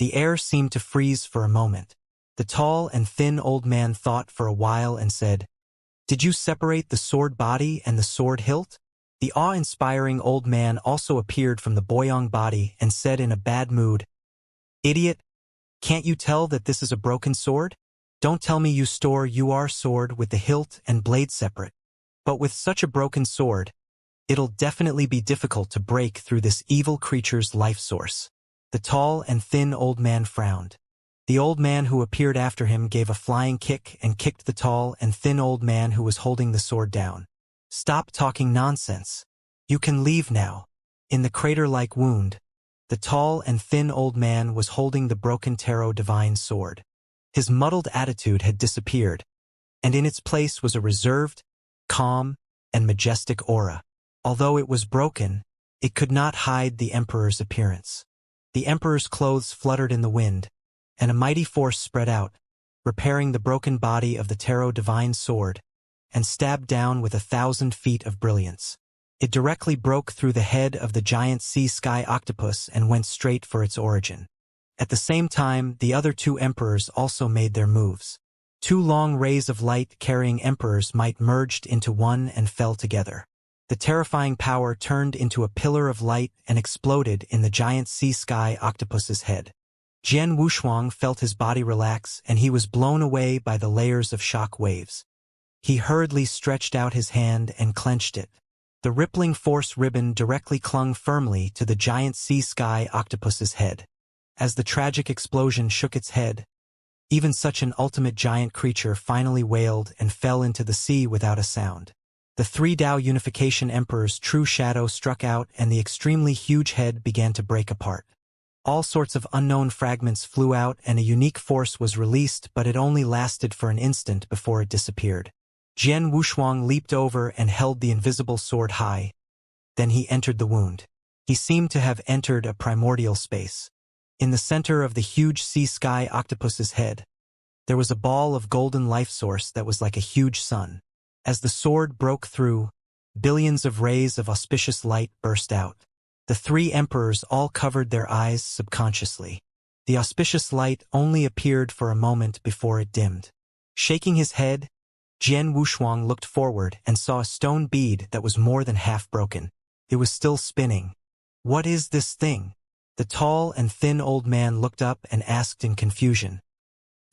The air seemed to freeze for a moment. The tall and thin old man thought for a while and said, "Did you separate the sword body and the sword hilt?" The awe-inspiring old man also appeared from the boyong body and said in a bad mood, "Idiot, can't you tell that this is a broken sword? Don't tell me you store your sword with the hilt and blade separate. But with such a broken sword, it'll definitely be difficult to break through this evil creature's life source." The tall and thin old man frowned. The old man who appeared after him gave a flying kick and kicked the tall and thin old man who was holding the sword down. "Stop talking nonsense. You can leave now." In the crater-like wound, the tall and thin old man was holding the broken tarot divine sword. His muddled attitude had disappeared, and in its place was a reserved, calm, and majestic aura. Although it was broken, it could not hide the emperor's appearance. The emperor's clothes fluttered in the wind, and a mighty force spread out, repairing the broken body of the tarot divine sword, and stabbed down with 1,000 feet of brilliance. It directly broke through the head of the giant sea-sky octopus and went straight for its origin. At the same time, the other two emperors also made their moves. Two long rays of light carrying emperors might merged into one and fell together. The terrifying power turned into a pillar of light and exploded in the giant sea-sky octopus's head. Jian Wushuang felt his body relax, and he was blown away by the layers of shock waves. He hurriedly stretched out his hand and clenched it. The rippling force ribbon directly clung firmly to the giant sea-sky octopus's head. As the tragic explosion shook its head, even such an ultimate giant creature finally wailed and fell into the sea without a sound. The three Tao Unification Emperor's true shadow struck out, and the extremely huge head began to break apart. All sorts of unknown fragments flew out, and a unique force was released, but it only lasted for an instant before it disappeared. Jian Wushuang leaped over and held the invisible sword high. Then he entered the wound. He seemed to have entered a primordial space. In the center of the huge sea-sky octopus's head, there was a ball of golden life source that was like a huge sun. As the sword broke through, billions of rays of auspicious light burst out. The three emperors all covered their eyes subconsciously. The auspicious light only appeared for a moment before it dimmed. Shaking his head, Jian Wushuang looked forward and saw a stone bead that was more than half broken. It was still spinning. "What is this thing?" The tall and thin old man looked up and asked in confusion.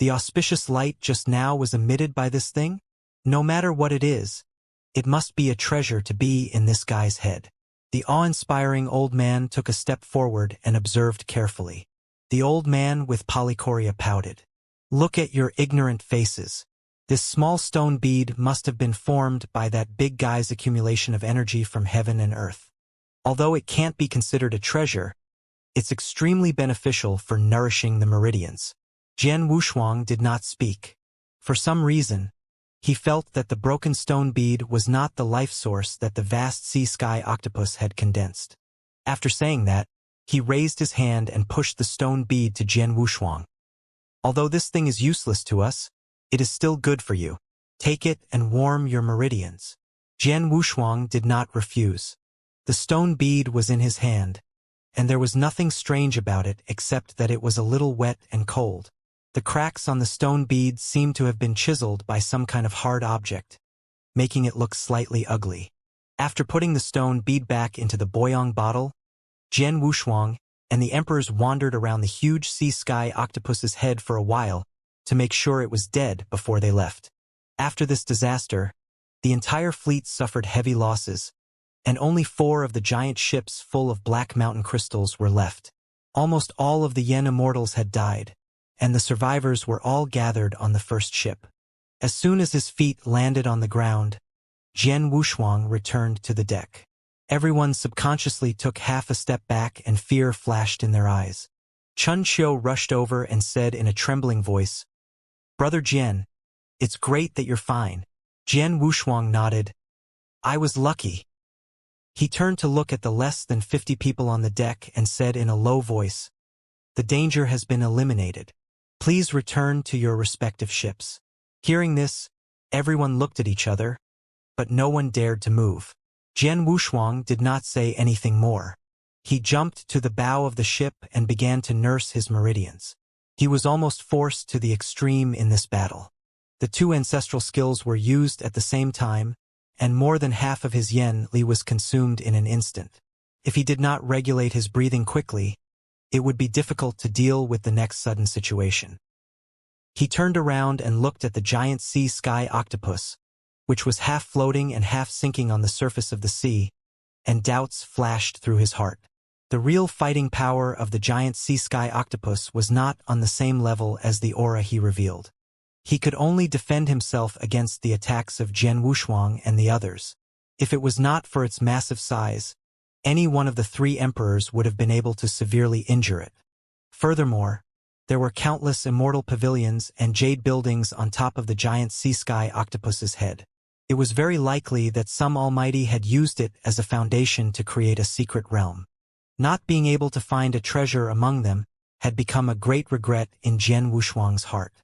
"The auspicious light just now was emitted by this thing? No matter what it is, it must be a treasure to be in this guy's head." The awe-inspiring old man took a step forward and observed carefully. The old man with polychoria pouted. "Look at your ignorant faces. This small stone bead must have been formed by that big guy's accumulation of energy from heaven and earth. Although it can't be considered a treasure, it's extremely beneficial for nourishing the meridians." Jian Wushuang did not speak. For some reason, he felt that the broken stone bead was not the life source that the vast sea-sky octopus had condensed. After saying that, he raised his hand and pushed the stone bead to Jian Wushuang. "Although this thing is useless to us, it is still good for you. Take it and warm your meridians." Jian Wushuang did not refuse. The stone bead was in his hand, and there was nothing strange about it except that it was a little wet and cold. The cracks on the stone bead seemed to have been chiseled by some kind of hard object, making it look slightly ugly. After putting the stone bead back into the boyong bottle, Jian Wushuang and the emperors wandered around the huge sea-sky octopus's head for a while to make sure it was dead before they left. After this disaster, the entire fleet suffered heavy losses, and only 4 of the giant ships full of black mountain crystals were left. Almost all of the Yen Immortals had died, and the survivors were all gathered on the first ship. As soon as his feet landed on the ground, Jian Wushuang returned to the deck. Everyone subconsciously took half a step back, and fear flashed in their eyes. Chun Qiu rushed over and said in a trembling voice, "Brother Jian, it's great that you're fine." Jian Wushuang nodded. "I was lucky." He turned to look at the less than 50 people on the deck and said in a low voice, "The danger has been eliminated. Please return to your respective ships." Hearing this, everyone looked at each other, but no one dared to move. Jian Wushuang did not say anything more. He jumped to the bow of the ship and began to nurse his meridians. He was almost forced to the extreme in this battle. The two ancestral skills were used at the same time, and more than half of his yen li was consumed in an instant. If he did not regulate his breathing quickly, it would be difficult to deal with the next sudden situation. He turned around and looked at the giant sea-sky octopus, which was half floating and half sinking on the surface of the sea, and doubts flashed through his heart. The real fighting power of the giant sea-sky octopus was not on the same level as the aura he revealed. He could only defend himself against the attacks of Jian Wushuang and the others. If it was not for its massive size, any one of the three emperors would have been able to severely injure it. Furthermore, there were countless immortal pavilions and jade buildings on top of the giant sea-sky octopus's head. It was very likely that some almighty had used it as a foundation to create a secret realm. Not being able to find a treasure among them had become a great regret in Jian Wushuang's heart.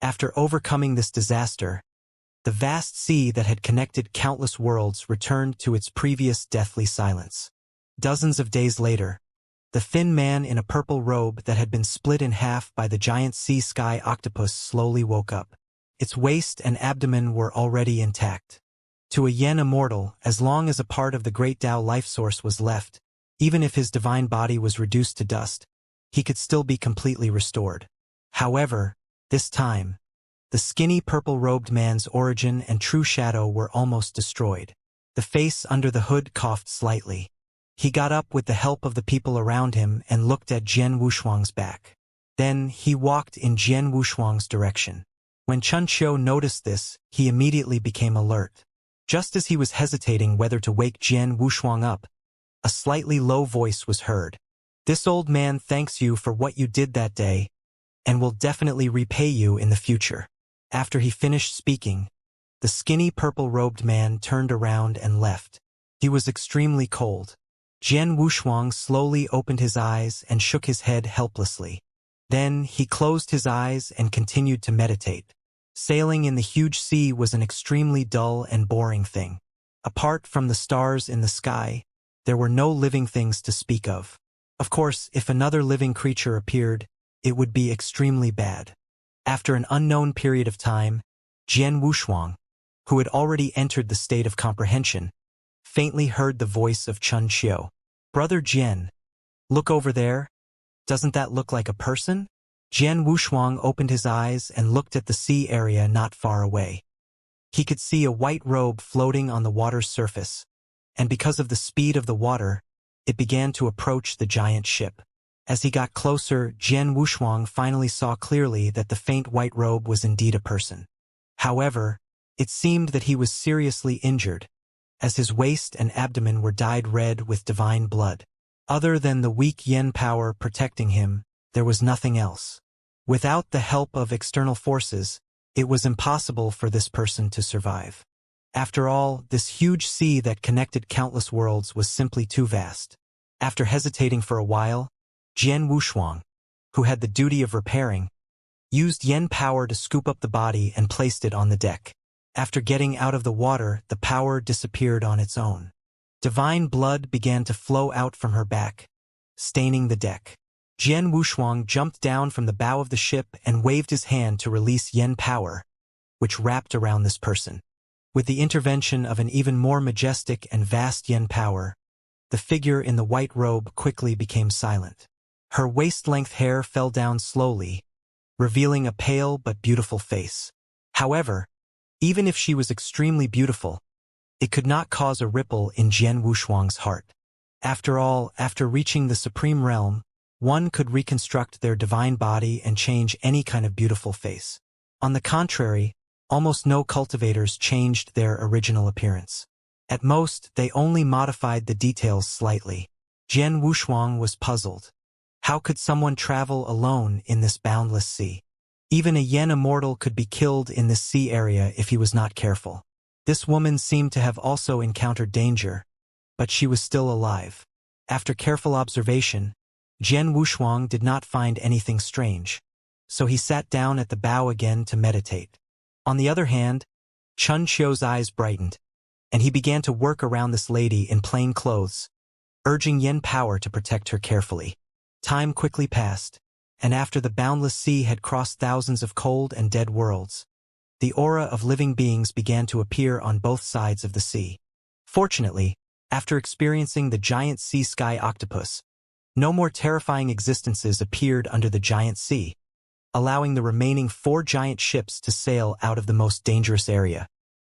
After overcoming this disaster, the vast sea that had connected countless worlds returned to its previous deathly silence. Dozens of days later, the thin man in a purple robe that had been split in half by the giant sea-sky octopus slowly woke up. Its waist and abdomen were already intact. To a Yen immortal, as long as a part of the great Tao life source was left, even if his divine body was reduced to dust, he could still be completely restored. However, this time, the skinny purple-robed man's origin and true shadow were almost destroyed. The face under the hood coughed slightly. He got up with the help of the people around him and looked at Jian Wushuang's back. Then he walked in Jian Wushuang's direction. When Chun Qiu noticed this, he immediately became alert. Just as he was hesitating whether to wake Jian Wushuang up, a slightly low voice was heard. "This old man thanks you for what you did that day, and will definitely repay you in the future." After he finished speaking, the skinny purple-robed man turned around and left. He was extremely cold. Jian Wushuang slowly opened his eyes and shook his head helplessly. Then he closed his eyes and continued to meditate. Sailing in the huge sea was an extremely dull and boring thing. Apart from the stars in the sky, there were no living things to speak of. Of course, if another living creature appeared, it would be extremely bad. After an unknown period of time, Jian Wushuang, who had already entered the state of comprehension, faintly heard the voice of Chun Qiu. "Brother Jian, look over there. Doesn't that look like a person?" Jian Wushuang opened his eyes and looked at the sea area not far away. He could see a white robe floating on the water's surface, and because of the speed of the water, it began to approach the giant ship. As he got closer, Jian Wushuang finally saw clearly that the faint white robe was indeed a person. However, it seemed that he was seriously injured, as his waist and abdomen were dyed red with divine blood. Other than the weak yen power protecting him, there was nothing else. Without the help of external forces, it was impossible for this person to survive. After all, this huge sea that connected countless worlds was simply too vast. After hesitating for a while, Jian Wushuang, who had the duty of repairing, used yen power to scoop up the body and placed it on the deck. After getting out of the water, the power disappeared on its own. Divine blood began to flow out from her back, staining the deck. Jian Wushuang jumped down from the bow of the ship and waved his hand to release yen power, which wrapped around this person. With the intervention of an even more majestic and vast yen power, the figure in the white robe quickly became silent. Her waist-length hair fell down slowly, revealing a pale but beautiful face. However, even if she was extremely beautiful, it could not cause a ripple in Jian Wushuang's heart. After all, after reaching the supreme realm, one could reconstruct their divine body and change any kind of beautiful face. On the contrary, almost no cultivators changed their original appearance. At most, they only modified the details slightly. Jian Wushuang was puzzled. How could someone travel alone in this boundless sea? Even a yen immortal could be killed in this sea area if he was not careful. This woman seemed to have also encountered danger, but she was still alive. After careful observation, Jian Wushuang did not find anything strange, so he sat down at the bow again to meditate. On the other hand, Chun Qiu's eyes brightened, and he began to work around this lady in plain clothes, urging yen power to protect her carefully. Time quickly passed, and after the boundless sea had crossed thousands of cold and dead worlds, the aura of living beings began to appear on both sides of the sea. Fortunately, after experiencing the giant sea sky octopus, no more terrifying existences appeared under the giant sea, allowing the remaining 4 giant ships to sail out of the most dangerous area.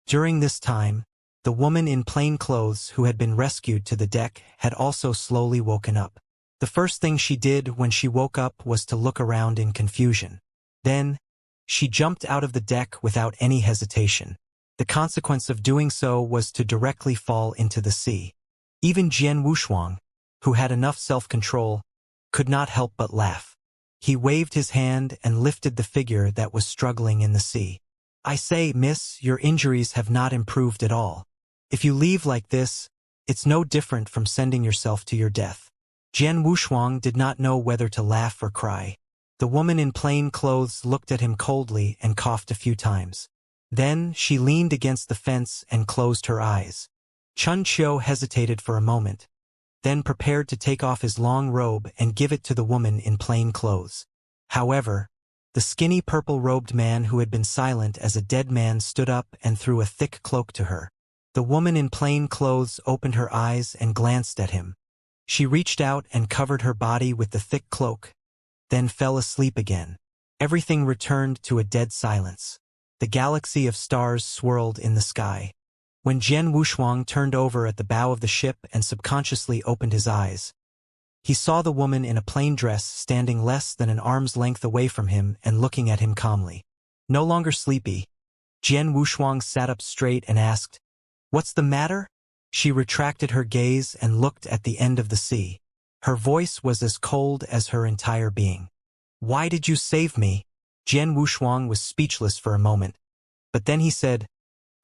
During this time, the woman in plain clothes who had been rescued to the deck had also slowly woken up. The first thing she did when she woke up was to look around in confusion. Then, she jumped out of the deck without any hesitation. The consequence of doing so was to directly fall into the sea. Even Jian Wushuang, who had enough self-control, could not help but laugh. He waved his hand and lifted the figure that was struggling in the sea. "I say, miss, your injuries have not improved at all. If you leave like this, it's no different from sending yourself to your death." Jian Wushuang did not know whether to laugh or cry. The woman in plain clothes looked at him coldly and coughed a few times. Then she leaned against the fence and closed her eyes. Chun Qiu hesitated for a moment, then prepared to take off his long robe and give it to the woman in plain clothes. However, the skinny purple-robed man who had been silent as a dead man stood up and threw a thick cloak to her. The woman in plain clothes opened her eyes and glanced at him. She reached out and covered her body with the thick cloak, then fell asleep again. Everything returned to a dead silence. The galaxy of stars swirled in the sky. When Jian Wushuang turned over at the bow of the ship and subconsciously opened his eyes, he saw the woman in a plain dress standing less than an arm's length away from him and looking at him calmly. No longer sleepy, Jian Wushuang sat up straight and asked, "What's the matter?" She retracted her gaze and looked at the end of the sea. Her voice was as cold as her entire being. "Why did you save me?" Jian Wushuang was speechless for a moment, but then he said,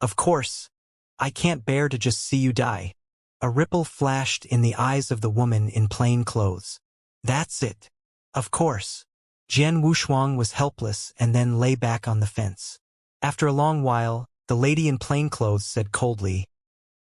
"Of course, I can't bear to just see you die." A ripple flashed in the eyes of the woman in plain clothes. "That's it. Of course." Jian Wushuang was helpless and then lay back on the fence. After a long while, the lady in plain clothes said coldly,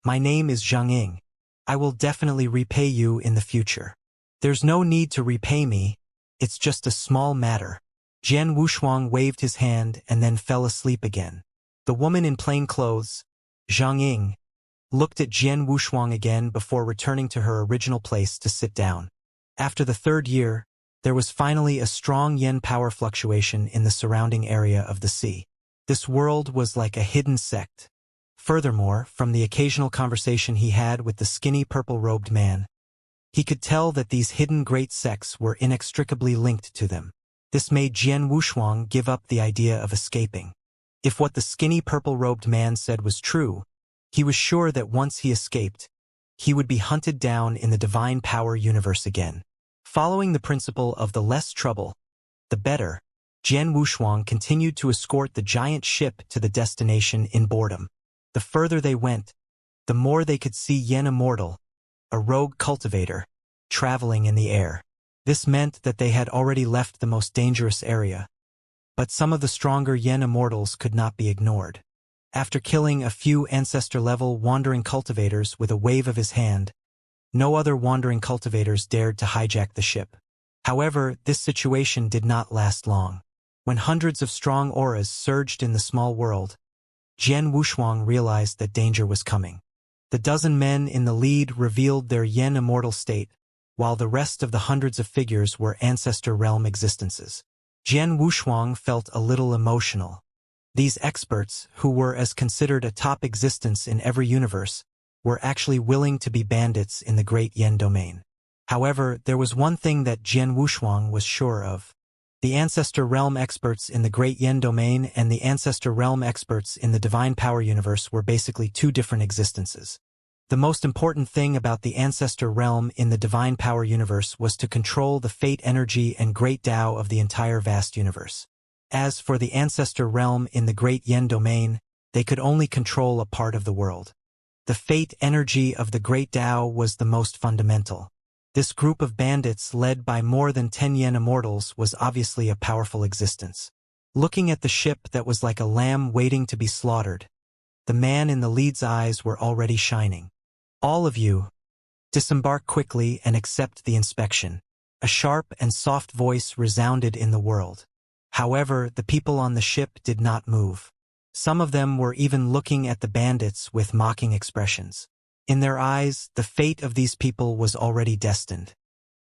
"My name is Zhang Ying. I will definitely repay you in the future." "There's no need to repay me. It's just a small matter." Jian Wushuang waved his hand and then fell asleep again. The woman in plain clothes, Zhang Ying, looked at Jian Wushuang again before returning to her original place to sit down. After the 3rd year, there was finally a strong yen power fluctuation in the surrounding area of the sea. This world was like a hidden sect. Furthermore, from the occasional conversation he had with the skinny purple-robed man, he could tell that these hidden great sects were inextricably linked to them. This made Jian Wushuang give up the idea of escaping. If what the skinny purple-robed man said was true, he was sure that once he escaped, he would be hunted down in the divine power universe again. Following the principle of the less trouble, the better, Jian Wushuang continued to escort the giant ship to the destination in boredom. The further they went, the more they could see Yen Immortal, a rogue cultivator, traveling in the air. This meant that they had already left the most dangerous area, but some of the stronger Yen Immortals could not be ignored. After killing a few ancestor-level wandering cultivators with a wave of his hand, no other wandering cultivators dared to hijack the ship. However, this situation did not last long. When hundreds of strong auras surged in the small world, Jian Wushuang realized that danger was coming. The dozen men in the lead revealed their Yen Immortal state, while the rest of the hundreds of figures were Ancestor Realm existences. Jian Wushuang felt a little emotional. These experts, who were as considered a top existence in every universe, were actually willing to be bandits in the Great Yen domain. However, there was one thing that Jian Wushuang was sure of. The Ancestor Realm experts in the Great Yen domain and the Ancestor Realm experts in the Divine Power universe were basically 2 different existences. The most important thing about the Ancestor Realm in the Divine Power universe was to control the fate energy and great Tao of the entire vast universe. As for the Ancestor Realm in the Great Yen domain, they could only control a part of the world. The fate energy of the great Tao was the most fundamental. This group of bandits led by more than 10 Yen Immortals was obviously a powerful existence. Looking at the ship that was like a lamb waiting to be slaughtered, the man in the lead's eyes were already shining. "All of you, Disembark quickly and accept the inspection. A sharp and soft voice resounded in the world. However, the people on the ship did not move. Some of them were even looking at the bandits with mocking expressions. In their eyes, the fate of these people was already destined.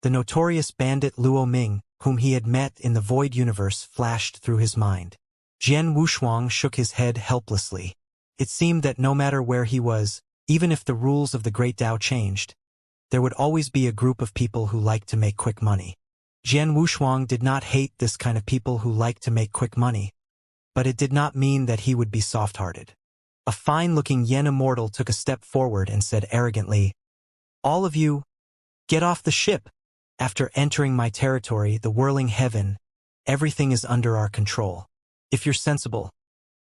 The notorious bandit Luo Ming, whom he had met in the Void Universe, flashed through his mind. Jian Wushuang shook his head helplessly. It seemed that no matter where he was, even if the rules of the Great Tao changed, there would always be a group of people who liked to make quick money. Jian Wushuang did not hate this kind of people who liked to make quick money, but it did not mean that he would be soft-hearted. A fine-looking Yen Immortal took a step forward and said arrogantly, "All of you, get off the ship. After entering my territory, the whirling heaven, everything is under our control. If you're sensible,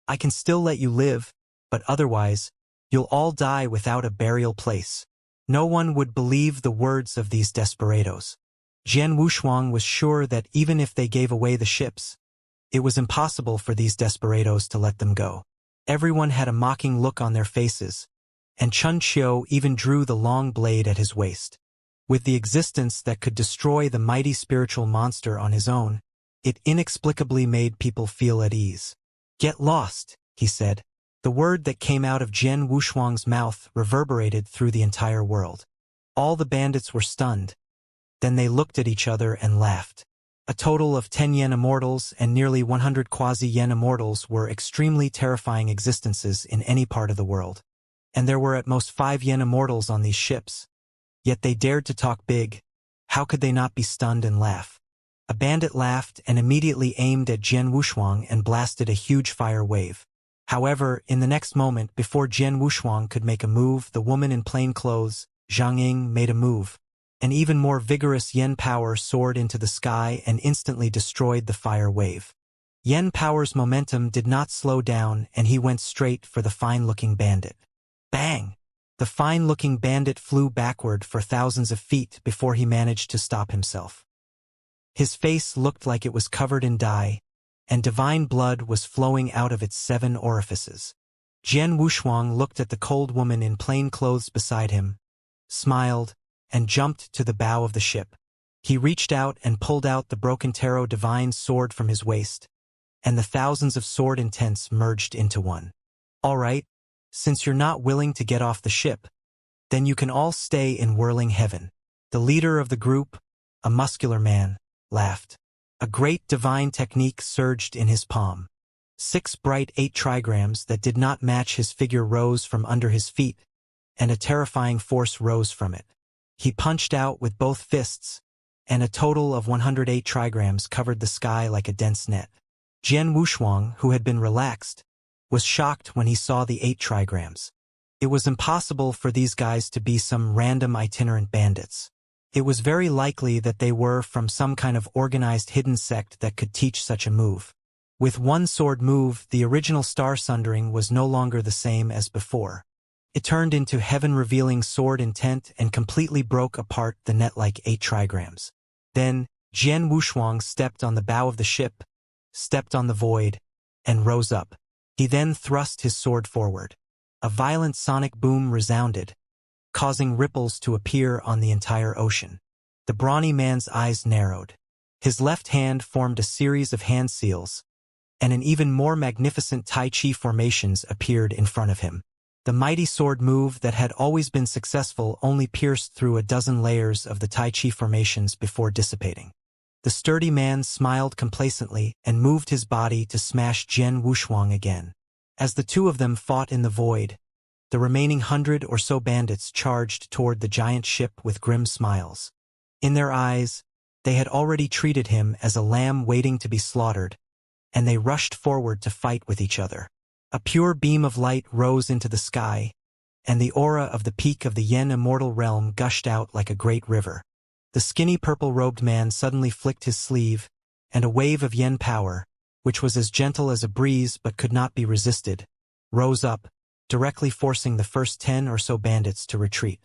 I can still let you live, but otherwise, you'll all die without a burial place." No one would believe the words of these desperados. Jian Wushuang was sure that even if they gave away the ships, it was impossible for these desperados to let them go. Everyone had a mocking look on their faces, and Chun Qiu even drew the long blade at his waist. With the existence that could destroy the mighty spiritual monster on his own, it inexplicably made people feel at ease. "Get lost," he said. The word that came out of Jian Wushuang's mouth reverberated through the entire world. All the bandits were stunned. Then they looked at each other and laughed. A total of 10 Yen Immortals and nearly 100 quasi-Yen Immortals were extremely terrifying existences in any part of the world. And there were at most 5 Yen Immortals on these ships. Yet they dared to talk big. How could they not be stunned and laugh? A bandit laughed and immediately aimed at Jian Wushuang and blasted a huge fire wave. However, in the next moment, before Jian Wushuang could make a move, the woman in plain clothes, Zhang Ying, made a move. An even more vigorous Yen power soared into the sky and instantly destroyed the fire wave. Yen power's momentum did not slow down, and he went straight for the fine-looking bandit. Bang! The fine-looking bandit flew backward for thousands of feet before he managed to stop himself. His face looked like it was covered in dye, and divine blood was flowing out of its 7 orifices. Jian Wushuang looked at the cold woman in plain clothes beside him, smiled, and jumped to the bow of the ship. He reached out and pulled out the broken tarot divine sword from his waist, and the thousands of sword intents merged into one. "All right, since you're not willing to get off the ship, then you can all stay in whirling heaven." The leader of the group, a muscular man, laughed. A great divine technique surged in his palm. 6 bright 8 trigrams that did not match his figure rose from under his feet, and a terrifying force rose from it. He punched out with both fists, and a total of 108 trigrams covered the sky like a dense net. Jian Wushuang, who had been relaxed, was shocked when he saw the 8 trigrams. It was impossible for these guys to be some random itinerant bandits. It was very likely that they were from some kind of organized hidden sect that could teach such a move. With one sword move, the original star sundering was no longer the same as before. It turned into heaven-revealing sword intent and completely broke apart the net like 8 trigrams. Then, Jian Wushuang stepped on the bow of the ship, stepped on the void, and rose up. He then thrust his sword forward. A violent sonic boom resounded, causing ripples to appear on the entire ocean. The brawny man's eyes narrowed. His left hand formed a series of hand seals, and an even more magnificent Tai Chi formations appeared in front of him. The mighty sword move that had always been successful only pierced through a dozen layers of the Tai Chi formations before dissipating. The sturdy man smiled complacently and moved his body to smash Jian Wushuang again. As the two of them fought in the void, the remaining 100 or so bandits charged toward the giant ship with grim smiles. In their eyes, they had already treated him as a lamb waiting to be slaughtered, and they rushed forward to fight with each other. A pure beam of light rose into the sky, and the aura of the peak of the Yen Immortal realm gushed out like a great river. The skinny purple-robed man suddenly flicked his sleeve, and a wave of Yen power, which was as gentle as a breeze but could not be resisted, rose up, directly forcing the first 10 or so bandits to retreat.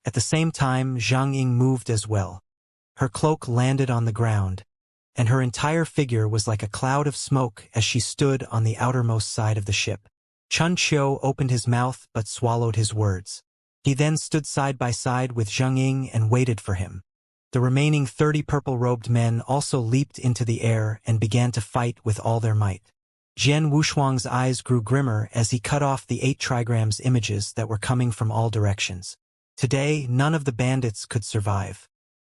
At the same time, Zhang Ying moved as well. Her cloak landed on the ground, and her entire figure was like a cloud of smoke as she stood on the outermost side of the ship. Chun Qiu opened his mouth but swallowed his words. He then stood side by side with Zheng Ying and waited for him. The remaining 30 purple-robed men also leaped into the air and began to fight with all their might. Jian Wushuang's eyes grew grimmer as he cut off the 8 trigrams images that were coming from all directions. Today, none of the bandits could survive.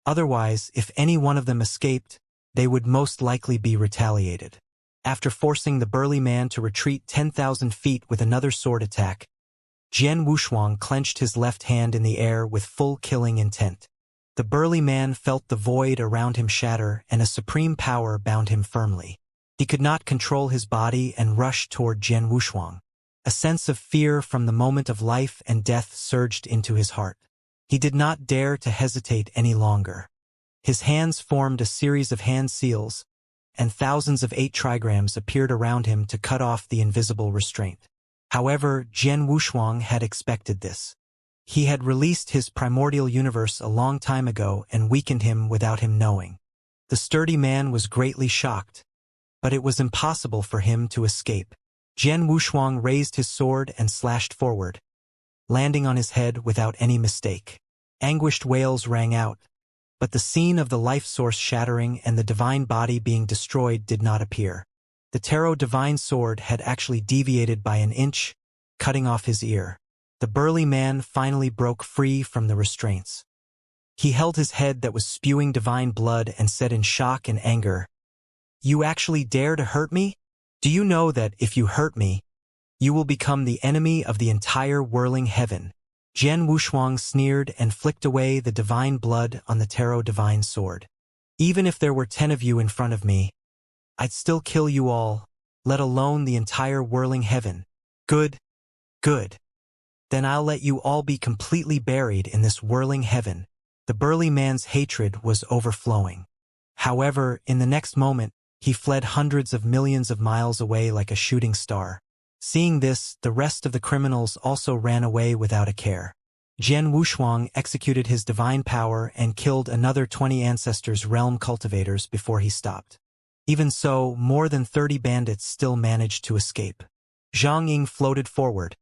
Otherwise, if any one of them escaped, they would most likely be retaliated. After forcing the burly man to retreat 10,000 feet with another sword attack, Jian Wushuang clenched his left hand in the air with full killing intent. The burly man felt the void around him shatter and a supreme power bound him firmly. He could not control his body and rushed toward Jian Wushuang. A sense of fear from the moment of life and death surged into his heart. He did not dare to hesitate any longer. His hands formed a series of hand seals, and thousands of 8 trigrams appeared around him to cut off the invisible restraint. However, Jian Wushuang had expected this. He had released his primordial universe a long time ago and weakened him without him knowing. The sturdy man was greatly shocked, but it was impossible for him to escape. Jian Wushuang raised his sword and slashed forward, landing on his head without any mistake. Anguished wails rang out, but the scene of the life source shattering and the divine body being destroyed did not appear. The tarot divine sword had actually deviated by an inch, cutting off his ear. The burly man finally broke free from the restraints. He held his head that was spewing divine blood and said in shock and anger, "You actually dare to hurt me? Do you know that if you hurt me, you will become the enemy of the entire whirling heaven?" Jian Wushuang sneered and flicked away the divine blood on the tarot divine sword. "Even if there were 10 of you in front of me, I'd still kill you all, let alone the entire whirling heaven." "Good, good. Then I'll let you all be completely buried in this whirling heaven." The burly man's hatred was overflowing. However, in the next moment, he fled hundreds of millions of miles away like a shooting star. Seeing this, the rest of the criminals also ran away without a care. Jian Wushuang executed his divine power and killed another 20 ancestors' realm cultivators before he stopped. Even so, more than 30 bandits still managed to escape. Zhang Ying floated forward,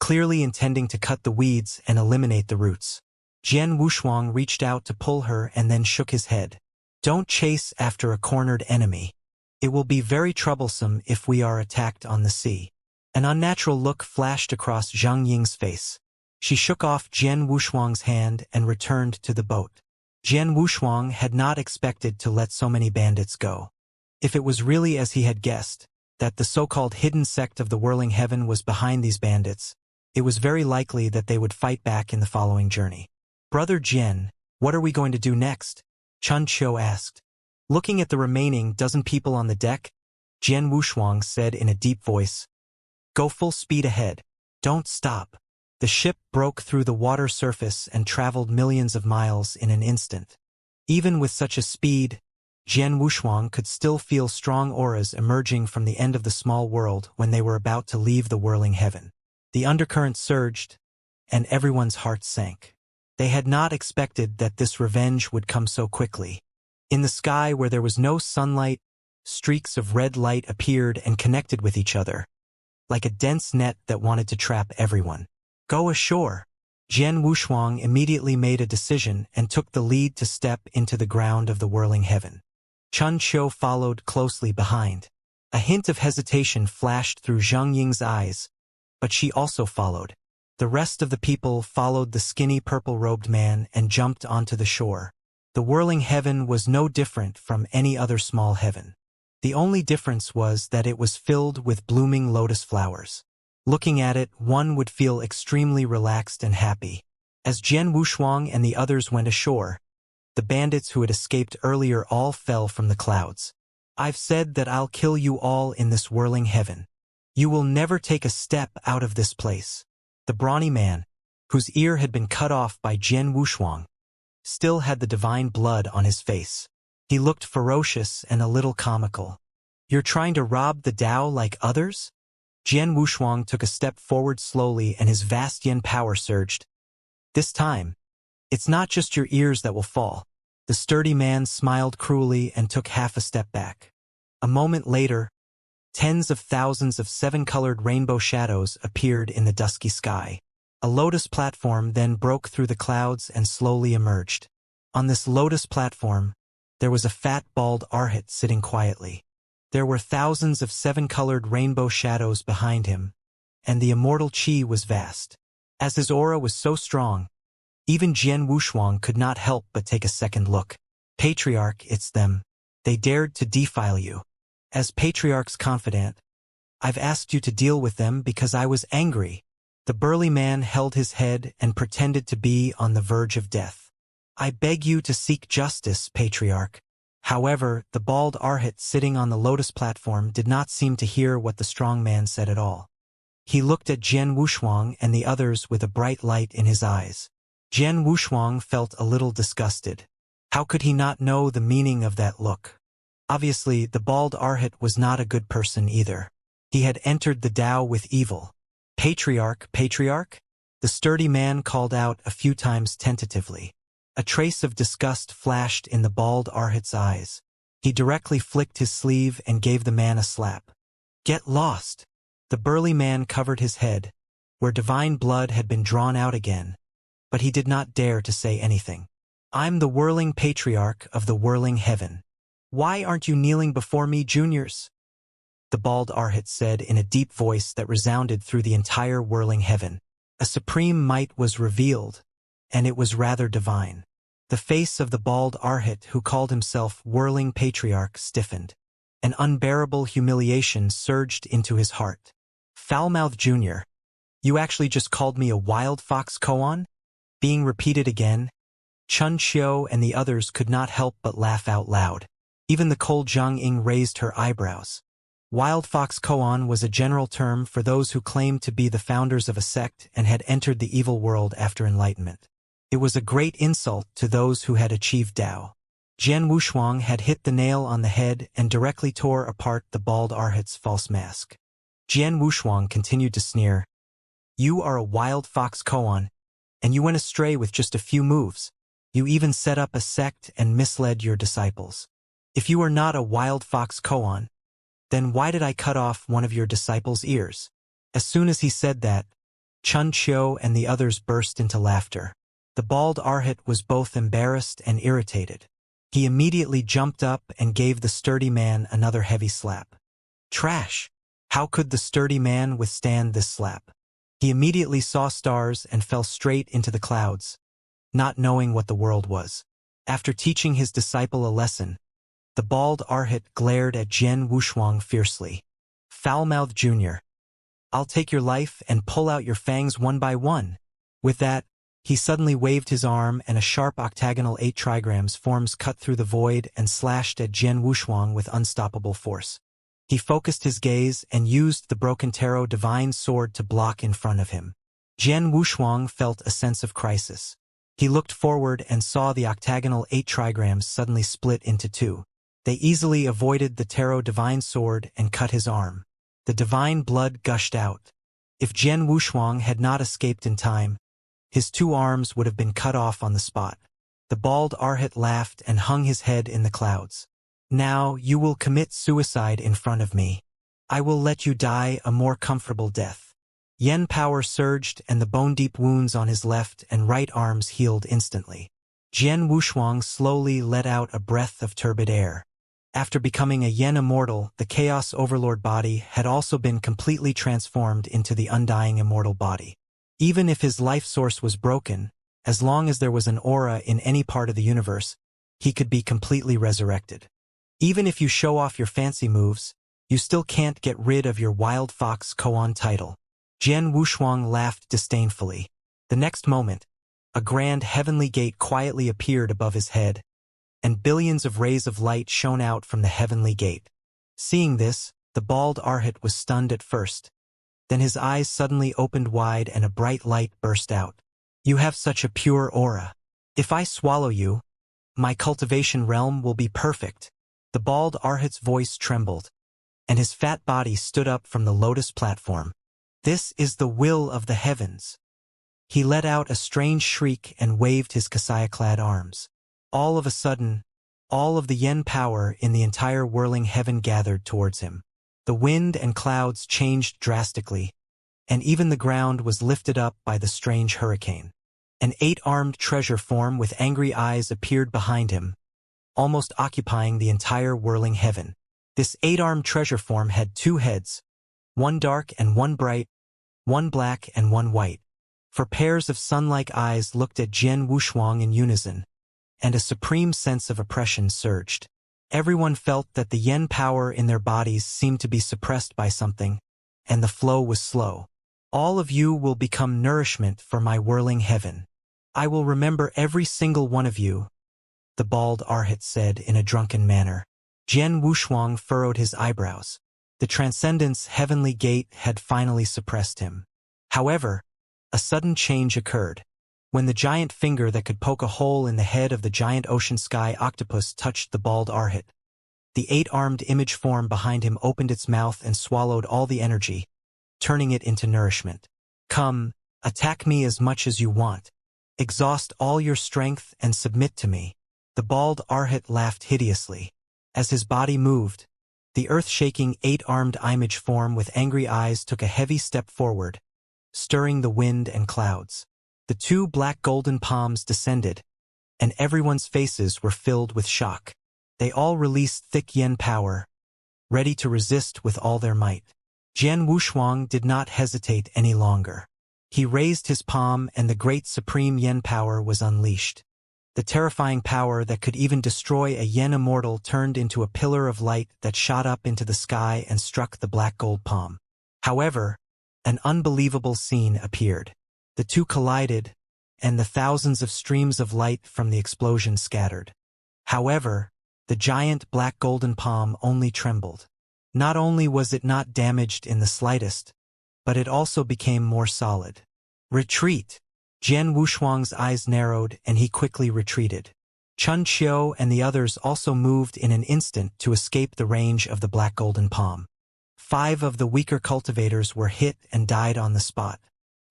clearly intending to cut the weeds and eliminate the roots. Jian Wushuang reached out to pull her and then shook his head. "Don't chase after a cornered enemy. It will be very troublesome if we are attacked on the sea." An unnatural look flashed across Zhang Ying's face. She shook off Jian Wushuang's hand and returned to the boat. Jian Wushuang had not expected to let so many bandits go. If it was really as he had guessed, that the so-called hidden sect of the whirling heaven was behind these bandits, it was very likely that they would fight back in the following journey. "Brother Jian, what are we going to do next?" Chun Qiu asked. Looking at the remaining dozen people on the deck, Jian Wushuang said in a deep voice, "Go full speed ahead. Don't stop." The ship broke through the water surface and traveled millions of miles in an instant. Even with such a speed, Jian Wushuang could still feel strong auras emerging from the end of the small world when they were about to leave the whirling heaven. The undercurrent surged, and everyone's heart sank. They had not expected that this revenge would come so quickly. In the sky where there was no sunlight, streaks of red light appeared and connected with each other, like a dense net that wanted to trap everyone. "Go ashore." Jian Wushuang immediately made a decision and took the lead to step into the ground of the whirling heaven. Chun Qiu followed closely behind. A hint of hesitation flashed through Zhang Ying's eyes, but she also followed. The rest of the people followed the skinny purple-robed man and jumped onto the shore. The whirling heaven was no different from any other small heaven. The only difference was that it was filled with blooming lotus flowers. Looking at it, one would feel extremely relaxed and happy. As Jian Wushuang and the others went ashore, the bandits who had escaped earlier all fell from the clouds. "I've said that I'll kill you all in this whirling heaven. You will never take a step out of this place." The brawny man, whose ear had been cut off by Jian Wushuang, still had the divine blood on his face. He looked ferocious and a little comical. "You're trying to rob the Dao like others?" Jian Wushuang took a step forward slowly and his vast yin power surged. "This time, it's not just your ears that will fall." The sturdy man smiled cruelly and took half a step back. A moment later, tens of thousands of 7-colored rainbow shadows appeared in the dusky sky. A lotus platform then broke through the clouds and slowly emerged. On this lotus platform, there was a fat bald arhat sitting quietly. There were thousands of seven-colored rainbow shadows behind him, and the immortal chi was vast. As his aura was so strong, even Jian Wushuang could not help but take a second look. Patriarch, it's them. They dared to defile you. As Patriarch's confidant, I've asked you to deal with them because I was angry. The burly man held his head and pretended to be on the verge of death. I beg you to seek justice, Patriarch. However, the bald arhat sitting on the lotus platform did not seem to hear what the strong man said at all. He looked at Jian Wushuang and the others with a bright light in his eyes. Jian Wushuang felt a little disgusted. How could he not know the meaning of that look? Obviously, the bald arhat was not a good person either. He had entered the Tao with evil. Patriarch, Patriarch? The sturdy man called out a few times tentatively. A trace of disgust flashed in the bald arhat's eyes. He directly flicked his sleeve and gave the man a slap. Get lost! The burly man covered his head, where divine blood had been drawn out again, but he did not dare to say anything. I'm the whirling patriarch of the whirling heaven. Why aren't you kneeling before me, juniors? The bald arhat said in a deep voice that resounded through the entire whirling heaven. A supreme might was revealed, and it was rather divine. The face of the bald arhat who called himself whirling patriarch stiffened. An unbearable humiliation surged into his heart. Foulmouth Jr., you actually just called me a wild fox koan? Being repeated again, Chun Xiao and the others could not help but laugh out loud. Even the cold Zhang Ying raised her eyebrows. Wild fox koan was a general term for those who claimed to be the founders of a sect and had entered the evil world after enlightenment. It was a great insult to those who had achieved Tao. Jian Wushuang had hit the nail on the head and directly tore apart the bald arhat's false mask. Jian Wushuang continued to sneer. You are a wild fox koan, and you went astray with just a few moves. You even set up a sect and misled your disciples. If you are not a wild fox koan, then why did I cut off one of your disciples' ears? As soon as he said that, Chun Qiu and the others burst into laughter. The bald arhat was both embarrassed and irritated. He immediately jumped up and gave the sturdy man another heavy slap. Trash! How could the sturdy man withstand this slap? He immediately saw stars and fell straight into the clouds, not knowing what the world was. After teaching his disciple a lesson, the bald arhat glared at Jian Wushuang fiercely. Foulmouth Jr., I'll take your life and pull out your fangs one by one. With that, he suddenly waved his arm and a sharp octagonal 8 trigrams forms cut through the void and slashed at Jian Wushuang with unstoppable force. He focused his gaze and used the broken tarot divine sword to block in front of him. Jian Wushuang felt a sense of crisis. He looked forward and saw the octagonal 8 trigrams suddenly split into two. They easily avoided the tarot divine sword and cut his arm. The divine blood gushed out. If Jian Wushuang had not escaped in time, his 2 arms would have been cut off on the spot. The bald arhat laughed and hung his head in the clouds. Now you will commit suicide in front of me. I will let you die a more comfortable death. Yen power surged and the bone-deep wounds on his left and right arms healed instantly. Jian Wushuang slowly let out a breath of turbid air. After becoming a Yen immortal, the Chaos Overlord body had also been completely transformed into the undying immortal body. Even if his life source was broken, as long as there was an aura in any part of the universe, he could be completely resurrected. Even if you show off your fancy moves, you still can't get rid of your Wild Fox Koan title. Jian Wushuang laughed disdainfully. The next moment, a grand heavenly gate quietly appeared above his head, and billions of rays of light shone out from the heavenly gate. Seeing this, the bald arhat was stunned at first. Then his eyes suddenly opened wide and a bright light burst out. You have such a pure aura. If I swallow you, my cultivation realm will be perfect. The bald arhat's voice trembled, and his fat body stood up from the lotus platform. This is the will of the heavens. He let out a strange shriek and waved his Kasaya-clad arms. All of a sudden, all of the yen power in the entire whirling heaven gathered towards him. The wind and clouds changed drastically, and even the ground was lifted up by the strange hurricane. An 8-armed treasure form with angry eyes appeared behind him, almost occupying the entire whirling heaven. This 8-armed treasure form had 2 heads, one dark and one bright, one black and one white. For pairs of sun-like eyes looked at Jian Wushuang in unison, and a supreme sense of oppression surged. Everyone felt that the yen power in their bodies seemed to be suppressed by something, and the flow was slow. All of you will become nourishment for my whirling heaven. I will remember every single one of you, the bald Arhat said in a drunken manner. Jian Wushuang furrowed his eyebrows. The Transcendent's heavenly gate had finally suppressed him. However, a sudden change occurred. When the giant finger that could poke a hole in the head of the giant ocean sky octopus touched the bald Arhat, the 8-armed image form behind him opened its mouth and swallowed all the energy, turning it into nourishment. Come, attack me as much as you want. Exhaust all your strength and submit to me. The bald Arhat laughed hideously. As his body moved, the earth-shaking 8-armed image form with angry eyes took a heavy step forward, stirring the wind and clouds. The 2 black golden palms descended, and everyone's faces were filled with shock. They all released thick yen power, ready to resist with all their might. Jian Wushuang did not hesitate any longer. He raised his palm and the great supreme yen power was unleashed. The terrifying power that could even destroy a yen immortal turned into a pillar of light that shot up into the sky and struck the black gold palm. However, an unbelievable scene appeared. The 2 collided, and the thousands of streams of light from the explosion scattered. However, the giant black golden palm only trembled. Not only was it not damaged in the slightest, but it also became more solid. Retreat! Jian Wushuang's eyes narrowed and he quickly retreated. Chun Qiu and the others also moved in an instant to escape the range of the black golden palm. 5 of the weaker cultivators were hit and died on the spot.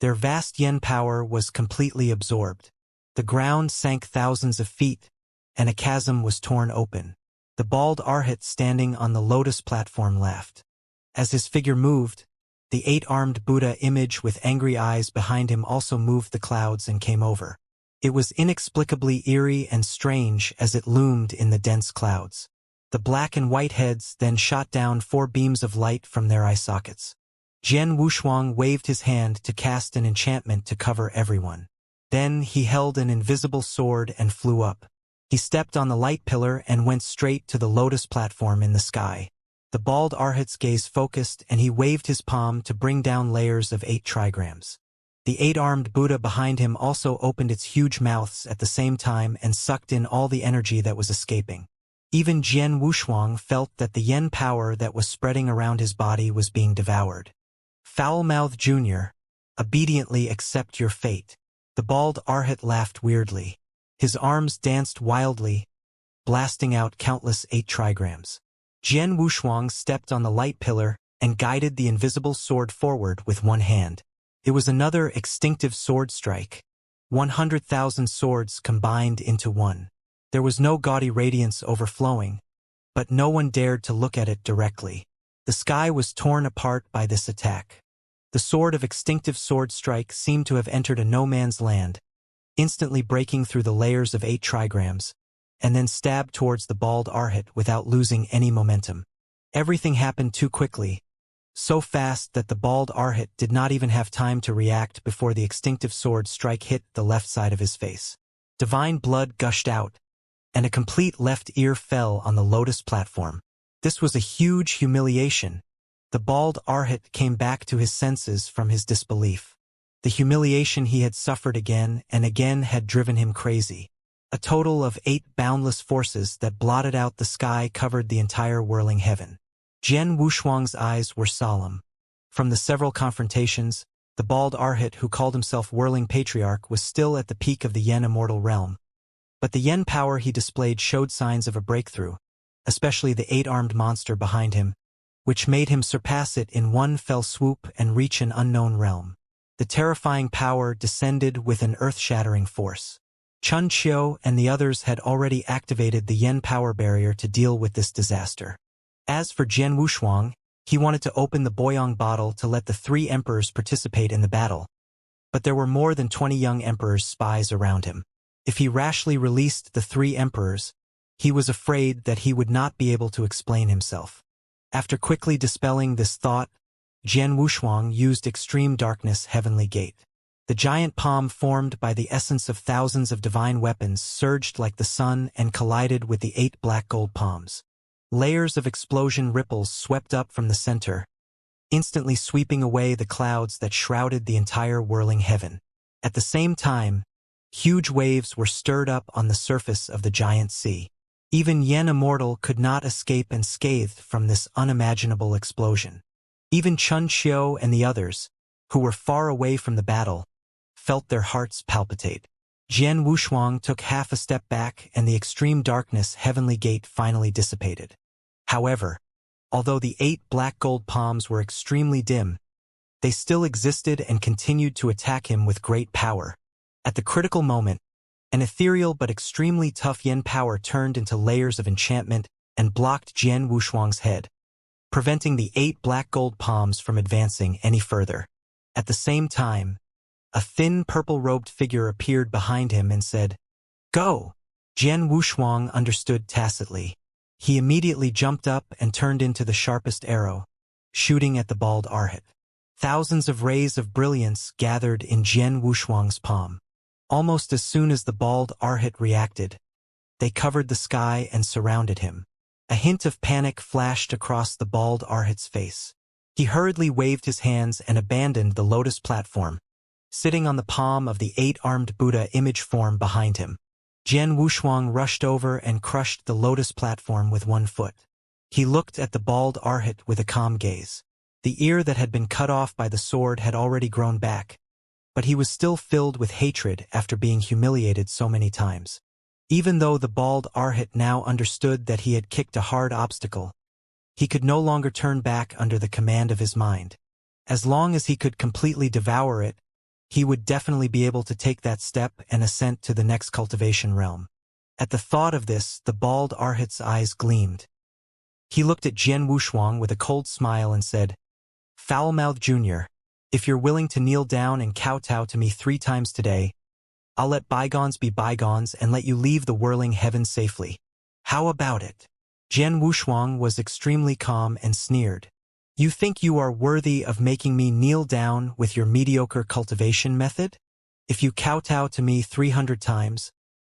Their vast yen power was completely absorbed. The ground sank thousands of feet, and a chasm was torn open. The bald Arhat standing on the lotus platform laughed. As his figure moved, the 8-armed Buddha image with angry eyes behind him also moved the clouds and came over. It was inexplicably eerie and strange as it loomed in the dense clouds. The black and white heads then shot down 4 beams of light from their eye sockets. Jian Wushuang waved his hand to cast an enchantment to cover everyone. Then he held an invisible sword and flew up. He stepped on the light pillar and went straight to the lotus platform in the sky. The bald Arhat's gaze focused and he waved his palm to bring down layers of 8 trigrams. The 8-armed Buddha behind him also opened its huge mouths at the same time and sucked in all the energy that was escaping. Even Jian Wushuang felt that the yen power that was spreading around his body was being devoured. Foul-mouthed Junior, obediently accept your fate. The bald Arhat laughed weirdly. His arms danced wildly, blasting out countless 8 trigrams. Jian Wushuang stepped on the light pillar and guided the invisible sword forward with one hand. It was another extinctive sword strike. 100,000 swords combined into one. There was no gaudy radiance overflowing, but no one dared to look at it directly. The sky was torn apart by this attack. The sword of extinctive sword strike seemed to have entered a no-man's land, instantly breaking through the layers of 8 trigrams, and then stabbed towards the bald Arhat without losing any momentum. Everything happened too quickly, so fast that the bald Arhat did not even have time to react before the extinctive sword strike hit the left side of his face. Divine blood gushed out, and a complete left ear fell on the lotus platform. This was a huge humiliation. The bald Arhat came back to his senses from his disbelief. The humiliation he had suffered again and again had driven him crazy. A total of 8 boundless forces that blotted out the sky covered the entire whirling heaven. Jian Wushuang's eyes were solemn. From the several confrontations, the bald Arhat who called himself Whirling Patriarch was still at the peak of the yen immortal realm. But the yen power he displayed showed signs of a breakthrough, especially the 8-armed monster behind him, which made him surpass it in one fell swoop and reach an unknown realm. The terrifying power descended with an earth-shattering force. Chun Qiu and the others had already activated the yen power barrier to deal with this disaster. As for Jian Wushuang, He wanted to open the Boyong bottle to let the 3 emperors participate in the battle, but there were more than 20 young emperors' spies around him. If he rashly released the 3 emperors, he was afraid that he would not be able to explain himself. After quickly dispelling this thought, Jian Wushuang used Extreme Darkness Heavenly Gate. The giant palm formed by the essence of thousands of divine weapons surged like the sun and collided with the 8 black gold palms. Layers of explosion ripples swept up from the center, instantly sweeping away the clouds that shrouded the entire whirling heaven. At the same time, huge waves were stirred up on the surface of the giant sea. Even Yen Immortal could not escape unscathed from this unimaginable explosion. Even Chun Xiu and the others, who were far away from the battle, felt their hearts palpitate. Jian Wushuang took half a step back and the extreme darkness heavenly gate finally dissipated. However, although the 8 black gold palms were extremely dim, they still existed and continued to attack him with great power. At the critical moment, an ethereal but extremely tough yen power turned into layers of enchantment and blocked Jian Wushuang's head, preventing the 8 black gold palms from advancing any further. At the same time, a thin purple-robed figure appeared behind him and said, "Go!" Jian Wushuang understood tacitly. He immediately jumped up and turned into the sharpest arrow, shooting at the bald Arhat. Thousands of rays of brilliance gathered in Jian Wushuang's palm. Almost as soon as the bald Arhat reacted, they covered the sky and surrounded him. A hint of panic flashed across the bald Arhat's face. He hurriedly waved his hands and abandoned the lotus platform, sitting on the palm of the 8-armed Buddha image form behind him. Jian Wushuang rushed over and crushed the lotus platform with 1 foot. He looked at the bald Arhat with a calm gaze. The ear that had been cut off by the sword had already grown back, but he was still filled with hatred after being humiliated so many times. Even though the bald Arhat now understood that he had kicked a hard obstacle, he could no longer turn back under the command of his mind. As long as he could completely devour it, he would definitely be able to take that step and ascent to the next cultivation realm. At the thought of this, the bald Arhat's eyes gleamed. He looked at Jian Wushuang with a cold smile and said, "Foul-mouthed Junior, if you're willing to kneel down and kowtow to me 3 times today, I'll let bygones be bygones and let you leave the whirling heaven safely. How about it?" Jian Wushuang was extremely calm and sneered. "You think you are worthy of making me kneel down with your mediocre cultivation method? If you kowtow to me 300 times,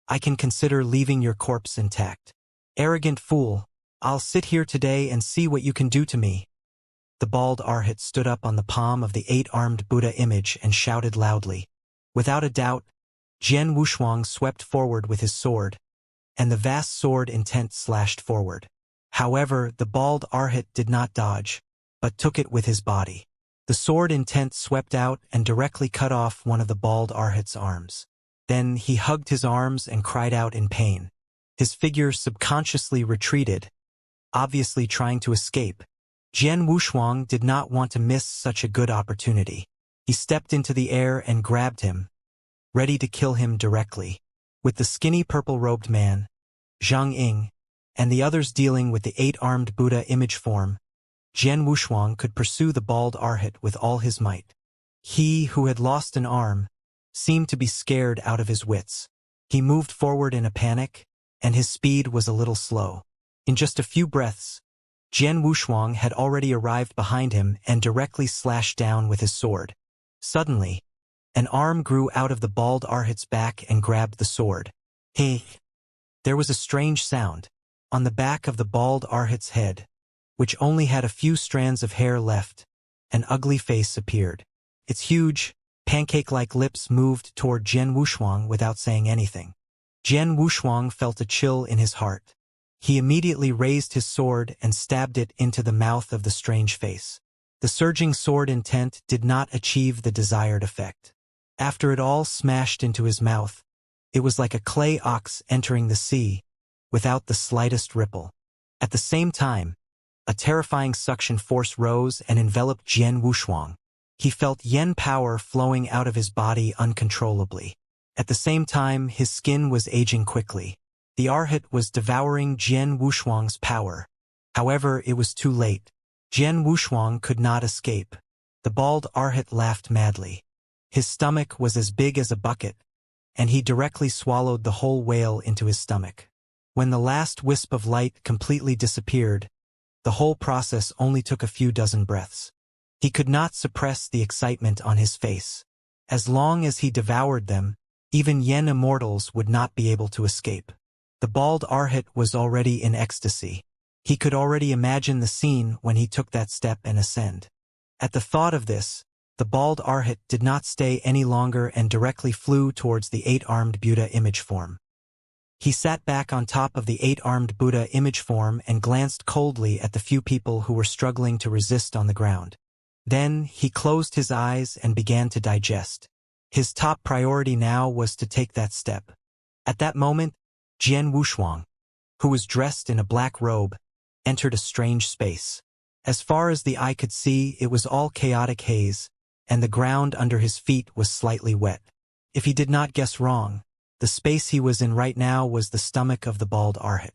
I can consider leaving your corpse intact. Arrogant fool, I'll sit here today and see what you can do to me." The bald Arhat stood up on the palm of the 8-armed Buddha image and shouted loudly. Without a doubt, Jian Wushuang swept forward with his sword, and the vast sword intent slashed forward. However, the bald Arhat did not dodge, but took it with his body. The sword intent swept out and directly cut off one of the bald Arhat's arms. Then he hugged his arms and cried out in pain. His figure subconsciously retreated, obviously trying to escape. Jian Wushuang did not want to miss such a good opportunity. He stepped into the air and grabbed him, ready to kill him directly. With the skinny purple-robed man, Zhang Ying, and the others dealing with the 8-armed Buddha image form, Jian Wushuang could pursue the bald Arhat with all his might. He, who had lost an arm, seemed to be scared out of his wits. He moved forward in a panic, and his speed was a little slow. In just a few breaths, Jian Wushuang had already arrived behind him and directly slashed down with his sword. Suddenly, an arm grew out of the bald Arhat's back and grabbed the sword. Hey! There was a strange sound. On the back of the bald Arhat's head, which only had a few strands of hair left, an ugly face appeared. Its huge, pancake-like lips moved toward Jian Wushuang without saying anything. Jian Wushuang felt a chill in his heart. He immediately raised his sword and stabbed it into the mouth of the strange face. The surging sword intent did not achieve the desired effect. After it all smashed into his mouth, it was like a clay ox entering the sea, without the slightest ripple. At the same time, a terrifying suction force rose and enveloped Jian Wushuang. He felt yen power flowing out of his body uncontrollably. At the same time, his skin was aging quickly. The Arhat was devouring Jian Wushuang's power. However, it was too late. Jian Wushuang could not escape. The bald Arhat laughed madly. His stomach was as big as a bucket, and he directly swallowed the whole whale into his stomach. When the last wisp of light completely disappeared, the whole process only took a few dozen breaths. He could not suppress the excitement on his face. As long as he devoured them, even Yen immortals would not be able to escape. The bald Arhat was already in ecstasy. He could already imagine the scene when he took that step and ascend. At the thought of this, the bald Arhat did not stay any longer and directly flew towards the eight-armed Buddha image form. He sat back on top of the eight-armed Buddha image form and glanced coldly at the few people who were struggling to resist on the ground. Then, he closed his eyes and began to digest. His top priority now was to take that step. At that moment, Jian Wushuang, who was dressed in a black robe, entered a strange space. As far as the eye could see, it was all chaotic haze, and the ground under his feet was slightly wet. If he did not guess wrong, the space he was in right now was the stomach of the bald Arhat.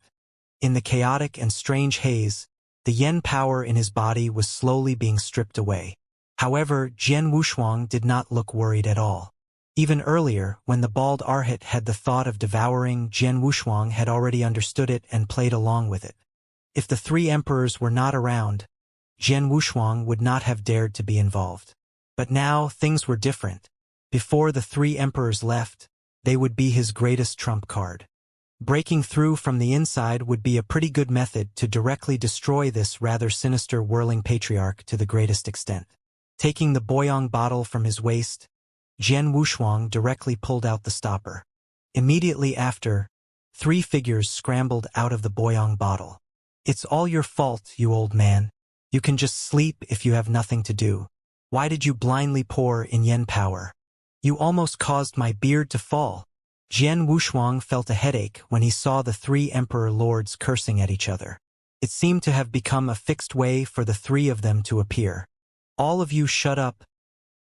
In the chaotic and strange haze, the yen power in his body was slowly being stripped away. However, Jian Wushuang did not look worried at all. Even earlier, when the bald Arhat had the thought of devouring, Jian Wushuang had already understood it and played along with it. If the three emperors were not around, Jian Wushuang would not have dared to be involved. But now, things were different. Before the three emperors left, they would be his greatest trump card. Breaking through from the inside would be a pretty good method to directly destroy this rather sinister whirling patriarch to the greatest extent. Taking the Boyang bottle from his waist, Jian Wushuang directly pulled out the stopper. Immediately after, three figures scrambled out of the Boyang bottle. "It's all your fault, you old man. You can just sleep if you have nothing to do. Why did you blindly pour in yen power? You almost caused my beard to fall." Jian Wushuang felt a headache when he saw the three emperor lords cursing at each other. It seemed to have become a fixed way for the three of them to appear. "All of you shut up.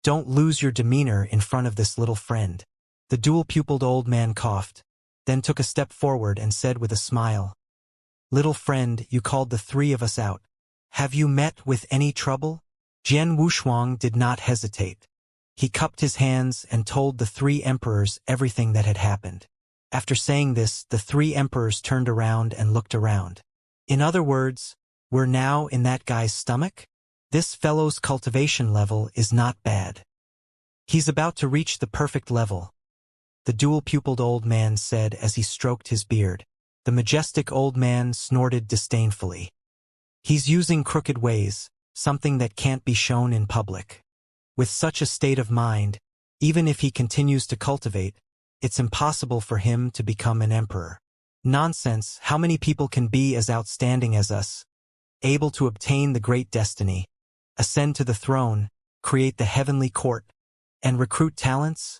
Don't lose your demeanor in front of this little friend." The dual-pupiled old man coughed, then took a step forward and said with a smile, "Little friend, you called the three of us out. Have you met with any trouble?" Jian Wushuang did not hesitate. He cupped his hands and told the three emperors everything that had happened. After saying this, the three emperors turned around and looked around. In other words, we're now in that guy's stomach? This fellow's cultivation level is not bad. He's about to reach the perfect level, the dual-pupiled old man said as he stroked his beard. The majestic old man snorted disdainfully. He's using crooked ways, something that can't be shown in public. With such a state of mind, even if he continues to cultivate, it's impossible for him to become an emperor. Nonsense, how many people can be as outstanding as us, able to obtain the great destiny, ascend to the throne, create the heavenly court, and recruit talents?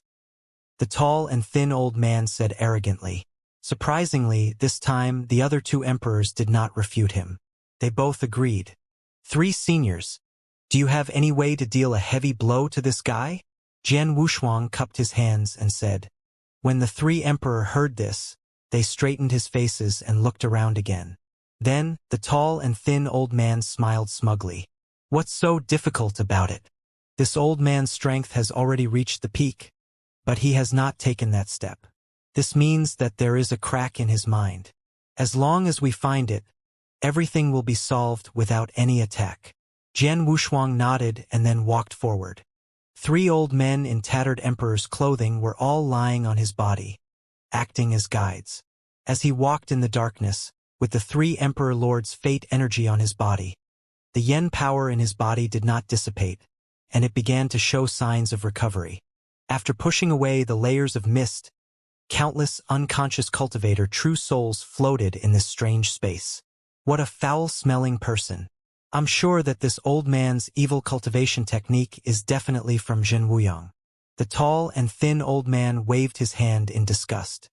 The tall and thin old man said arrogantly. Surprisingly, this time the other two emperors did not refute him. They both agreed. "Three seniors. Do you have any way to deal a heavy blow to this guy?" Jian Wushuang cupped his hands and said. When the three emperors heard this, they straightened his faces and looked around again. Then, the tall and thin old man smiled smugly. "What's so difficult about it? This old man's strength has already reached the peak, but he has not taken that step. This means that there is a crack in his mind. As long as we find it, everything will be solved without any attack." Jian Wushuang nodded and then walked forward. Three old men in tattered emperor's clothing were all lying on his body, acting as guides. As he walked in the darkness, with the three emperor lords' fate energy on his body, the yen power in his body did not dissipate, and it began to show signs of recovery. After pushing away the layers of mist, countless unconscious cultivator true souls floated in this strange space. What a foul-smelling person. I'm sure that this old man's evil cultivation technique is definitely from Jian Wuyang. The tall and thin old man waved his hand in disgust.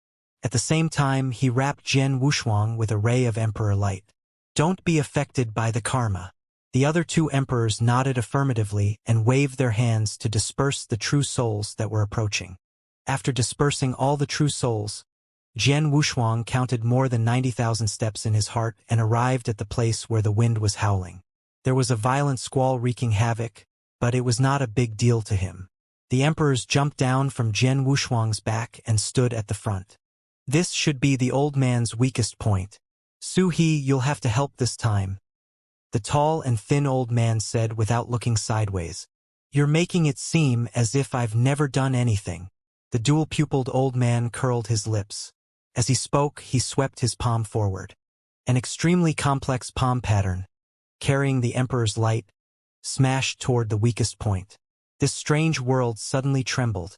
At the same time, he wrapped Jian Wushuang with a ray of emperor light. "Don't be affected by the karma." The other two emperors nodded affirmatively and waved their hands to disperse the true souls that were approaching. After dispersing all the true souls, Jian Wushuang counted more than 90,000 steps in his heart and arrived at the place where the wind was howling. There was a violent squall wreaking havoc, but it was not a big deal to him. The emperors jumped down from Jian Wushuang's back and stood at the front. This should be the old man's weakest point. Su He, you'll have to help this time, the tall and thin old man said without looking sideways. You're making it seem as if I've never done anything. The dual-pupiled old man curled his lips. As he spoke, he swept his palm forward. An extremely complex palm pattern, carrying the emperor's light, smashed toward the weakest point. This strange world suddenly trembled,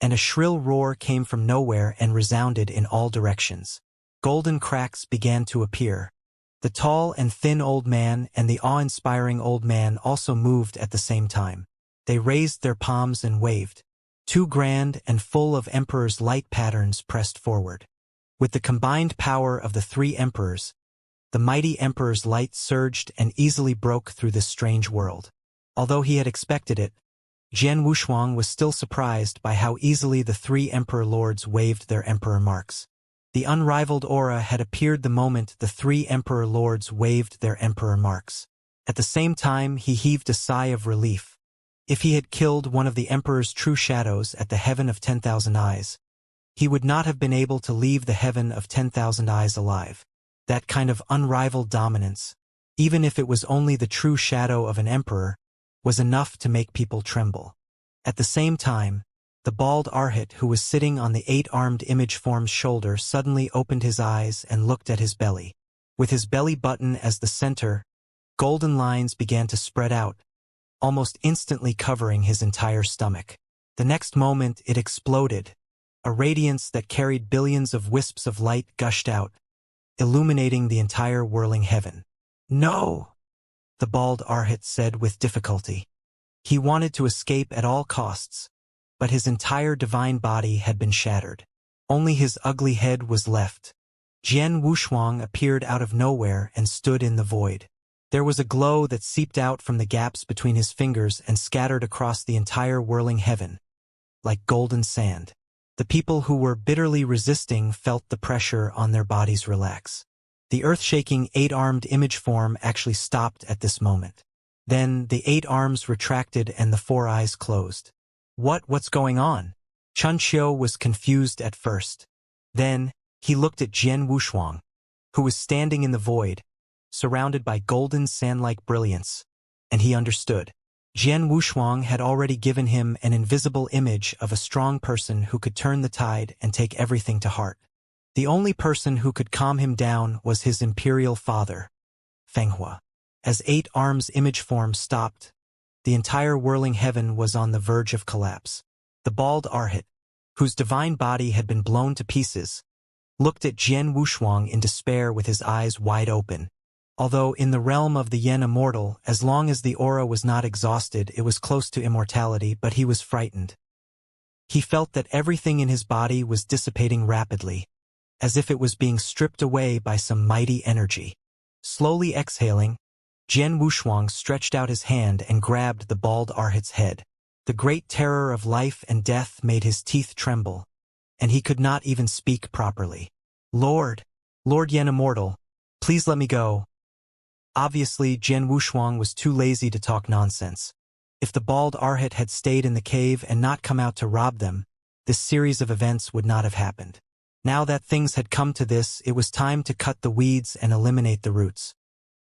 and a shrill roar came from nowhere and resounded in all directions. Golden cracks began to appear. The tall and thin old man and the awe-inspiring old man also moved at the same time. They raised their palms and waved. Two grand and full of emperor's light patterns pressed forward. With the combined power of the three emperors, the mighty emperor's light surged and easily broke through this strange world. Although he had expected it, Jian Wushuang was still surprised by how easily the three emperor lords waved their emperor marks. The unrivaled aura had appeared the moment the three emperor lords waved their emperor marks. At the same time, he heaved a sigh of relief. If he had killed one of the emperor's true shadows at the heaven of 10,000 eyes, he would not have been able to leave the heaven of 10,000 eyes alive. That kind of unrivaled dominance, even if it was only the true shadow of an emperor, was enough to make people tremble. At the same time, the bald Arhat who was sitting on the eight-armed image form's shoulder suddenly opened his eyes and looked at his belly. With his belly button as the center, golden lines began to spread out, almost instantly covering his entire stomach. The next moment it exploded. A radiance that carried billions of wisps of light gushed out, illuminating the entire whirling heaven. No! The bald Arhat said with difficulty. He wanted to escape at all costs, but his entire divine body had been shattered. Only his ugly head was left. Jian Wushuang appeared out of nowhere and stood in the void. There was a glow that seeped out from the gaps between his fingers and scattered across the entire whirling heaven, like golden sand. The people who were bitterly resisting felt the pressure on their bodies relax. The earth-shaking eight-armed image form actually stopped at this moment. Then the eight arms retracted and the four eyes closed. What's going on? Xianxia was confused at first. Then, he looked at Jian Wushuang, who was standing in the void, surrounded by golden sand-like brilliance, and he understood. Jian Wushuang had already given him an invisible image of a strong person who could turn the tide and take everything to heart. The only person who could calm him down was his imperial father, Fenghua. As eight arms image form stopped, the entire whirling heaven was on the verge of collapse. The bald Arhat, whose divine body had been blown to pieces, looked at Jian Wushuang in despair with his eyes wide open. Although in the realm of the Yen Immortal, as long as the aura was not exhausted, it was close to immortality, but he was frightened. He felt that everything in his body was dissipating rapidly, as if it was being stripped away by some mighty energy. Slowly exhaling, Jian Wushuang stretched out his hand and grabbed the bald Arhat's head. The great terror of life and death made his teeth tremble, and he could not even speak properly. Lord Yen Immortal, please let me go. Obviously, Jian Wushuang was too lazy to talk nonsense. If the bald Arhat had stayed in the cave and not come out to rob them, this series of events would not have happened. Now that things had come to this, it was time to cut the weeds and eliminate the roots.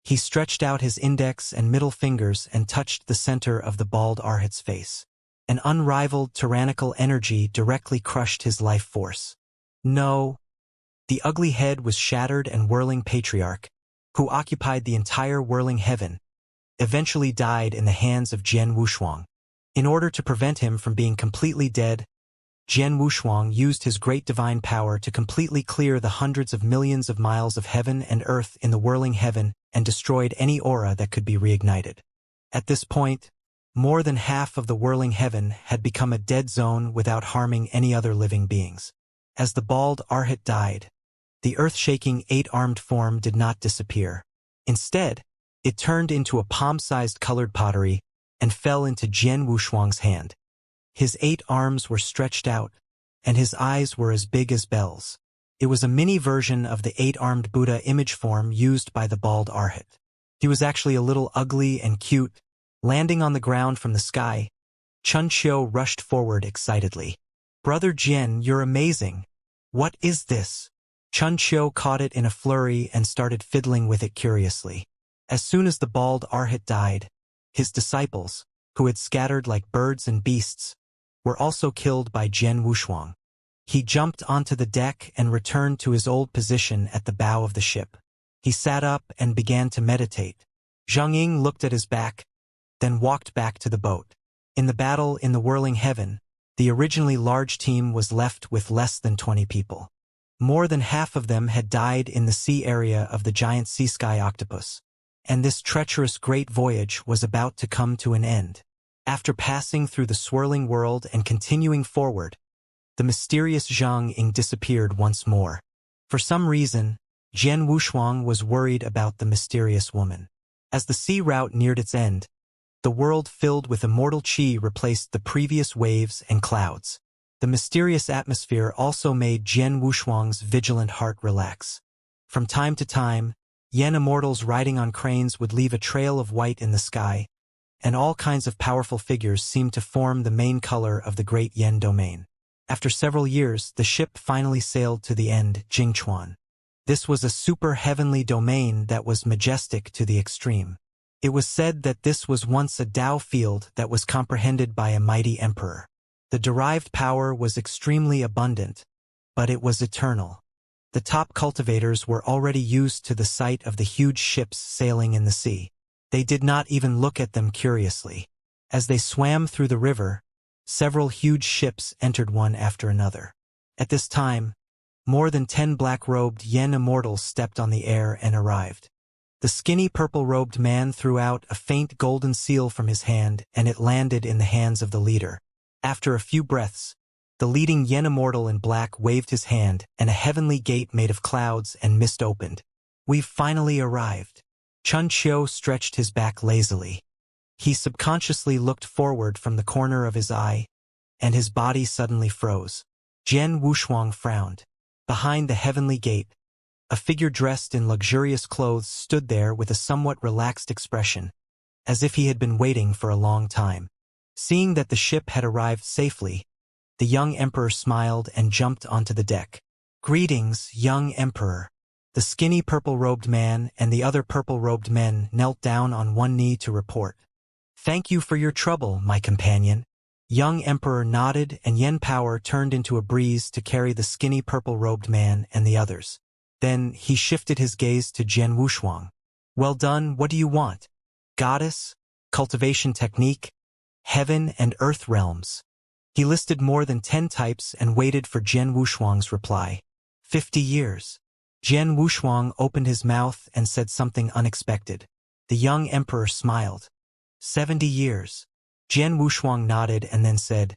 He stretched out his index and middle fingers and touched the center of the bald Arhat's face. An unrivaled tyrannical energy directly crushed his life force. No. The ugly head was shattered, and whirling patriarch, who occupied the entire whirling heaven, eventually died in the hands of Jian Wushuang. In order to prevent him from being completely dead, Jian Wushuang used his great divine power to completely clear the hundreds of millions of miles of heaven and earth in the whirling heaven and destroyed any aura that could be reignited. At this point, more than half of the whirling heaven had become a dead zone without harming any other living beings. As the bald Arhat died, the earth-shaking eight-armed form did not disappear. Instead, it turned into a palm-sized colored pottery and fell into Jian Wushuang's hand. His eight arms were stretched out, and his eyes were as big as bells. It was a mini version of the eight-armed Buddha image form used by the bald Arhat. He was actually a little ugly and cute. Landing on the ground from the sky, Chun Qiu rushed forward excitedly. "Brother Jian, you're amazing. What is this?" Chun Qiu caught it in a flurry and started fiddling with it curiously. As soon as the bald arhat died, his disciples, who had scattered like birds and beasts, were also killed by Jian Wushuang. He jumped onto the deck and returned to his old position at the bow of the ship. He sat up and began to meditate. Zhang Ying looked at his back, then walked back to the boat. In the battle in the whirling heaven, the originally large team was left with less than 20 people. More than half of them had died in the sea area of the giant sea sky octopus, and this treacherous great voyage was about to come to an end. After passing through the swirling world and continuing forward, the mysterious Zhang Ying disappeared once more. For some reason, Jian Wushuang was worried about the mysterious woman. As the sea route neared its end, the world filled with immortal qi replaced the previous waves and clouds. The mysterious atmosphere also made Jian Wushuang's vigilant heart relax. From time to time, Yen immortals riding on cranes would leave a trail of white in the sky, and all kinds of powerful figures seemed to form the main color of the great Yen domain. After several years, the ship finally sailed to the end, Jingchuan. This was a super heavenly domain that was majestic to the extreme. It was said that this was once a Tao field that was comprehended by a mighty emperor. The derived power was extremely abundant, but it was eternal. The top cultivators were already used to the sight of the huge ships sailing in the sea. They did not even look at them curiously. As they swam through the river, several huge ships entered one after another. At this time, more than 10 black-robed Yen immortals stepped on the air and arrived. The skinny purple-robed man threw out a faint golden seal from his hand, and it landed in the hands of the leader. After a few breaths, the leading Yen immortal in black waved his hand, and a heavenly gate made of clouds and mist opened. "We've finally arrived." Chun Qiu stretched his back lazily. He subconsciously looked forward from the corner of his eye, and his body suddenly froze. Jian Wushuang frowned. Behind the heavenly gate, a figure dressed in luxurious clothes stood there with a somewhat relaxed expression, as if he had been waiting for a long time. Seeing that the ship had arrived safely, the young emperor smiled and jumped onto the deck. "Greetings, young emperor." The skinny purple-robed man and the other purple-robed men knelt down on one knee to report. "Thank you for your trouble, my companion." Young emperor nodded, and yen power turned into a breeze to carry the skinny purple-robed man and the others. Then he shifted his gaze to Jian Wushuang. "Well done, what do you want? Goddess? Cultivation technique? Heaven and earth realms?" He listed more than 10 types and waited for Jian Wushuang's reply. 50 years. Jian Wushuang opened his mouth and said something unexpected. The young emperor smiled. 70 years. Jian Wushuang nodded and then said,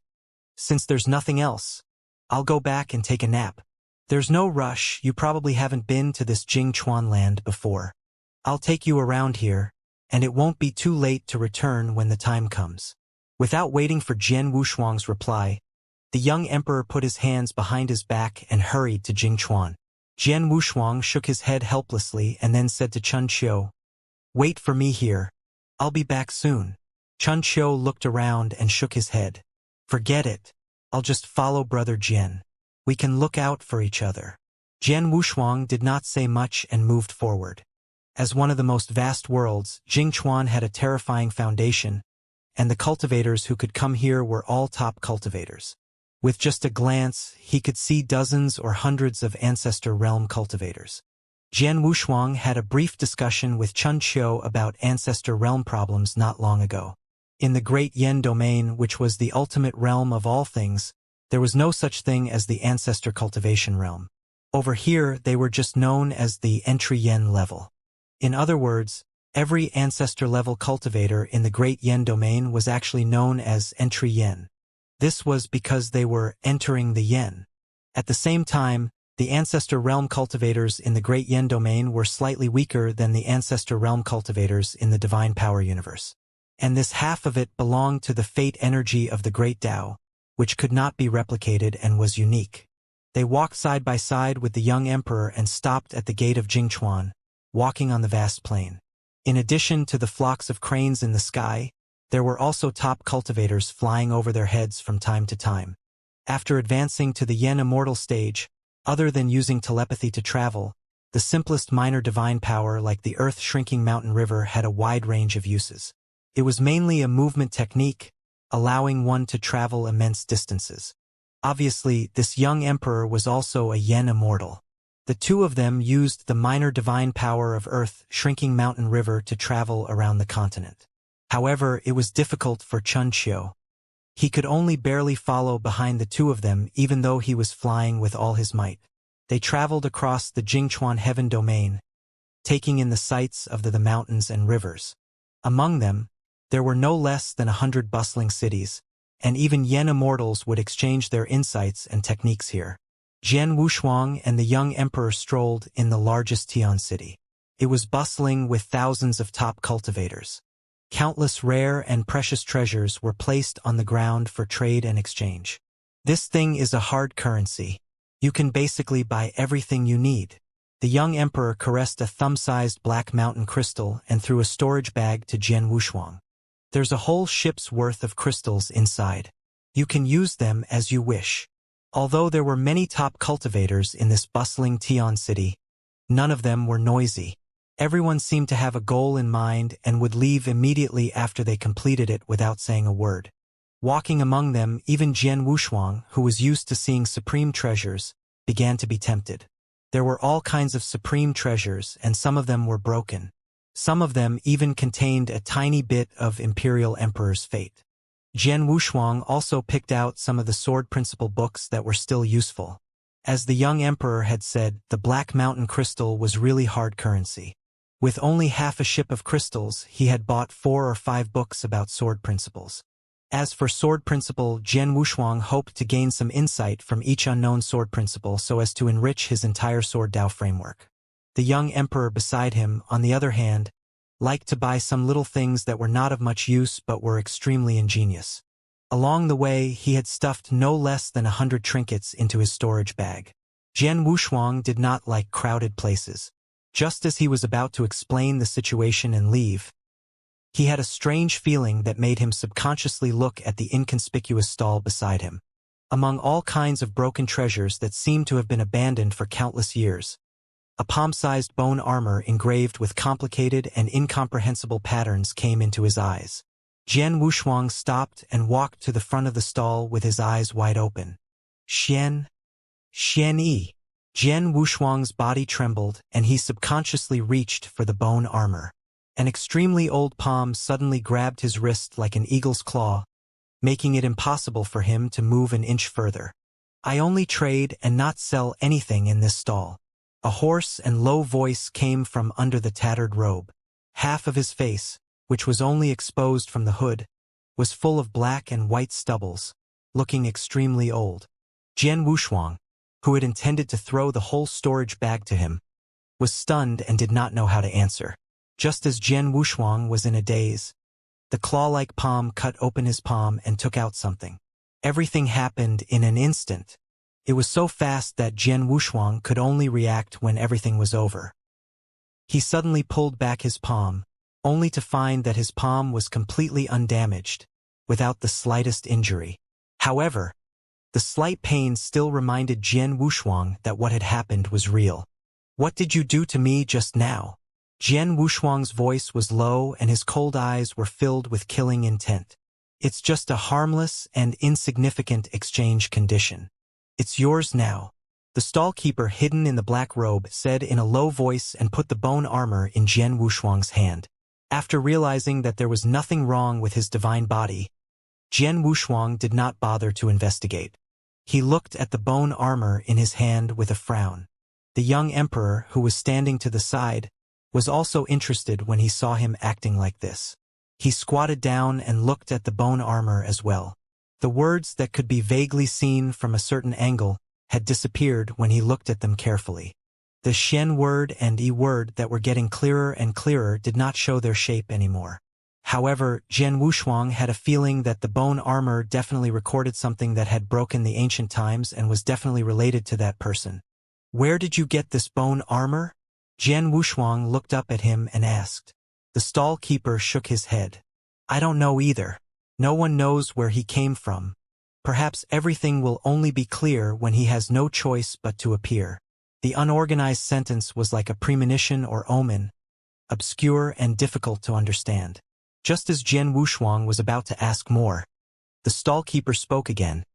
"Since there's nothing else, I'll go back and take a nap. There's no rush, you probably haven't been to this Jingchuan land before. I'll take you around here, and it won't be too late to return when the time comes." Without waiting for Jian Wushuang's reply, the young emperor put his hands behind his back and hurried to Jingchuan. Jian Wushuang shook his head helplessly and then said to Chun Qiu, "Wait for me here. I'll be back soon." Chun Qiu looked around and shook his head. "Forget it. I'll just follow Brother Jian. We can look out for each other." Jian Wushuang did not say much and moved forward. As one of the most vast worlds, Jingchuan had a terrifying foundation, and the cultivators who could come here were all top cultivators. With just a glance, he could see dozens or hundreds of Ancestor Realm cultivators. Jian Wushuang had a brief discussion with Chun Qiu about Ancestor Realm problems not long ago. In the Great Yen domain, which was the ultimate realm of all things, there was no such thing as the Ancestor Cultivation realm. Over here, they were just known as the Entry Yen level. In other words, every Ancestor-level cultivator in the Great Yen domain was actually known as Entry Yen. This was because they were entering the Yen. At the same time, the Ancestor Realm cultivators in the Great Yen domain were slightly weaker than the Ancestor Realm cultivators in the Divine Power universe. And this half of it belonged to the fate energy of the Great Tao, which could not be replicated and was unique. They walked side by side with the young emperor and stopped at the gate of Jingchuan, walking on the vast plain. In addition to the flocks of cranes in the sky, there were also top cultivators flying over their heads from time to time. After advancing to the Yen Immortal stage, other than using telepathy to travel, the simplest minor divine power like the earth-shrinking mountain river had a wide range of uses. It was mainly a movement technique, allowing one to travel immense distances. Obviously, this young emperor was also a Yen Immortal. The two of them used the minor divine power of earth-shrinking mountain river to travel around the continent. However, it was difficult for Xianxia. He could only barely follow behind the two of them even though he was flying with all his might. They traveled across the Jingchuan heaven domain, taking in the sights of the mountains and rivers. Among them, there were no less than 100 bustling cities, and even Yen Immortals would exchange their insights and techniques here. Jian Wushuang and the young emperor strolled in the largest Tian city. It was bustling with thousands of top cultivators. Countless rare and precious treasures were placed on the ground for trade and exchange. This thing is a hard currency. You can basically buy everything you need. The young emperor caressed a thumb-sized black mountain crystal and threw a storage bag to Jian Wushuang. There's a whole ship's worth of crystals inside. You can use them as you wish. Although there were many top cultivators in this bustling Tian city, none of them were noisy. Everyone seemed to have a goal in mind and would leave immediately after they completed it without saying a word. Walking among them, even Jian Wushuang, who was used to seeing supreme treasures, began to be tempted. There were all kinds of supreme treasures, and some of them were broken. Some of them even contained a tiny bit of Imperial Emperor's fate. Jian Wushuang also picked out some of the sword principle books that were still useful. As the young emperor had said, the Black Mountain crystal was really hard currency. With only half a ship of crystals, he had bought 4 or 5 books about sword principles. As for sword principle, Jian Wushuang hoped to gain some insight from each unknown sword principle so as to enrich his entire sword Dao framework. The young emperor beside him, on the other hand, liked to buy some little things that were not of much use but were extremely ingenious. Along the way, he had stuffed no less than 100 trinkets into his storage bag. Jian Wushuang did not like crowded places. Just as he was about to explain the situation and leave, he had a strange feeling that made him subconsciously look at the inconspicuous stall beside him. Among all kinds of broken treasures that seemed to have been abandoned for countless years, a palm-sized bone armor engraved with complicated and incomprehensible patterns came into his eyes. Jian Wushuang stopped and walked to the front of the stall with his eyes wide open. Xian Yi. Jian Wushuang's body trembled, and he subconsciously reached for the bone armor. An extremely old palm suddenly grabbed his wrist like an eagle's claw, making it impossible for him to move an inch further. I only trade and not sell anything in this stall. A hoarse and low voice came from under the tattered robe. Half of his face, which was only exposed from the hood, was full of black and white stubbles, looking extremely old. Jian Wushuang, who had intended to throw the whole storage bag to him, was stunned and did not know how to answer. Just as Jian Wushuang was in a daze, the claw-like palm cut open his palm and took out something. Everything happened in an instant. It was so fast that Jian Wushuang could only react when everything was over. He suddenly pulled back his palm, only to find that his palm was completely undamaged, without the slightest injury. However, the slight pain still reminded Jian Wushuang that what had happened was real. "What did you do to me just now?" Jian Wushuang's voice was low and his cold eyes were filled with killing intent. "It's just a harmless and insignificant exchange condition. It's yours now." The stall-keeper hidden in the black robe said in a low voice and put the bone armor in Jian Wushuang's hand. After realizing that there was nothing wrong with his divine body, Jian Wushuang did not bother to investigate. He looked at the bone armor in his hand with a frown. The young emperor, who was standing to the side, was also interested when he saw him acting like this. He squatted down and looked at the bone armor as well. The words that could be vaguely seen from a certain angle had disappeared when he looked at them carefully. The Xian word and Yi word that were getting clearer and clearer did not show their shape anymore. However, Jian Wushuang had a feeling that the bone armor definitely recorded something that had broken the ancient times and was definitely related to that person. "Where did you get this bone armor?" Jian Wushuang looked up at him and asked. The The stall keeper shook his head. I don't know either. No one knows where he came from. Perhaps everything will only be clear when he has no choice but to appear. The unorganized sentence was like a premonition or omen, obscure and difficult to understand. Just as Jian Wushuang was about to ask more, the stall-keeper spoke again,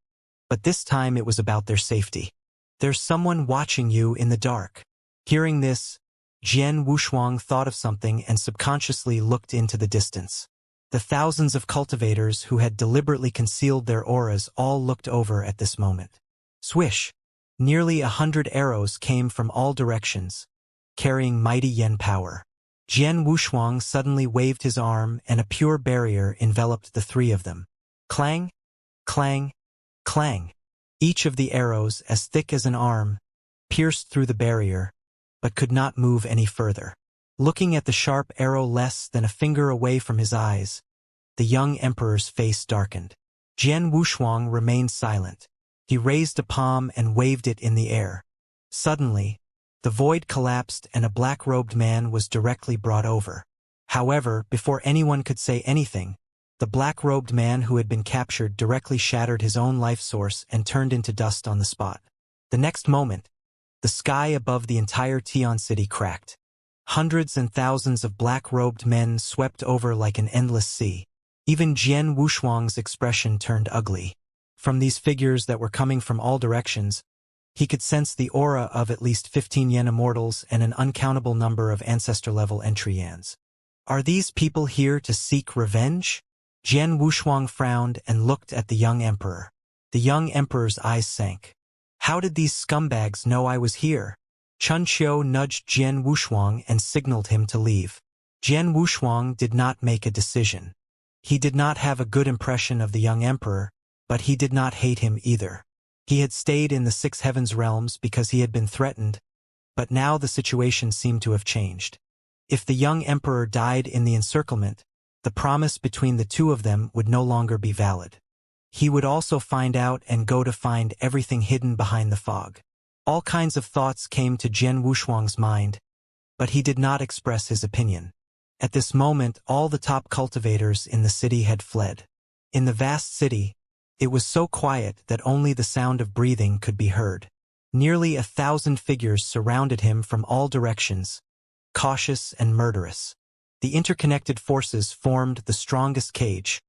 but this time it was about their safety. There's someone watching you in the dark. Hearing this, Jian Wushuang thought of something and subconsciously looked into the distance. The thousands of cultivators who had deliberately concealed their auras all looked over at this moment. Swish! Nearly 100 arrows came from all directions, carrying mighty yen power. Jian Wushuang suddenly waved his arm and a pure barrier enveloped the three of them. Clang! Clang! Clang! Each of the arrows, as thick as an arm, pierced through the barrier, but could not move any further. Looking at the sharp arrow less than a finger away from his eyes, the young emperor's face darkened. Jian Wushuang remained silent. He raised a palm and waved it in the air. Suddenly, the void collapsed and a black-robed man was directly brought over. However, before anyone could say anything, the black-robed man who had been captured directly shattered his own life source and turned into dust on the spot. The next moment, the sky above the entire Tian city cracked. Hundreds and thousands of black-robed men swept over like an endless sea. Even Jian Wushuang's expression turned ugly. From these figures that were coming from all directions, he could sense the aura of at least 15 yen immortals and an uncountable number of ancestor-level entry yans. Are these people here to seek revenge? Jian Wushuang frowned and looked at the young emperor. The young emperor's eyes sank. How did these scumbags know I was here? Chun Qiu nudged Jian Wushuang and signaled him to leave. Jian Wushuang did not make a decision. He did not have a good impression of the young emperor, but he did not hate him either. He had stayed in the Six Heavens realms because he had been threatened, but now the situation seemed to have changed. If the young emperor died in the encirclement, the promise between the two of them would no longer be valid. He would also find out and go to find everything hidden behind the fog. All kinds of thoughts came to Jian Wushuang's mind, but he did not express his opinion. At this moment, all the top cultivators in the city had fled. In the vast city, it was so quiet that only the sound of breathing could be heard. Nearly 1,000 figures surrounded him from all directions, cautious and murderous. The interconnected forces formed the strongest cage,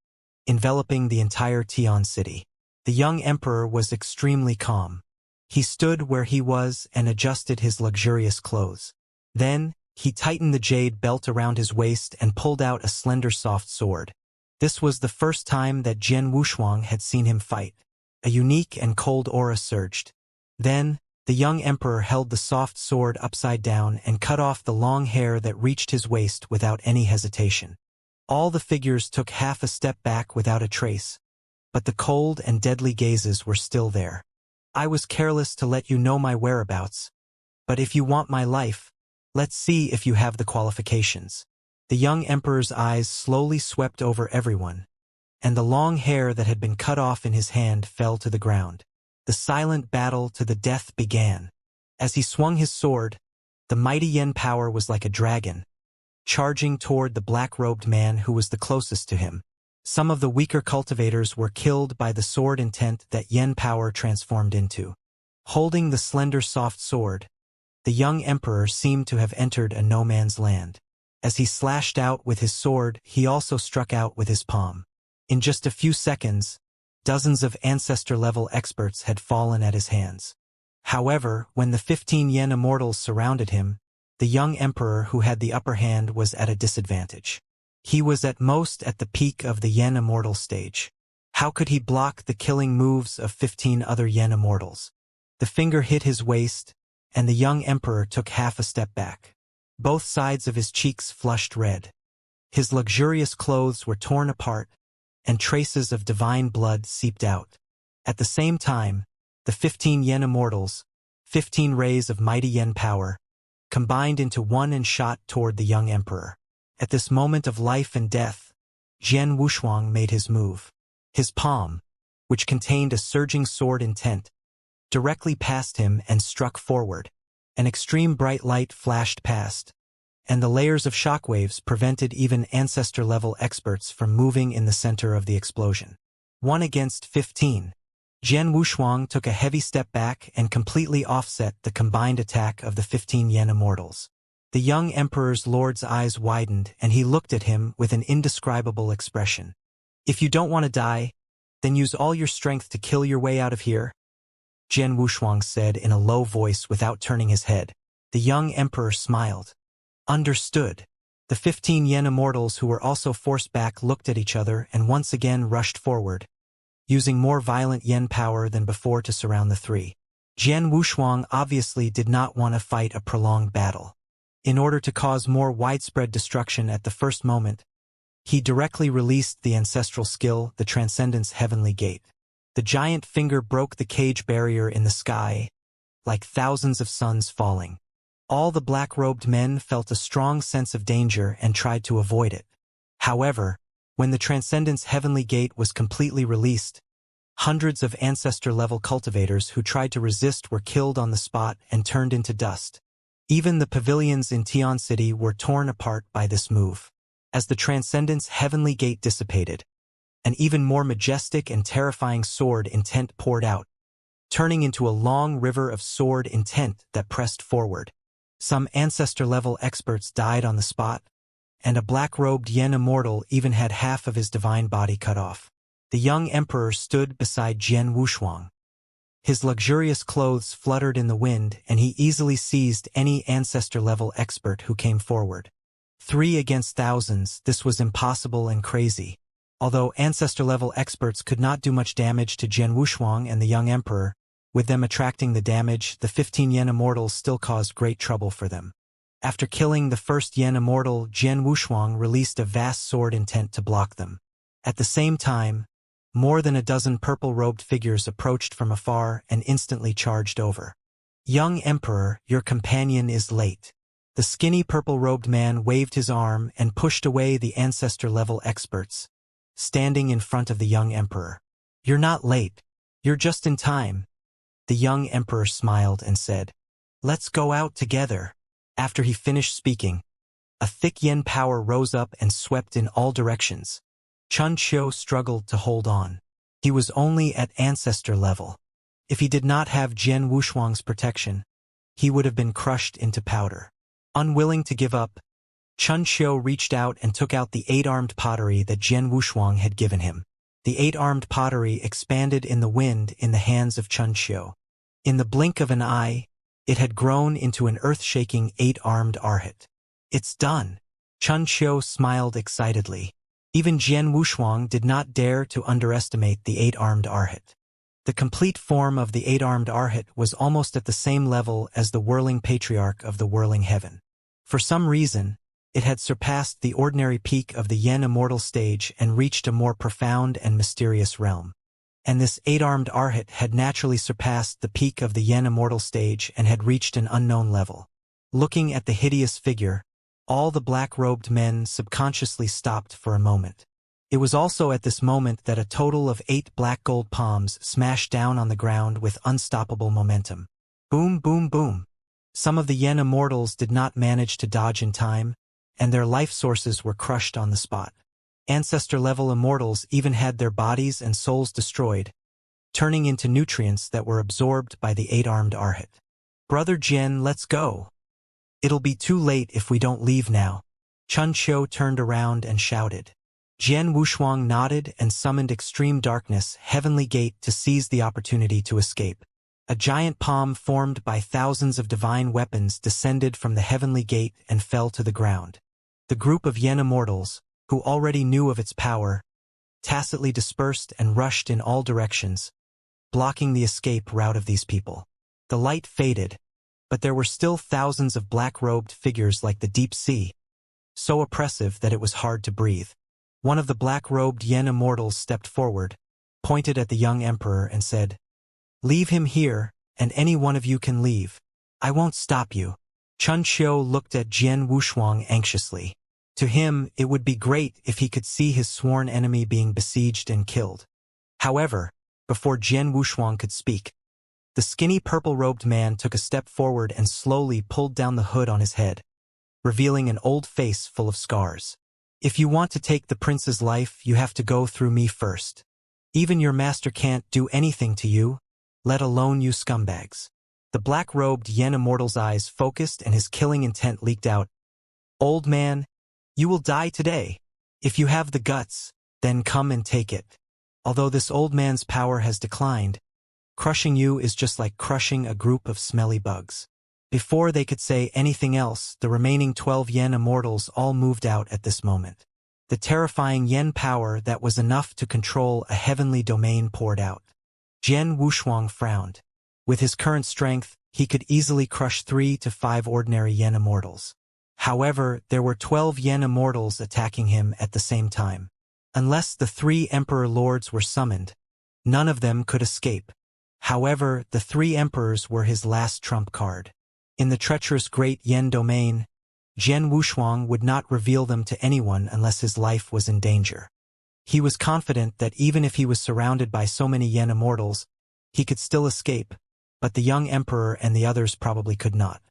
enveloping the entire Tian city. The young emperor was extremely calm. He stood where he was and adjusted his luxurious clothes. Then, he tightened the jade belt around his waist and pulled out a slender soft sword. This was the first time that Jian Wushuang had seen him fight. A unique and cold aura surged. Then, the young emperor held the soft sword upside down and cut off the long hair that reached his waist without any hesitation. All the figures took half a step back without a trace, but the cold and deadly gazes were still there. I was careless to let you know my whereabouts, but if you want my life, let's see if you have the qualifications. The young emperor's eyes slowly swept over everyone, and the long hair that had been cut off in his hand fell to the ground. The silent battle to the death began. As he swung his sword, the mighty yen power was like a dragon, charging toward the black-robed man who was the closest to him. Some of the weaker cultivators were killed by the sword intent that yen power transformed into. Holding the slender soft sword, the young emperor seemed to have entered a no-man's land. As he slashed out with his sword, he also struck out with his palm. In just a few seconds, dozens of ancestor-level experts had fallen at his hands. However, when the 15 yen immortals surrounded him, the young emperor who had the upper hand was at a disadvantage. He was at most at the peak of the yen immortal stage. How could he block the killing moves of 15 other yen immortals? The finger hit his waist, and the young emperor took half a step back. Both sides of his cheeks flushed red. His luxurious clothes were torn apart, and traces of divine blood seeped out. At the same time, the 15 yen immortals, 15 rays of mighty yen power, combined into one and shot toward the young emperor. At this moment of life and death, Jian Wushuang made his move. His palm, which contained a surging sword intent, directly passed him and struck forward. An extreme bright light flashed past, and the layers of shockwaves prevented even ancestor-level experts from moving in the center of the explosion. 1 against 15. Jian Wushuang took a heavy step back and completely offset the combined attack of the 15 Yen Immortals. The young Emperor's lord's eyes widened and he looked at him with an indescribable expression. If you don't want to die, then use all your strength to kill your way out of here, Jian Wushuang said in a low voice without turning his head. The young Emperor smiled. Understood. The 15 Yen Immortals who were also forced back looked at each other and once again rushed forward, using more violent Yen power than before to surround the three. Jian Wushuang obviously did not want to fight a prolonged battle. In order to cause more widespread destruction at the first moment, he directly released the ancestral skill, the Transcendence Heavenly Gate. The giant finger broke the cage barrier in the sky, like thousands of suns falling. All the black-robed men felt a strong sense of danger and tried to avoid it. However, when the Transcendence Heavenly Gate was completely released, hundreds of ancestor-level cultivators who tried to resist were killed on the spot and turned into dust. Even the pavilions in Tian City were torn apart by this move. As the Transcendence Heavenly Gate dissipated, an even more majestic and terrifying sword intent poured out, turning into a long river of sword intent that pressed forward. Some ancestor-level experts died on the spot, and a black-robed Yen Immortal even had half of his divine body cut off. The young Emperor stood beside Jian Wushuang. His luxurious clothes fluttered in the wind, and he easily seized any ancestor-level expert who came forward. 3 against thousands, this was impossible and crazy. Although ancestor-level experts could not do much damage to Jian Wushuang and the young Emperor, with them attracting the damage, the 15 Yen Immortals still caused great trouble for them. After killing the first Yen Immortal, Jian Wushuang released a vast sword intent to block them. At the same time, more than a dozen purple-robed figures approached from afar and instantly charged over. Young Emperor, your companion is late. The skinny purple-robed man waved his arm and pushed away the ancestor-level experts, standing in front of the young Emperor. You're not late. You're just in time. The young Emperor smiled and said, Let's go out together. After he finished speaking, a thick Yen power rose up and swept in all directions. Chun Qiu struggled to hold on. He was only at ancestor level. If he did not have Jian Wushuang's protection, he would have been crushed into powder. Unwilling to give up, Chun Qiu reached out and took out the 8-armed pottery that Jian Wushuang had given him. The 8-armed pottery expanded in the wind in the hands of Chun Qiu. In the blink of an eye, it had grown into an earth-shaking 8-armed arhat. It's done. Chun Qiu smiled excitedly. Even Jian Wushuang did not dare to underestimate the 8-armed arhat. The complete form of the 8-armed arhat was almost at the same level as the whirling patriarch of the whirling heaven. For some reason, it had surpassed the ordinary peak of the Yen Immortal stage and reached a more profound and mysterious realm. And this 8-armed arhat had naturally surpassed the peak of the Yen Immortal stage and had reached an unknown level. Looking at the hideous figure, all the black-robed men subconsciously stopped for a moment. It was also at this moment that a total of 8 black gold palms smashed down on the ground with unstoppable momentum. Boom, boom, boom. Some of the Yen Immortals did not manage to dodge in time, and their life sources were crushed on the spot. Ancestor-level Immortals even had their bodies and souls destroyed, turning into nutrients that were absorbed by the 8-armed arhat. Brother Jian, let's go. It'll be too late if we don't leave now. Chun Qiu turned around and shouted. Jian Wushuang nodded and summoned Extreme Darkness, Heavenly Gate to seize the opportunity to escape. A giant palm formed by thousands of divine weapons descended from the Heavenly Gate and fell to the ground. The group of Yen Immortals, who already knew of its power, tacitly dispersed and rushed in all directions, blocking the escape route of these people. The light faded, but there were still thousands of black-robed figures like the deep sea, so oppressive that it was hard to breathe. One of the black-robed Yen Immortals stepped forward, pointed at the young Emperor and said, Leave him here, and any one of you can leave. I won't stop you. Chun Qiu looked at Jian Wushuang anxiously. To him, it would be great if he could see his sworn enemy being besieged and killed. However, before Jian Wushuang could speak, the skinny purple-robed man took a step forward and slowly pulled down the hood on his head, revealing an old face full of scars. If you want to take the prince's life, you have to go through me first. Even your master can't do anything to you, let alone you scumbags. The black-robed Yen Immortal's eyes focused and his killing intent leaked out. Old man, you will die today. If you have the guts, then come and take it. Although this old man's power has declined, crushing you is just like crushing a group of smelly bugs. Before they could say anything else, the remaining 12 Yen Immortals all moved out at this moment. The terrifying Yen power that was enough to control a heavenly domain poured out. Jian Wushuang frowned. With his current strength, he could easily crush 3 to 5 ordinary Yen Immortals. However, there were 12 Yen Immortals attacking him at the same time. Unless the 3 Emperor Lords were summoned, none of them could escape. However, the 3 Emperors were his last trump card. In the treacherous Great Yen Domain, Jian Wushuang would not reveal them to anyone unless his life was in danger. He was confident that even if he was surrounded by so many Yen Immortals, he could still escape, but the young Emperor and the others probably could not.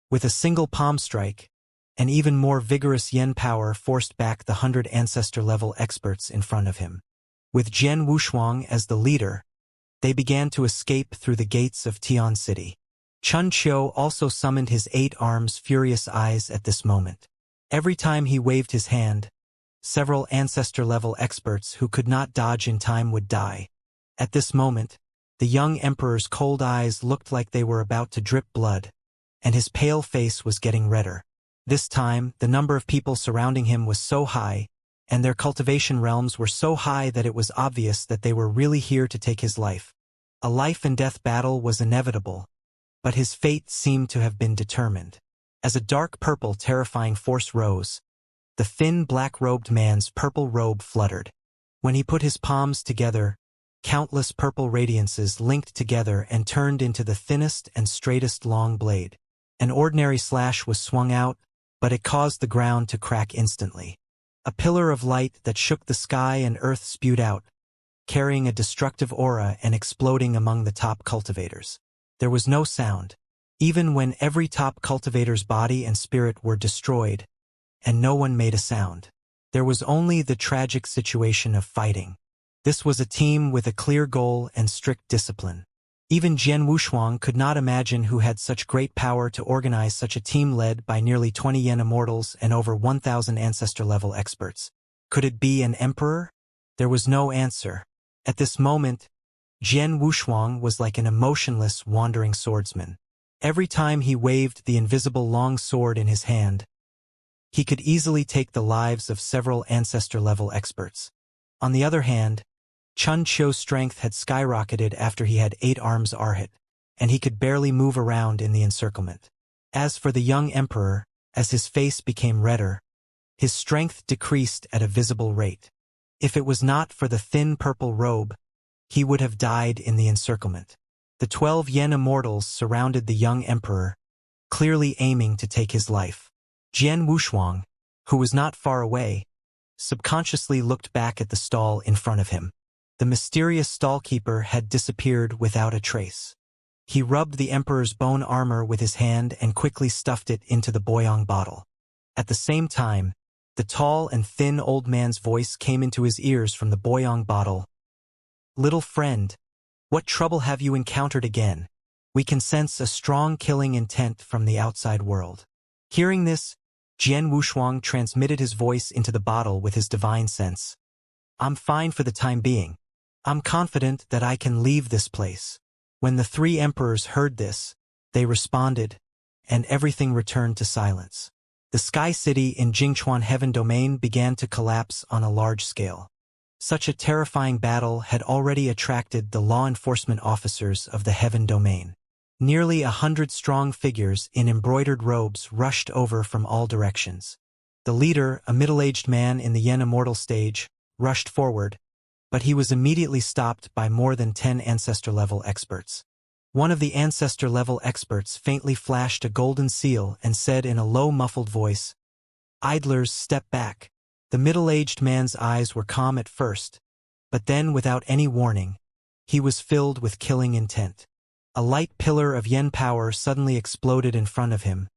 With a single palm strike, an even more vigorous Yen power forced back the 100 Ancestor-level experts in front of him. With Jian Wushuang as the leader, they began to escape through the gates of Tian City. Chun Qiu also summoned his 8 arms furious eyes at this moment. Every time he waved his hand, several Ancestor-level experts who could not dodge in time would die. At this moment, the young Emperor's cold eyes looked like they were about to drip blood, and his pale face was getting redder. This time, the number of people surrounding him was so high, and their cultivation realms were so high that it was obvious that they were really here to take his life. A life-and-death battle was inevitable, but his fate seemed to have been determined. As a dark purple terrifying force rose, the thin black-robed man's purple robe fluttered. When he put his palms together, countless purple radiances linked together and turned into the thinnest and straightest long blade. An ordinary slash was swung out, but it caused the ground to crack instantly. A pillar of light that shook the sky and earth spewed out, carrying a destructive aura and exploding among the top cultivators. There was no sound, even when every top cultivator's body and spirit were destroyed, and no one made a sound. There was only the tragic situation of fighting. This was a team with a clear goal and strict discipline. Even Jian Wushuang could not imagine who had such great power to organize such a team led by nearly 20 Yen Immortals and over 1,000 Ancestor-level experts. Could it be an emperor? There was no answer. At this moment, Jian Wushuang was like an emotionless, wandering swordsman. Every time he waved the invisible long sword in his hand, he could easily take the lives of several Ancestor-level experts. On the other hand, Chun Qiu's strength had skyrocketed after he had 8 arms Arhat, and he could barely move around in the encirclement. As for the young emperor, as his face became redder, his strength decreased at a visible rate. If it was not for the thin purple robe, he would have died in the encirclement. The 12 Yen Immortals surrounded the young emperor, clearly aiming to take his life. Jian Wushuang, who was not far away, subconsciously looked back at the stall in front of him. The mysterious stallkeeper had disappeared without a trace. He rubbed the emperor's bone armor with his hand and quickly stuffed it into the boyang bottle. At the same time, the tall and thin old man's voice came into his ears from the boyang bottle. "Little friend, what trouble have you encountered again? We can sense a strong killing intent from the outside world." Hearing this, Jian Wushuang transmitted his voice into the bottle with his divine sense. "I'm fine for the time being. I'm confident that I can leave this place." When the 3 emperors heard this, they responded, and everything returned to silence. The Sky City in Jingchuan Heaven Domain began to collapse on a large scale. Such a terrifying battle had already attracted the law enforcement officers of the Heaven Domain. Nearly 100 strong figures in embroidered robes rushed over from all directions. The leader, a middle-aged man in the Yen Immortal stage, rushed forward, but he was immediately stopped by more than 10 Ancestor-level experts. One of the Ancestor-level experts faintly flashed a golden seal and said in a low, muffled voice, "Idlers, step back." The middle-aged man's eyes were calm at first, but then, without any warning, he was filled with killing intent. A light pillar of Yen power suddenly exploded in front of him,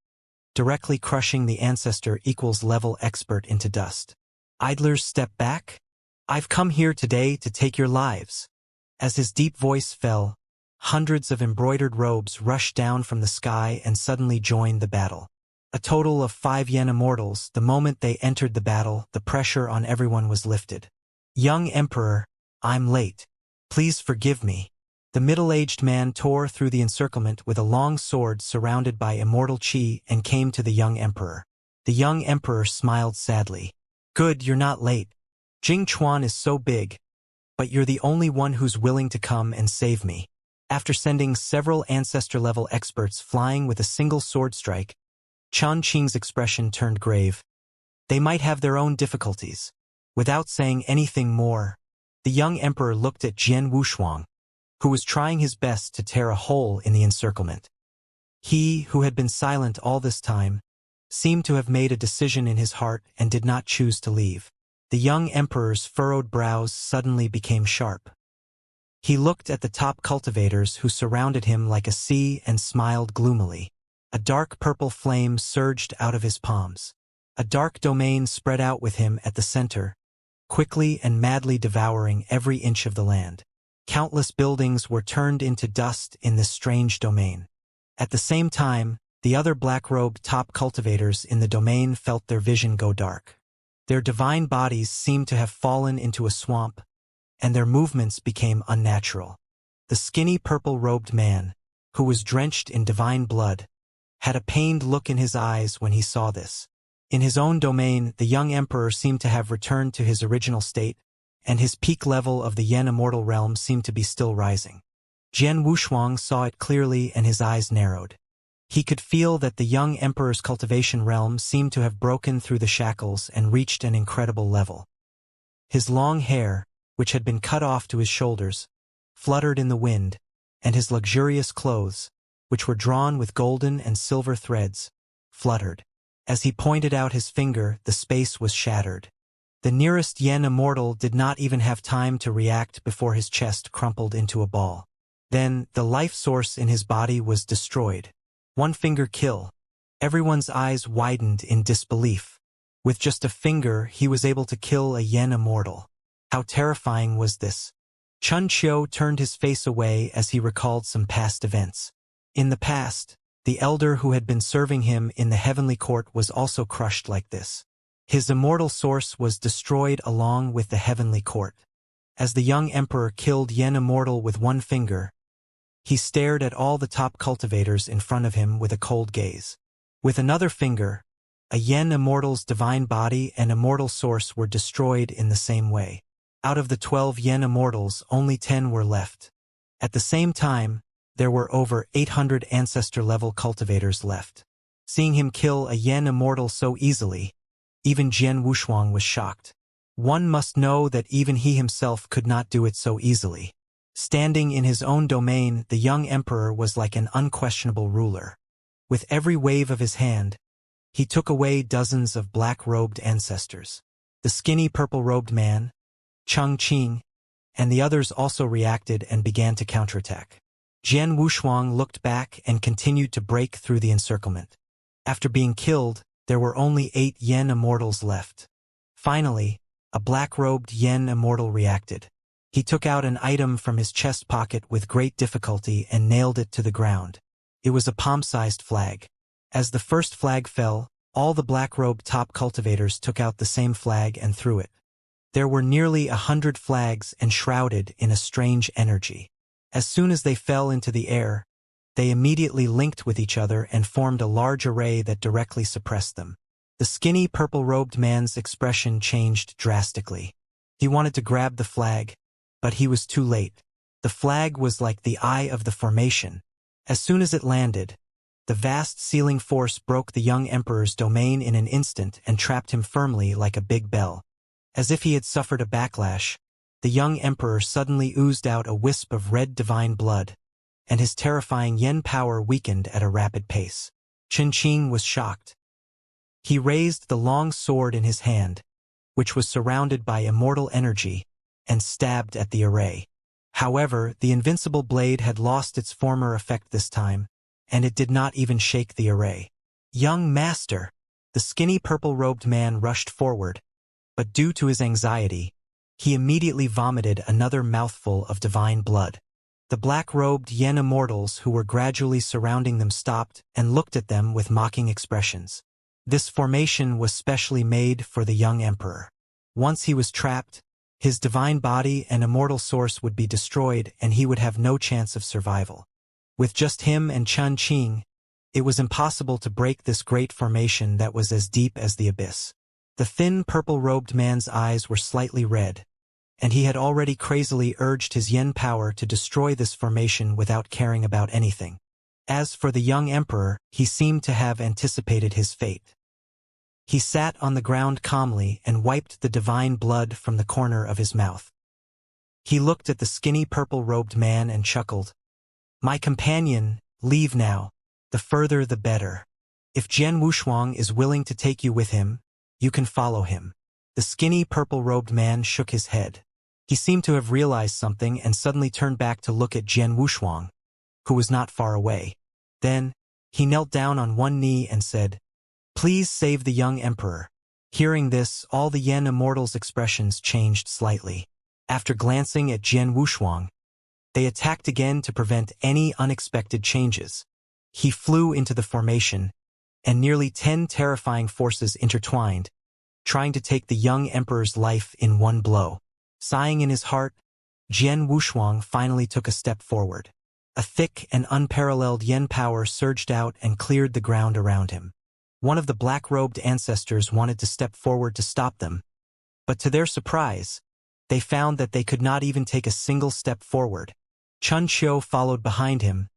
directly crushing the ancestor equals level expert into dust. Idlers step back? I've come here today to take your lives. As his deep voice fell, hundreds of embroidered robes rushed down from the sky and suddenly joined the battle. A total of 5 Yen immortals. The moment they entered the battle, the pressure on everyone was lifted. Young Emperor, I'm late. Please forgive me. The middle-aged man tore through the encirclement with a long sword surrounded by immortal chi and came to the young emperor. The young emperor smiled sadly. Good, you're not late. Jing Chuan is so big, but you're the only one who's willing to come and save me. After sending several ancestor-level experts flying with a single sword strike, Chun Qing's expression turned grave. They might have their own difficulties. Without saying anything more, the young emperor looked at Jian Wushuang, who was trying his best to tear a hole in the encirclement. He, who had been silent all this time, seemed to have made a decision in his heart and did not choose to leave. The young emperor's furrowed brows suddenly became sharp. He looked at the top cultivators who surrounded him like a sea and smiled gloomily. A dark purple flame surged out of his palms. A dark domain spread out with him at the center, quickly and madly devouring every inch of the land. Countless buildings were turned into dust in this strange domain. At the same time, the other black-robed top cultivators in the domain felt their vision go dark. Their divine bodies seemed to have fallen into a swamp, and their movements became unnatural. The skinny purple-robed man, who was drenched in divine blood, had a pained look in his eyes when he saw this. In his own domain, the young emperor seemed to have returned to his original state, and his peak level of the Yen immortal realm seemed to be still rising. Jian Wushuang saw it clearly and his eyes narrowed. He could feel that the young emperor's cultivation realm seemed to have broken through the shackles and reached an incredible level. His long hair, which had been cut off to his shoulders, fluttered in the wind, and his luxurious clothes, which were drawn with golden and silver threads, fluttered. As he pointed out his finger, the space was shattered. The nearest Yen immortal did not even have time to react before his chest crumpled into a ball. Then, the life source in his body was destroyed. One finger kill. Everyone's eyes widened in disbelief. With just a finger, he was able to kill a Yen immortal. How terrifying was this? Chun Qiu turned his face away as he recalled some past events. In the past, the elder who had been serving him in the heavenly court was also crushed like this. His immortal source was destroyed along with the heavenly court. As the young emperor killed Yen immortal with one finger, he stared at all the top cultivators in front of him with a cold gaze. With another finger, a Yen immortal's divine body and immortal source were destroyed in the same way. Out of the 12 Yen immortals, only 10 were left. At the same time, there were over 800 ancestor-level cultivators left. Seeing him kill a Yen immortal so easily, even Jian Wushuang was shocked. One must know that even he himself could not do it so easily. Standing in his own domain, the young emperor was like an unquestionable ruler. With every wave of his hand, he took away dozens of black-robed ancestors. The skinny purple-robed man, Chun Qing, and the others also reacted and began to counterattack. Jian Wushuang looked back and continued to break through the encirclement. After being killed, there were only 8 Yen immortals left. Finally, a black-robed Yen immortal reacted. He took out an item from his chest pocket with great difficulty and nailed it to the ground. It was a palm-sized flag. As the first flag fell, all the black-robed top cultivators took out the same flag and threw it. There were nearly 100 flags enshrouded in a strange energy. As soon as they fell into the air, they immediately linked with each other and formed a large array that directly suppressed them. The skinny purple-robed man's expression changed drastically. He wanted to grab the flag, but he was too late. The flag was like the eye of the formation. As soon as it landed, the vast sealing force broke the young emperor's domain in an instant and trapped him firmly like a big bell. As if he had suffered a backlash, the young emperor suddenly oozed out a wisp of red divine blood, and his terrifying Yen power weakened at a rapid pace. Chun Qing was shocked. He raised the long sword in his hand, which was surrounded by immortal energy, and stabbed at the array. However, the invincible blade had lost its former effect this time, and it did not even shake the array. Young master! The skinny purple-robed man rushed forward, but due to his anxiety, he immediately vomited another mouthful of divine blood. The black-robed Yen immortals who were gradually surrounding them stopped and looked at them with mocking expressions. This formation was specially made for the young emperor. Once he was trapped, his divine body and immortal source would be destroyed and he would have no chance of survival. With just him and Chun Qing, it was impossible to break this great formation that was as deep as the abyss. The thin purple-robed man's eyes were slightly red, and he had already crazily urged his yen power to destroy this formation without caring about anything. As for the young emperor, he seemed to have anticipated his fate. He sat on the ground calmly and wiped the divine blood from the corner of his mouth. He looked at the skinny purple-robed man and chuckled. "My companion, leave now. The further the better. If Jian Wushuang is willing to take you with him, you can follow him." The skinny purple-robed man shook his head. He seemed to have realized something and suddenly turned back to look at Jian Wushuang, who was not far away. Then, he knelt down on one knee and said, "Please save the young emperor." Hearing this, all the Yen immortals' expressions changed slightly. After glancing at Jian Wushuang, they attacked again to prevent any unexpected changes. He flew into the formation, and nearly 10 terrifying forces intertwined, trying to take the young emperor's life in one blow. Sighing in his heart, Jian Wushuang finally took a step forward. A thick and unparalleled yen power surged out and cleared the ground around him. One of the black-robed ancestors wanted to step forward to stop them, but to their surprise, they found that they could not even take a single step forward. Chun Qiu followed behind him,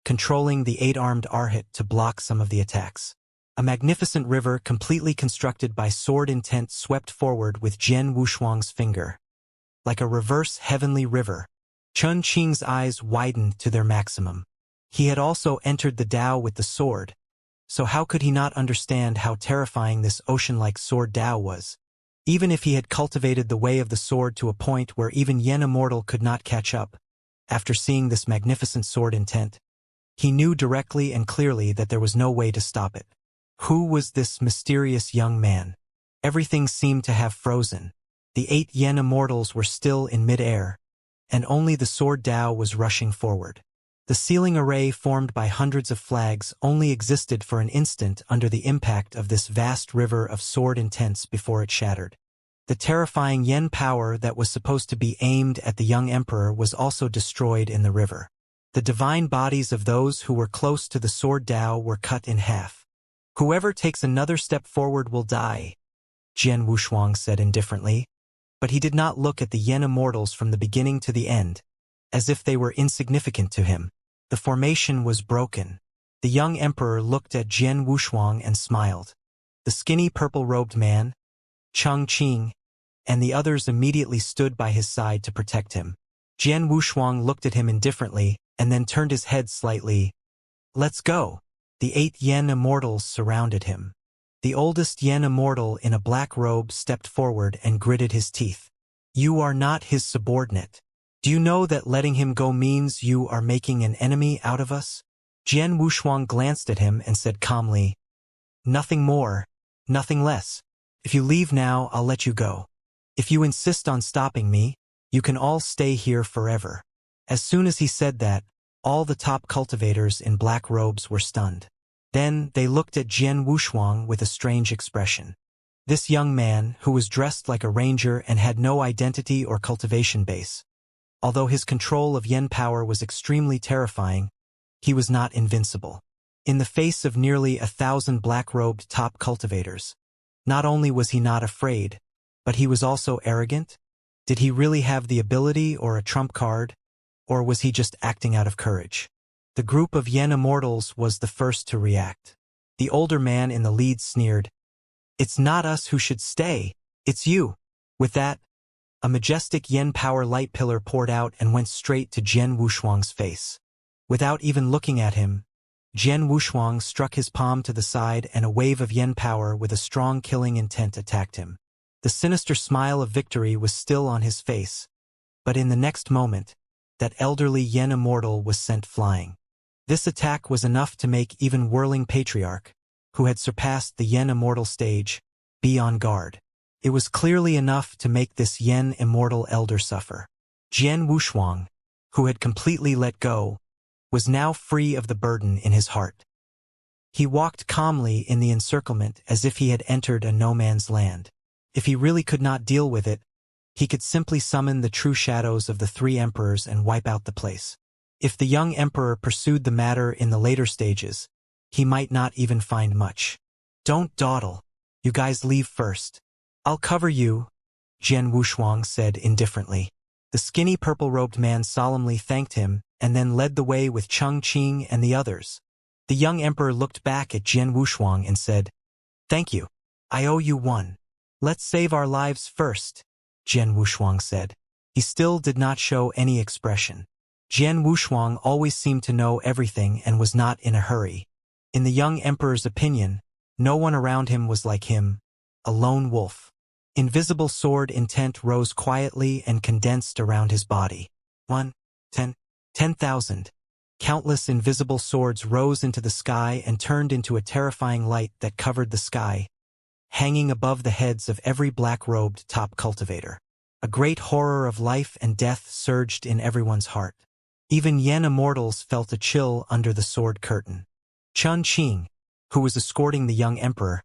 controlling the 8-armed Arhat to block some of the attacks. A magnificent river completely constructed by sword intent swept forward with Jian Wushuang's finger. Like a reverse heavenly river, Chun Qing's eyes widened to their maximum. He had also entered the Tao with the sword, so how could he not understand how terrifying this ocean-like sword Tao was? Even if he had cultivated the way of the sword to a point where even Yen Immortal could not catch up, after seeing this magnificent sword intent, he knew directly and clearly that there was no way to stop it. Who was this mysterious young man? Everything seemed to have frozen. The 8 Yen Immortals were still in mid-air, and only the sword Tao was rushing forward. The ceiling array formed by hundreds of flags only existed for an instant under the impact of this vast river of sword intents before it shattered. The terrifying yen power that was supposed to be aimed at the young emperor was also destroyed in the river. The divine bodies of those who were close to the sword Tao were cut in half. "Whoever takes another step forward will die," Jian Wushuang said indifferently, but he did not look at the Yen Immortals from the beginning to the end, as if they were insignificant to him. The formation was broken. The young emperor looked at Jian Wushuang and smiled. The skinny purple-robed man, Chun Qing, and the others immediately stood by his side to protect him. Jian Wushuang looked at him indifferently and then turned his head slightly. "Let's go." The 8 Yen Immortals surrounded him. The oldest Yen Immortal in a black robe stepped forward and gritted his teeth. "You are not his subordinate. Do you know that letting him go means you are making an enemy out of us?" Jian Wushuang glanced at him and said calmly, "Nothing more, nothing less. If you leave now, I'll let you go. If you insist on stopping me, you can all stay here forever." As soon as he said that, all the top cultivators in black robes were stunned. Then they looked at Jian Wushuang with a strange expression. This young man, who was dressed like a ranger and had no identity or cultivation base, although his control of yen power was extremely terrifying, he was not invincible. In the face of nearly 1,000 black-robed top cultivators, not only was he not afraid, but he was also arrogant. Did he really have the ability or a trump card, or was he just acting out of courage? The group of Yen Immortals was the first to react. The older man in the lead sneered, "It's not us who should stay, it's you." With that, a majestic yen power light pillar poured out and went straight to Jian Wushuang's face. Without even looking at him, Jian Wushuang struck his palm to the side and a wave of yen power with a strong killing intent attacked him. The sinister smile of victory was still on his face, but in the next moment, that elderly yen immortal was sent flying. This attack was enough to make even whirling patriarch, who had surpassed the Yen Immortal stage, be on guard. It was clearly enough to make this Yen Immortal elder suffer. Jian Wushuang, who had completely let go, was now free of the burden in his heart. He walked calmly in the encirclement as if he had entered a no-man's land. If he really could not deal with it, he could simply summon the true shadows of the three emperors and wipe out the place. If the young emperor pursued the matter in the later stages, he might not even find much. Don't dawdle. You guys leave first. I'll cover you, Jian Wushuang said indifferently. The skinny purple-robed man solemnly thanked him and then led the way with Cheng Qing and the others. The young emperor looked back at Jian Wushuang and said, "Thank you. I owe you one." "Let's save our lives first," Jian Wushuang said. He still did not show any expression. Jian Wushuang always seemed to know everything and was not in a hurry. In the young emperor's opinion, no one around him was like him, a lone wolf. Invisible sword intent rose quietly and condensed around his body. 10,000. Countless invisible swords rose into the sky and turned into a terrifying light that covered the sky, hanging above the heads of every black-robed top cultivator. A great horror of life and death surged in everyone's heart. Even Yen Immortals felt a chill under the sword curtain. Cheng Qing, who was escorting the young emperor,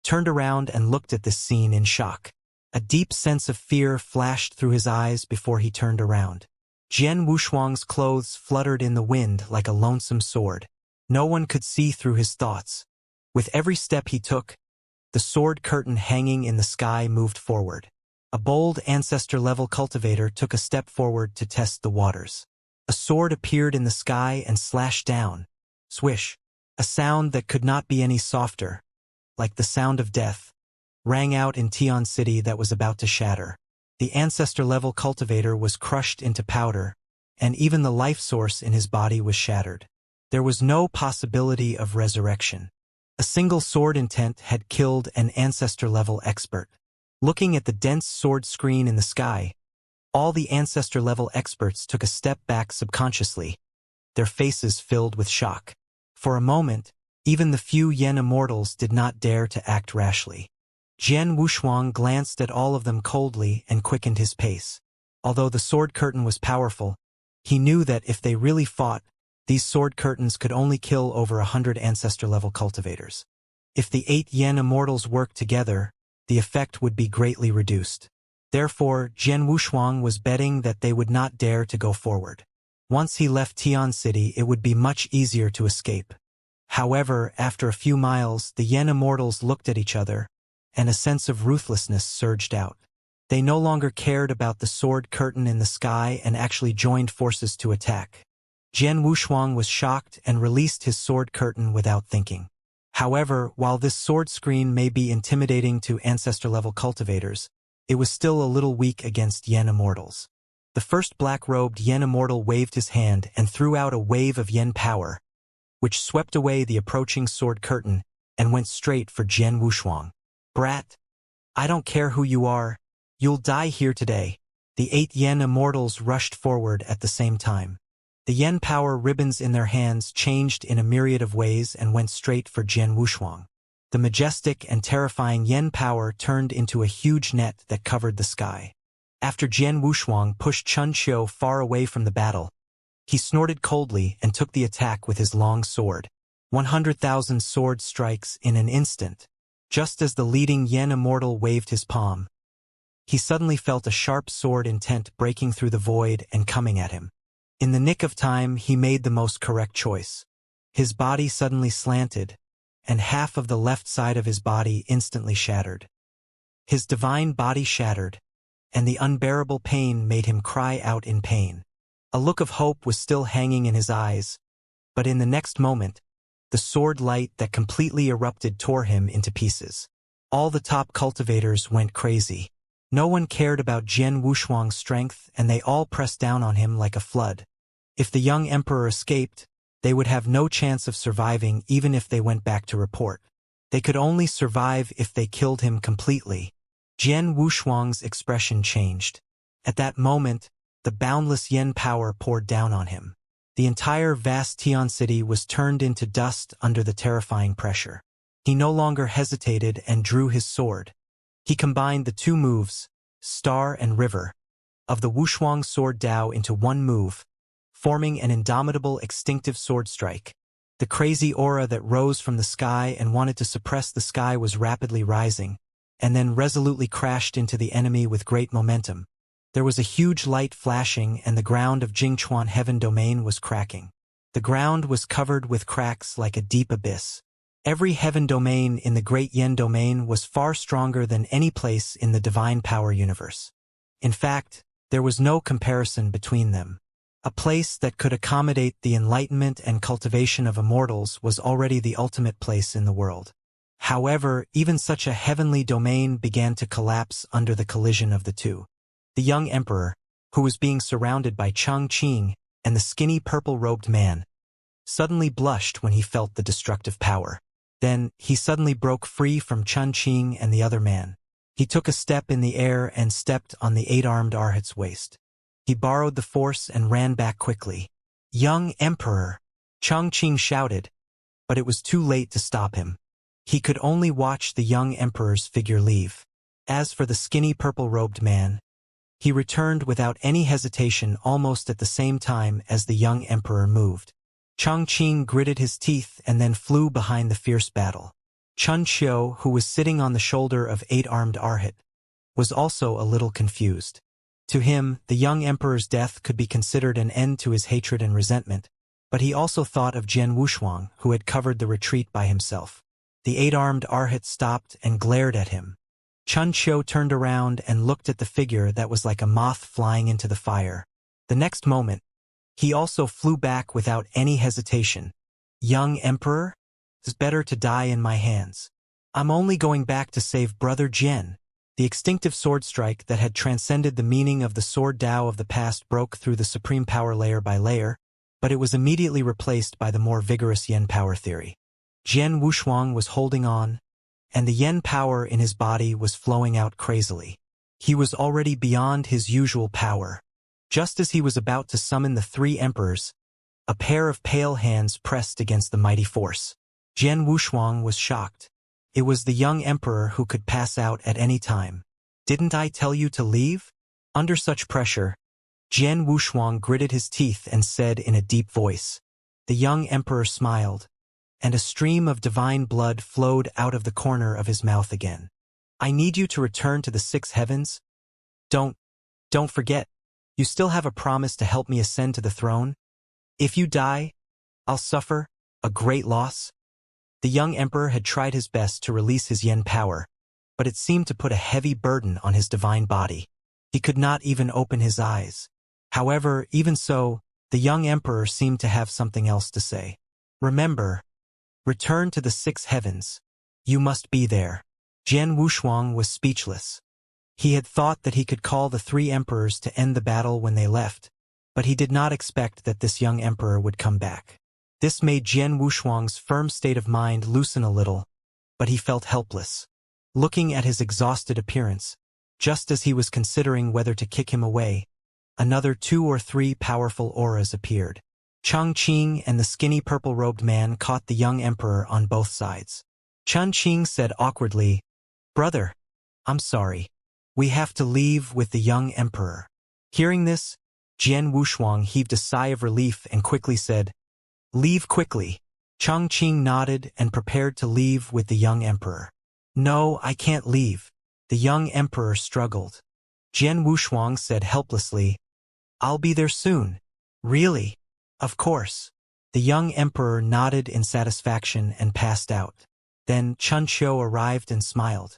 turned around and looked at this scene in shock. A deep sense of fear flashed through his eyes before he turned around. Jian Wushuang's clothes fluttered in the wind like a lonesome sword. No one could see through his thoughts. With every step he took, the sword curtain hanging in the sky moved forward. A bold ancestor-level cultivator took a step forward to test the waters. A sword appeared in the sky and slashed down. Swish! A sound that could not be any softer, like the sound of death, rang out in Tian City that was about to shatter. The ancestor-level cultivator was crushed into powder, and even the life source in his body was shattered. There was no possibility of resurrection. A single sword intent had killed an ancestor-level expert. Looking at the dense sword screen in the sky, all the ancestor-level experts took a step back subconsciously, their faces filled with shock. For a moment, even the few Yen Immortals did not dare to act rashly. Jian Wushuang glanced at all of them coldly and quickened his pace. Although the sword curtain was powerful, he knew that if they really fought, these sword curtains could only kill over 100 ancestor-level cultivators. If the 8 Yen Immortals worked together, the effect would be greatly reduced. Therefore, Jian Wushuang was betting that they would not dare to go forward. Once he left Tian City, it would be much easier to escape. However, after a few miles, the Yen Immortals looked at each other, and a sense of ruthlessness surged out. They no longer cared about the sword curtain in the sky and actually joined forces to attack. Jian Wushuang was shocked and released his sword curtain without thinking. However, while this sword screen may be intimidating to ancestor-level cultivators, it was still a little weak against Yen Immortals. The first black-robed Yen Immortal waved his hand and threw out a wave of Yen power, which swept away the approaching sword curtain and went straight for Jian Wushuang. "Brat, I don't care who you are, you'll die here today." The 8 Yen Immortals rushed forward at the same time. The Yen power ribbons in their hands changed in a myriad of ways and went straight for Jian Wushuang. The majestic and terrifying Yen power turned into a huge net that covered the sky. After Jian Wushuang pushed Chun Qiu far away from the battle, he snorted coldly and took the attack with his long sword. 100,000 sword strikes in an instant. Just as the leading Yen Immortal waved his palm, he suddenly felt a sharp sword intent breaking through the void and coming at him. In the nick of time, he made the most correct choice. His body suddenly slanted, and half of the left side of his body instantly shattered. His divine body shattered, and the unbearable pain made him cry out in pain. A look of hope was still hanging in his eyes, but in the next moment, the sword light that completely erupted tore him into pieces. All the top cultivators went crazy. No one cared about Jian Wushuang's strength, and they all pressed down on him like a flood. If the young emperor escaped, they would have no chance of surviving even if they went back to report. They could only survive if they killed him completely. Jian Wushuang's expression changed. At that moment, the boundless Yen power poured down on him. The entire vast Tian City was turned into dust under the terrifying pressure. He no longer hesitated and drew his sword. He combined the two moves, Star and River, of the Wushuang sword Dao into one move, forming an indomitable extinctive sword strike. The crazy aura that rose from the sky and wanted to suppress the sky was rapidly rising, and then resolutely crashed into the enemy with great momentum. There was a huge light flashing and the ground of Jingchuan Heaven Domain was cracking. The ground was covered with cracks like a deep abyss. Every heaven domain in the Great Yen Domain was far stronger than any place in the Divine Power universe. In fact, there was no comparison between them. A place that could accommodate the enlightenment and cultivation of immortals was already the ultimate place in the world. However, even such a heavenly domain began to collapse under the collision of the two. The young emperor, who was being surrounded by Changqing and the skinny purple-robed man, suddenly blushed when he felt the destructive power. Then, he suddenly broke free from Changqing and the other man. He took a step in the air and stepped on the eight-armed Arhat's waist. He borrowed the force and ran back quickly. "Young Emperor!" Changqing shouted, but it was too late to stop him. He could only watch the young emperor's figure leave. As for the skinny purple-robed man, he returned without any hesitation almost at the same time as the young emperor moved. Changqing gritted his teeth and then flew behind the fierce battle. Chun Qiu, who was sitting on the shoulder of eight-armed Arhat, was also a little confused. To him, the young emperor's death could be considered an end to his hatred and resentment, but he also thought of Jian Wushuang, who had covered the retreat by himself. The eight-armed Arhat stopped and glared at him. Chun Qiu turned around and looked at the figure that was like a moth flying into the fire. The next moment, he also flew back without any hesitation. "Young Emperor? It's better to die in my hands. I'm only going back to save Brother Jian." The extinctive sword strike that had transcended the meaning of the sword Dao of the past broke through the supreme power layer by layer, but it was immediately replaced by the more vigorous Yen power theory. Jian Wushuang was holding on, and the Yen power in his body was flowing out crazily. He was already beyond his usual power. Just as he was about to summon the three emperors, a pair of pale hands pressed against the mighty force. Jian Wushuang was shocked. It was the young emperor who could pass out at any time. "Didn't I tell you to leave?" Under such pressure, Jian Wushuang gritted his teeth and said in a deep voice. The young emperor smiled, and a stream of divine blood flowed out of the corner of his mouth again. "I need you to return to the six heavens. Don't forget. You still have a promise to help me ascend to the throne. If you die, I'll suffer a great loss." The young emperor had tried his best to release his Yen power, but it seemed to put a heavy burden on his divine body. He could not even open his eyes. However, even so, the young emperor seemed to have something else to say. "Remember, return to the six heavens. You must be there." Jian Wushuang was speechless. He had thought that he could call the three emperors to end the battle when they left, but he did not expect that this young emperor would come back. This made Jian Wushuang's firm state of mind loosen a little, but he felt helpless. Looking at his exhausted appearance, just as he was considering whether to kick him away, another 2 or 3 powerful auras appeared. Changqing and the skinny purple-robed man caught the young emperor on both sides. Changqing said awkwardly, "Brother, I'm sorry. We have to leave with the young emperor." Hearing this, Jian Wushuang heaved a sigh of relief and quickly said, "Leave quickly." Changqing nodded and prepared to leave with the young emperor. "No, I can't leave." The young emperor struggled. Jian Wushuang said helplessly, "I'll be there soon." "Really?" "Of course." The young emperor nodded in satisfaction and passed out. Then Chun Qiu arrived and smiled.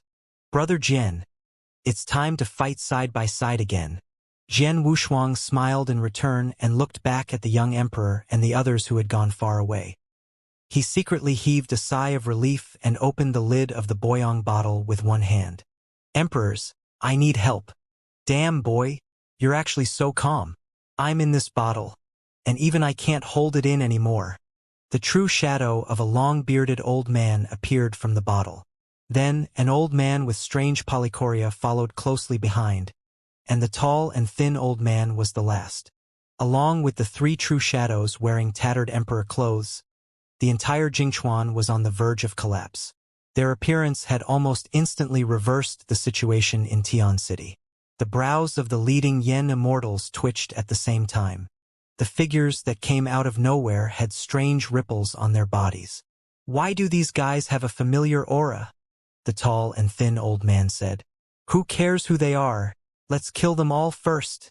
"Brother Jian, it's time to fight side by side again." Jian Wushuang smiled in return and looked back at the young emperor and the others who had gone far away. He secretly heaved a sigh of relief and opened the lid of the Boyong bottle with one hand. "Emperors, I need help." "Damn, boy, you're actually so calm." "I'm in this bottle, and even I can't hold it in anymore." The true shadow of a long-bearded old man appeared from the bottle. Then an old man with strange polychoria followed closely behind, and the tall and thin old man was the last. Along with the 3 true shadows wearing tattered emperor clothes, the entire Jingchuan was on the verge of collapse. Their appearance had almost instantly reversed the situation in Tian City. The brows of the leading Yen immortals twitched at the same time. The figures that came out of nowhere had strange ripples on their bodies. "Why do these guys have a familiar aura?" the tall and thin old man said. "Who cares who they are? Let's kill them all first."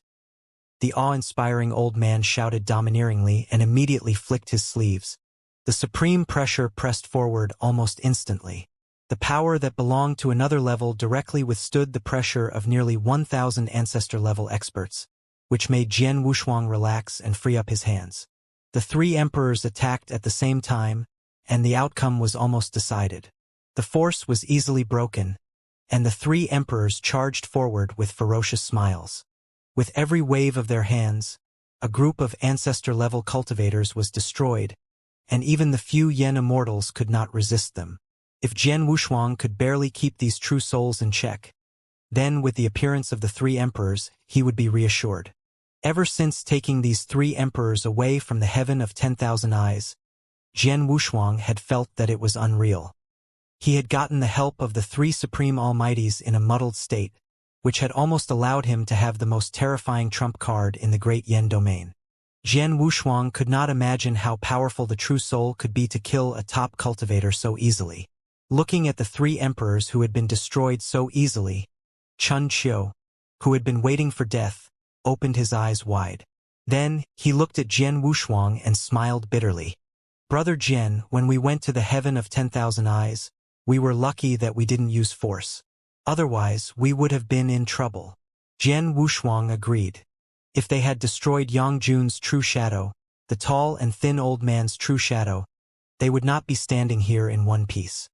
The awe-inspiring old man shouted domineeringly and immediately flicked his sleeves. The supreme pressure pressed forward almost instantly. The power that belonged to another level directly withstood the pressure of nearly 1,000 ancestor-level experts, which made Jian Wushuang relax and free up his hands. The three emperors attacked at the same time, and the outcome was almost decided. The force was easily broken, and the three emperors charged forward with ferocious smiles. With every wave of their hands, a group of ancestor-level cultivators was destroyed, and even the few Yen immortals could not resist them. If Jian Wushuang could barely keep these true souls in check, then with the appearance of the three emperors, he would be reassured. Ever since taking these three emperors away from the heaven of 10,000 eyes, Jian Wushuang had felt that it was unreal. He had gotten the help of the three supreme almighties in a muddled state, which had almost allowed him to have the most terrifying trump card in the great Yen domain. Jian Wushuang could not imagine how powerful the true soul could be to kill a top cultivator so easily. Looking at the three emperors who had been destroyed so easily, Chun Qiu, who had been waiting for death, opened his eyes wide. Then, he looked at Jian Wushuang and smiled bitterly. "Brother Jian, when we went to the heaven of 10,000 eyes, we were lucky that we didn't use force. Otherwise, we would have been in trouble." Jian Wushuang agreed. If they had destroyed Yang Jun's true shadow, the tall and thin old man's true shadow, they would not be standing here in one piece.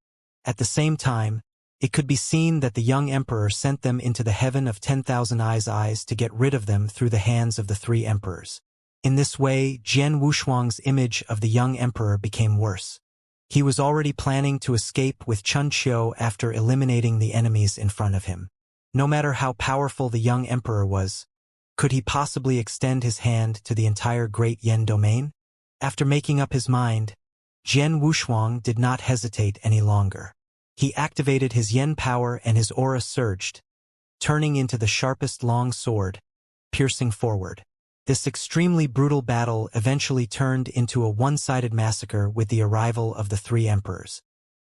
At the same time, it could be seen that the young emperor sent them into the heaven of 10,000 eyes to get rid of them through the hands of the three emperors. In this way, Jian Wushuang's image of the young emperor became worse. He was already planning to escape with Chun Qiu after eliminating the enemies in front of him. No matter how powerful the young emperor was, could he possibly extend his hand to the entire great Yen domain? After making up his mind, Jian Wushuang did not hesitate any longer. He activated his Yen power and his aura surged, turning into the sharpest long sword, piercing forward. This extremely brutal battle eventually turned into a one-sided massacre with the arrival of the three emperors.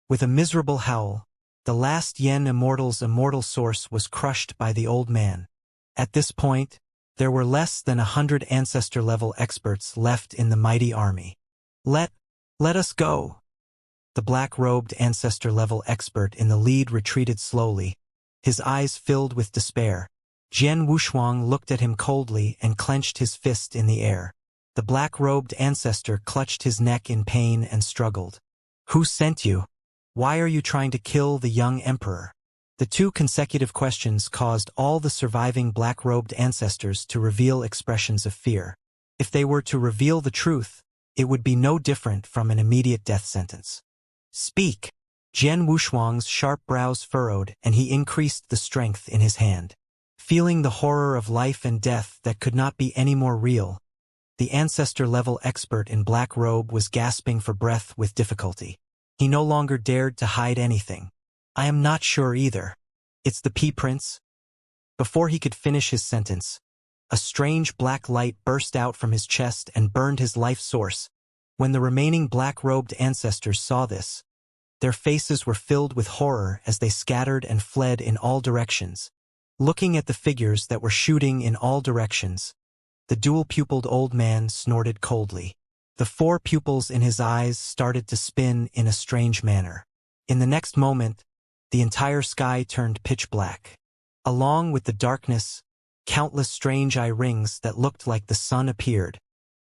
With a miserable howl, the last Yen immortal's immortal source was crushed by the old man. At this point, there were less than 100 ancestor-level experts left in the mighty army. Let us go." The black-robed ancestor-level expert in the lead retreated slowly, his eyes filled with despair. Jian Wushuang looked at him coldly and clenched his fist in the air. The black-robed ancestor clutched his neck in pain and struggled. "Who sent you? Why are you trying to kill the young emperor?" The two consecutive questions caused all the surviving black-robed ancestors to reveal expressions of fear. If they were to reveal the truth, it would be no different from an immediate death sentence. "Speak!" Jian Wushuang's sharp brows furrowed, and he increased the strength in his hand. Feeling the horror of life and death that could not be any more real, the ancestor-level expert in black robe was gasping for breath with difficulty. He no longer dared to hide anything. "I am not sure either. It's the P-Prince." Before he could finish his sentence, a strange black light burst out from his chest and burned his life source. When the remaining black-robed ancestors saw this, their faces were filled with horror as they scattered and fled in all directions. Looking at the figures that were shooting in all directions, the dual-pupiled old man snorted coldly. The four pupils in his eyes started to spin in a strange manner. In the next moment, the entire sky turned pitch black. Along with the darkness, countless strange eye rings that looked like the sun appeared.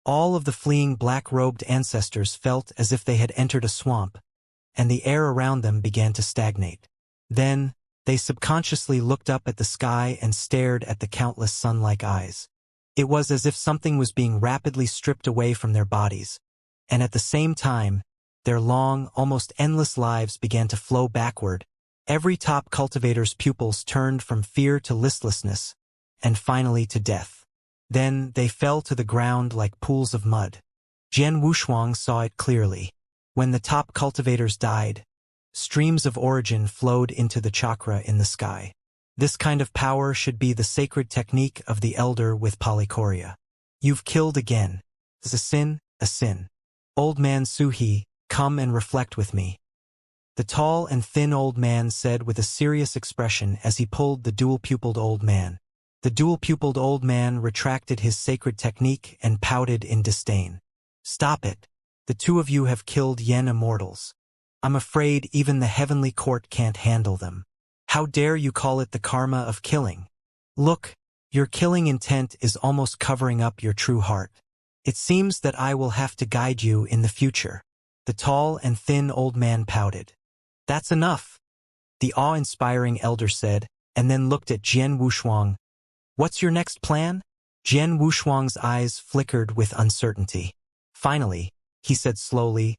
All of the fleeing black-robed ancestors felt as if they had entered a swamp, and the air around them began to stagnate. Then, they subconsciously looked up at the sky and stared at the countless sun-like eyes. It was as if something was being rapidly stripped away from their bodies, and at the same time, their long, almost endless lives began to flow backward. Every top cultivator's pupils turned from fear to listlessness, and finally to death. Then they fell to the ground like pools of mud. Jian Wushuang saw it clearly. When the top cultivators died, Streams of origin flowed into the chakra in the sky. This kind of power should be the sacred technique of the elder with polychoria. You've killed again. Is a sin, a sin. Old man Suhi, come and reflect with me. The tall and thin old man said with a serious expression as he pulled the dual-pupiled old man. The dual-pupiled old man retracted his sacred technique and pouted in disdain. Stop it. The two of you have killed Yen immortals. I'm afraid even the heavenly court can't handle them. How dare you call it the karma of killing? Look, your killing intent is almost covering up your true heart. It seems that I will have to guide you in the future. The tall and thin old man pouted. That's enough, the awe-inspiring elder said, and then looked at Jian Wushuang. What's your next plan? Jian Wushuang's eyes flickered with uncertainty. Finally, he said slowly,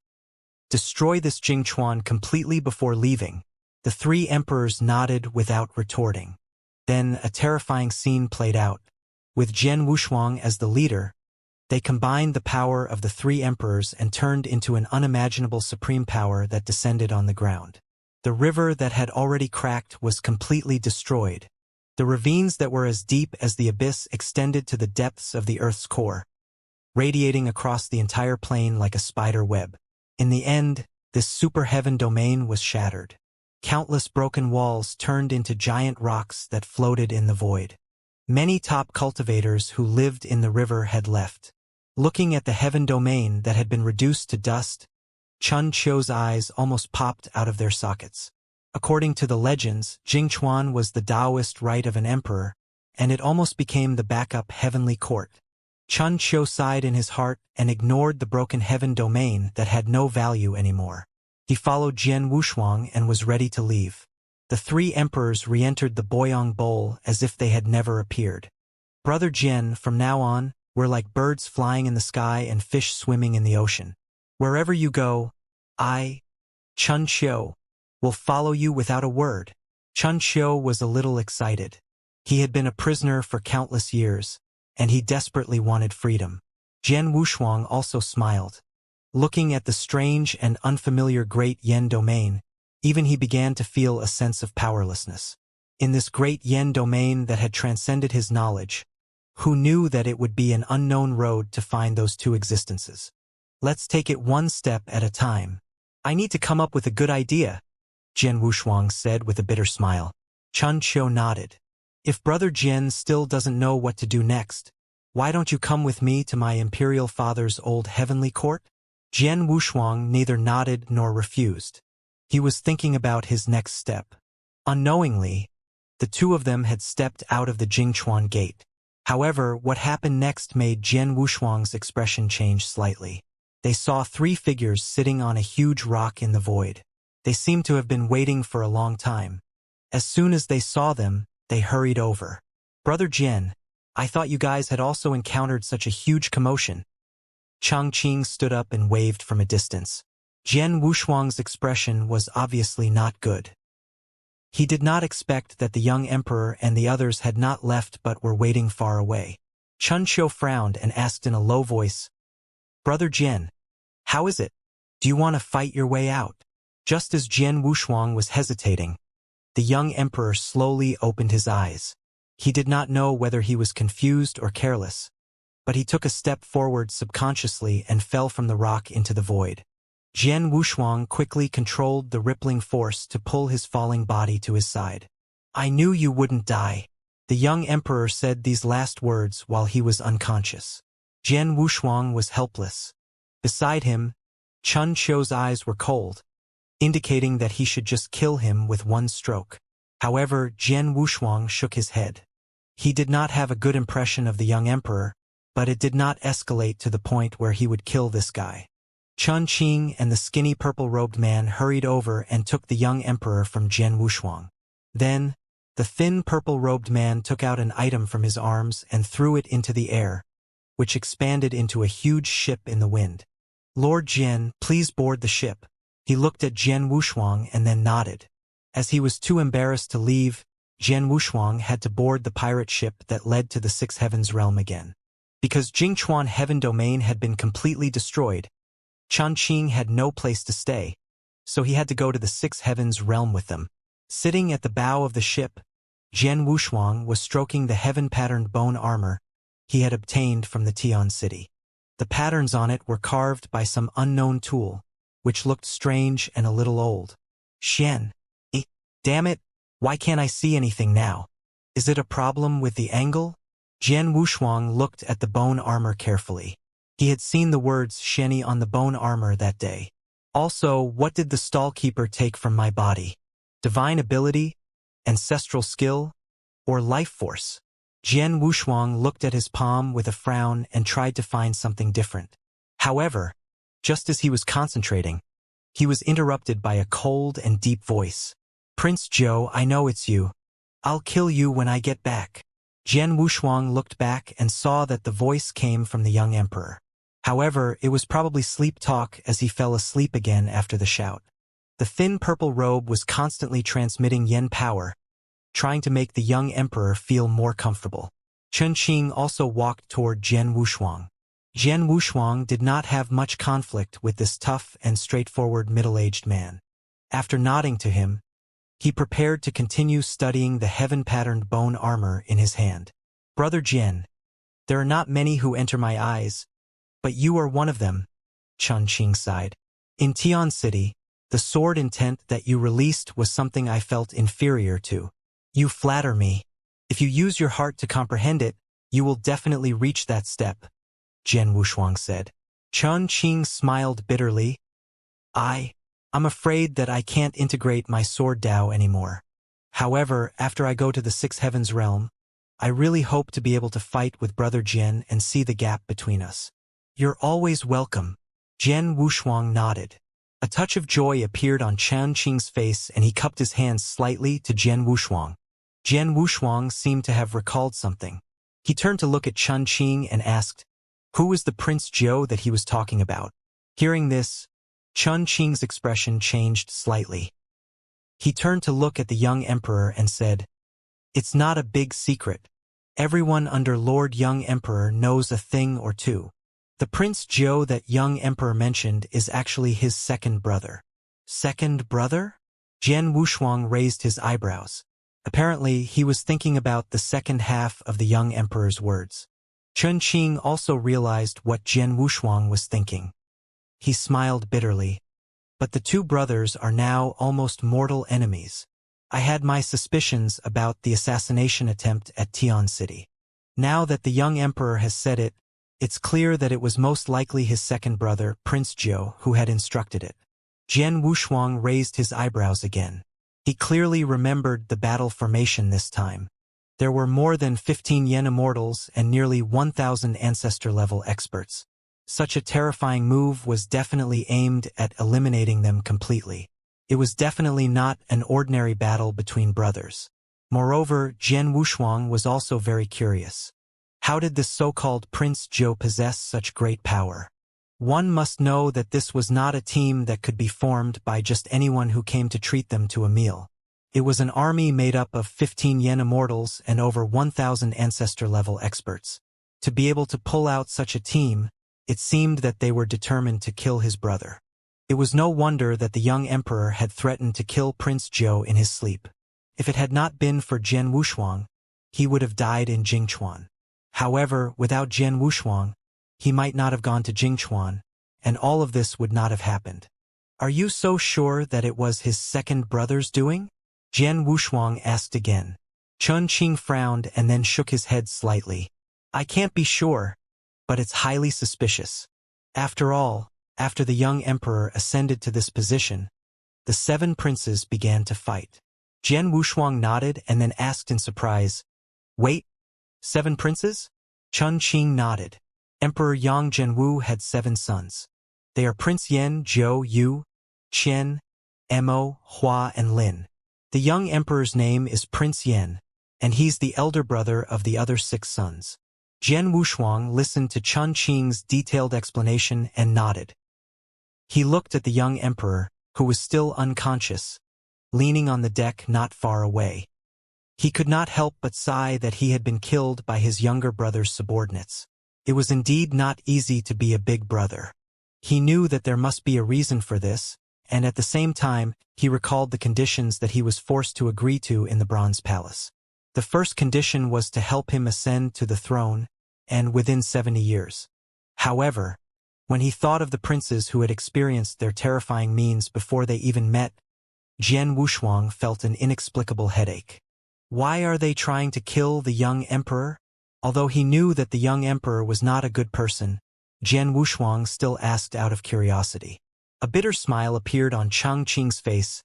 destroy this Jingchuan completely before leaving. The three emperors nodded without retorting. Then a terrifying scene played out. With Jian Wushuang as the leader, they combined the power of the three emperors and turned into an unimaginable supreme power that descended on the ground. The river that had already cracked was completely destroyed. The ravines that were as deep as the abyss extended to the depths of the Earth's core, radiating across the entire plain like a spider web. In the end, this super-heaven domain was shattered. Countless broken walls turned into giant rocks that floated in the void. Many top cultivators who lived in the river had left. Looking at the heaven domain that had been reduced to dust, Chun Qiu's eyes almost popped out of their sockets. According to the legends, Jingchuan was the Taoist right of an emperor, and it almost became the backup heavenly court. Chun Qiu sighed in his heart and ignored the broken heaven domain that had no value anymore. He followed Jian Wushuang and was ready to leave. The three emperors re-entered the Boyang Bowl as if they had never appeared. Brother Jian, from now on, we're like birds flying in the sky and fish swimming in the ocean. Wherever you go, I, Chun Qiu, will follow you without a word. Chun Qiu was a little excited. He had been a prisoner for countless years, and he desperately wanted freedom. Jian Wushuang also smiled. Looking at the strange and unfamiliar great Yen domain, even he began to feel a sense of powerlessness. In this great Yen domain that had transcended his knowledge, who knew that it would be an unknown road to find those two existences? Let's take it one step at a time. I need to come up with a good idea, Jian Wushuang said with a bitter smile. Chun Qiu nodded. If Brother Jian still doesn't know what to do next, why don't you come with me to my imperial father's old heavenly court? Jian Wushuang neither nodded nor refused. He was thinking about his next step. Unknowingly, the two of them had stepped out of the Jingchuan gate. However, what happened next made Jian Wushuang's expression change slightly. They saw three figures sitting on a huge rock in the void. They seemed to have been waiting for a long time. As soon as they saw them, they hurried over. Brother Jian, I thought you guys had also encountered such a huge commotion. Changqing stood up and waved from a distance. Jian Wushuang's expression was obviously not good. He did not expect that the young emperor and the others had not left but were waiting far away. Chun Qiu frowned and asked in a low voice, Brother Jian, how is it? Do you want to fight your way out? Just as Jian Wushuang was hesitating, the young emperor slowly opened his eyes. He did not know whether he was confused or careless, but he took a step forward subconsciously and fell from the rock into the void. Jian Wushuang quickly controlled the rippling force to pull his falling body to his side. I knew you wouldn't die. The young emperor said these last words while he was unconscious. Jian Wushuang was helpless. Beside him, Chun Qiu's eyes were cold, indicating that he should just kill him with one stroke. However, Jian Wushuang shook his head. He did not have a good impression of the young emperor, but it did not escalate to the point where he would kill this guy. Chun Qing and the skinny purple-robed man hurried over and took the young emperor from Jian Wushuang. Then, the thin purple-robed man took out an item from his arms and threw it into the air, which expanded into a huge ship in the wind. Lord Jian, please board the ship. He looked at Jian Wushuang and then nodded. As he was too embarrassed to leave, Jian Wushuang had to board the pirate ship that led to the Six Heavens realm again. Because Jingchuan Heaven Domain had been completely destroyed, Changqing had no place to stay. so he had to go to the Six Heavens realm with them. Sitting at the bow of the ship, Jian Wushuang was stroking the heaven-patterned bone armor he had obtained from the Tian city. The patterns on it were carved by some unknown tool, which looked strange and a little old. Xian, damn it, why can't I see anything now? Is it a problem with the angle? Jian Wushuang looked at the bone armor carefully. He had seen the words Sheni on the bone armor that day. Also, what did the stallkeeper take from my body? Divine ability, ancestral skill, or life force? Jian Wushuang looked at his palm with a frown and tried to find something different. However, just as he was concentrating, he was interrupted by a cold and deep voice. Prince Zhou, I know it's you. I'll kill you when I get back. Jian Wushuang looked back and saw that the voice came from the young emperor. However, it was probably sleep talk as he fell asleep again after the shout. The thin purple robe was constantly transmitting yen power, trying to make the young emperor feel more comfortable. Chen Qing also walked toward Jian Wushuang. Jian Wushuang did not have much conflict with this tough and straightforward middle-aged man. After nodding to him, he prepared to continue studying the heaven-patterned bone armor in his hand. Brother Jian, there are not many who enter my eyes, but you are one of them, Chen Qing sighed. In Tian City, the sword intent that you released was something I felt inferior to. You flatter me. If you use your heart to comprehend it, you will definitely reach that step, Jian Wushuang said. Chen Qing smiled bitterly. I'm afraid that I can't integrate my sword Dao anymore. However, after I go to the Six Heavens realm, I really hope to be able to fight with Brother Jian and see the gap between us. You're always welcome. Jian Wushuang nodded. A touch of joy appeared on Chen Qing's face and he cupped his hands slightly to Jian Wushuang. Jian Wushuang seemed to have recalled something. He turned to look at Chen Qing and asked, who was the Prince Zhou that he was talking about? Hearing this, Chen Qing's expression changed slightly. He turned to look at the young emperor and said, it's not a big secret. Everyone under Lord Young Emperor knows a thing or two. The Prince Zhou that Young Emperor mentioned is actually his second brother. Second brother? Jian Wushuang raised his eyebrows. Apparently, he was thinking about the second half of the Young Emperor's words. Chen Qing also realized what Jian Wushuang was thinking. He smiled bitterly. But the two brothers are now almost mortal enemies. I had my suspicions about the assassination attempt at Tian City. Now that the young emperor has said it, it's clear that it was most likely his second brother, Prince Zhou, who had instructed it. Jian Wushuang raised his eyebrows again. He clearly remembered the battle formation this time. There were more than 15 Yen Immortals and nearly 1,000 ancestor-level experts. Such a terrifying move was definitely aimed at eliminating them completely. It was definitely not an ordinary battle between brothers. Moreover, Jian Wushuang was also very curious. How did this so-called Prince Zhou possess such great power? One must know that this was not a team that could be formed by just anyone who came to treat them to a meal. It was an army made up of 15 Yen Immortals and over 1,000 ancestor-level experts. To be able to pull out such a team, it seemed that they were determined to kill his brother. It was no wonder that the young emperor had threatened to kill Prince Zhou in his sleep. If it had not been for Jian Wushuang, he would have died in Jingchuan. However, without Jian Wushuang, he might not have gone to Jingchuan, and all of this would not have happened. Are you so sure that it was his second brother's doing? Jian Wushuang asked again. Chen Qing frowned and then shook his head slightly. I can't be sure, but it's highly suspicious. After all, after the young emperor ascended to this position, the 7 princes began to fight. Jian Wushuang nodded and then asked in surprise, wait, 7 princes? Chen Qing nodded. Emperor Yang Zhenwu had 7 sons. They are Prince Yan, Zhou, Yu, Qian, Mo, Hua, and Lin. The young emperor's name is Prince Yan, and he's the elder brother of the other 6 sons. Jian Wushuang listened to Chen Qing's detailed explanation and nodded. He looked at the young emperor, who was still unconscious, leaning on the deck not far away. He could not help but sigh that he had been killed by his younger brother's subordinates. It was indeed not easy to be a big brother. He knew that there must be a reason for this, and at the same time, he recalled the conditions that he was forced to agree to in the Bronze Palace. The first condition was to help him ascend to the throne, and within 70 years. However, when he thought of the princes who had experienced their terrifying means before they even met, Jian Wushuang felt an inexplicable headache. Why are they trying to kill the young emperor? Although he knew that the young emperor was not a good person, Jian Wushuang still asked out of curiosity. A bitter smile appeared on Chang Qing's face.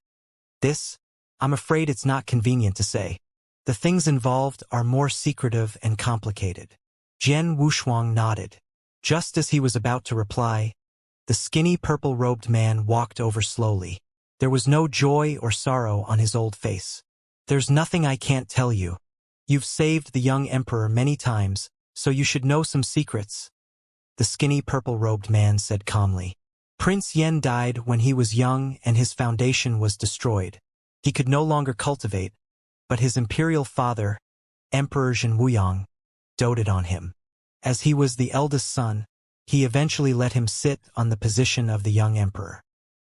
I'm afraid it's not convenient to say. The things involved are more secretive and complicated. Jian Wushuang nodded. Just as he was about to reply, the skinny purple-robed man walked over slowly. There was no joy or sorrow on his old face. There's nothing I can't tell you. You've saved the young emperor many times, so you should know some secrets. The skinny purple-robed man said calmly. Prince Yen died when he was young and his foundation was destroyed. He could no longer cultivate, but his imperial father, Emperor Zhenwuyang, doted on him. As he was the eldest son, he eventually let him sit on the position of the young emperor.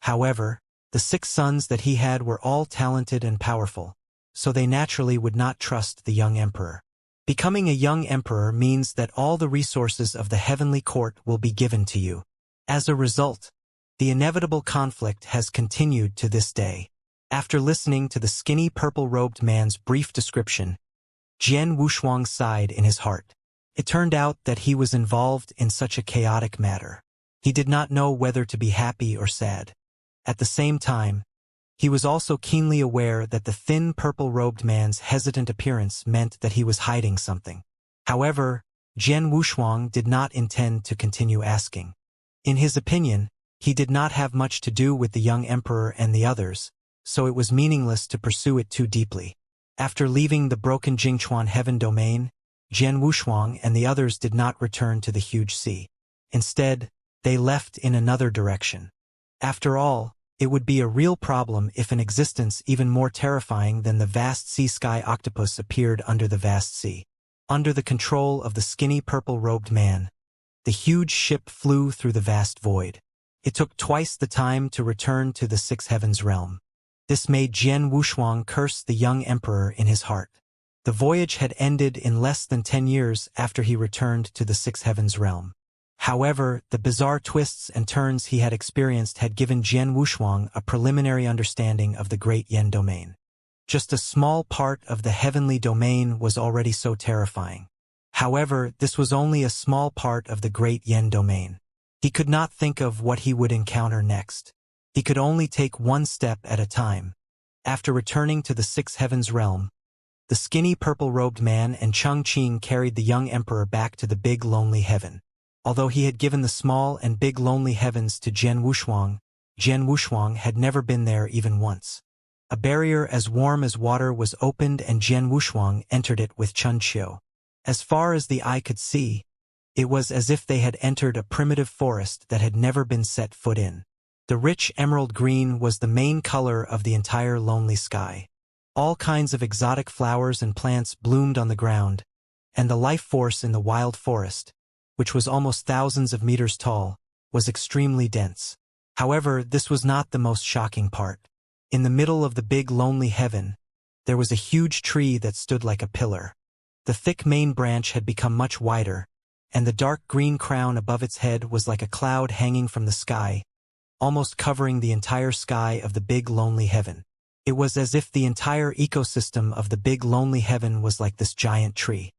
However, the 6 sons that he had were all talented and powerful, so they naturally would not trust the young emperor. Becoming a young emperor means that all the resources of the heavenly court will be given to you. As a result, the inevitable conflict has continued to this day. After listening to the skinny purple-robed man's brief description, Jian Wushuang sighed in his heart. It turned out that he was involved in such a chaotic matter. He did not know whether to be happy or sad. At the same time, he was also keenly aware that the thin purple-robed man's hesitant appearance meant that he was hiding something. However, Jian Wushuang did not intend to continue asking. In his opinion, he did not have much to do with the young emperor and the others, so it was meaningless to pursue it too deeply. After leaving the broken Jingchuan heaven domain, Jian Wushuang and the others did not return to the huge sea. Instead, they left in another direction. After all, it would be a real problem if an existence even more terrifying than the vast sea-sky octopus appeared under the vast sea. Under the control of the skinny purple-robed man, the huge ship flew through the vast void. It took twice the time to return to the 6 heavens realm. This made Jian Wushuang curse the young emperor in his heart. The voyage had ended in less than 10 years after he returned to the 6 heavens realm. However, the bizarre twists and turns he had experienced had given Jian Wushuang a preliminary understanding of the great Yen domain. Just a small part of the heavenly domain was already so terrifying. However, this was only a small part of the great Yen domain. He could not think of what he would encounter next. He could only take one step at a time. After returning to the 6 heavens realm, the skinny purple-robed man and Chang Qing carried the young emperor back to the big lonely heaven. Although he had given the small and big lonely heavens to Jian Wushuang had never been there even once. A barrier as warm as water was opened and Jian Wushuang entered it with Chun Qiu. As far as the eye could see, it was as if they had entered a primitive forest that had never been set foot in. The rich emerald green was the main color of the entire lonely sky. All kinds of exotic flowers and plants bloomed on the ground, and the life force in the wild forest, which was almost thousands of meters tall, was extremely dense. However, this was not the most shocking part. In the middle of the big lonely heaven, there was a huge tree that stood like a pillar. The thick main branch had become much wider, and the dark green crown above its head was like a cloud hanging from the sky, almost covering the entire sky of the big lonely heaven. It was as if the entire ecosystem of the big lonely heaven was like this giant tree.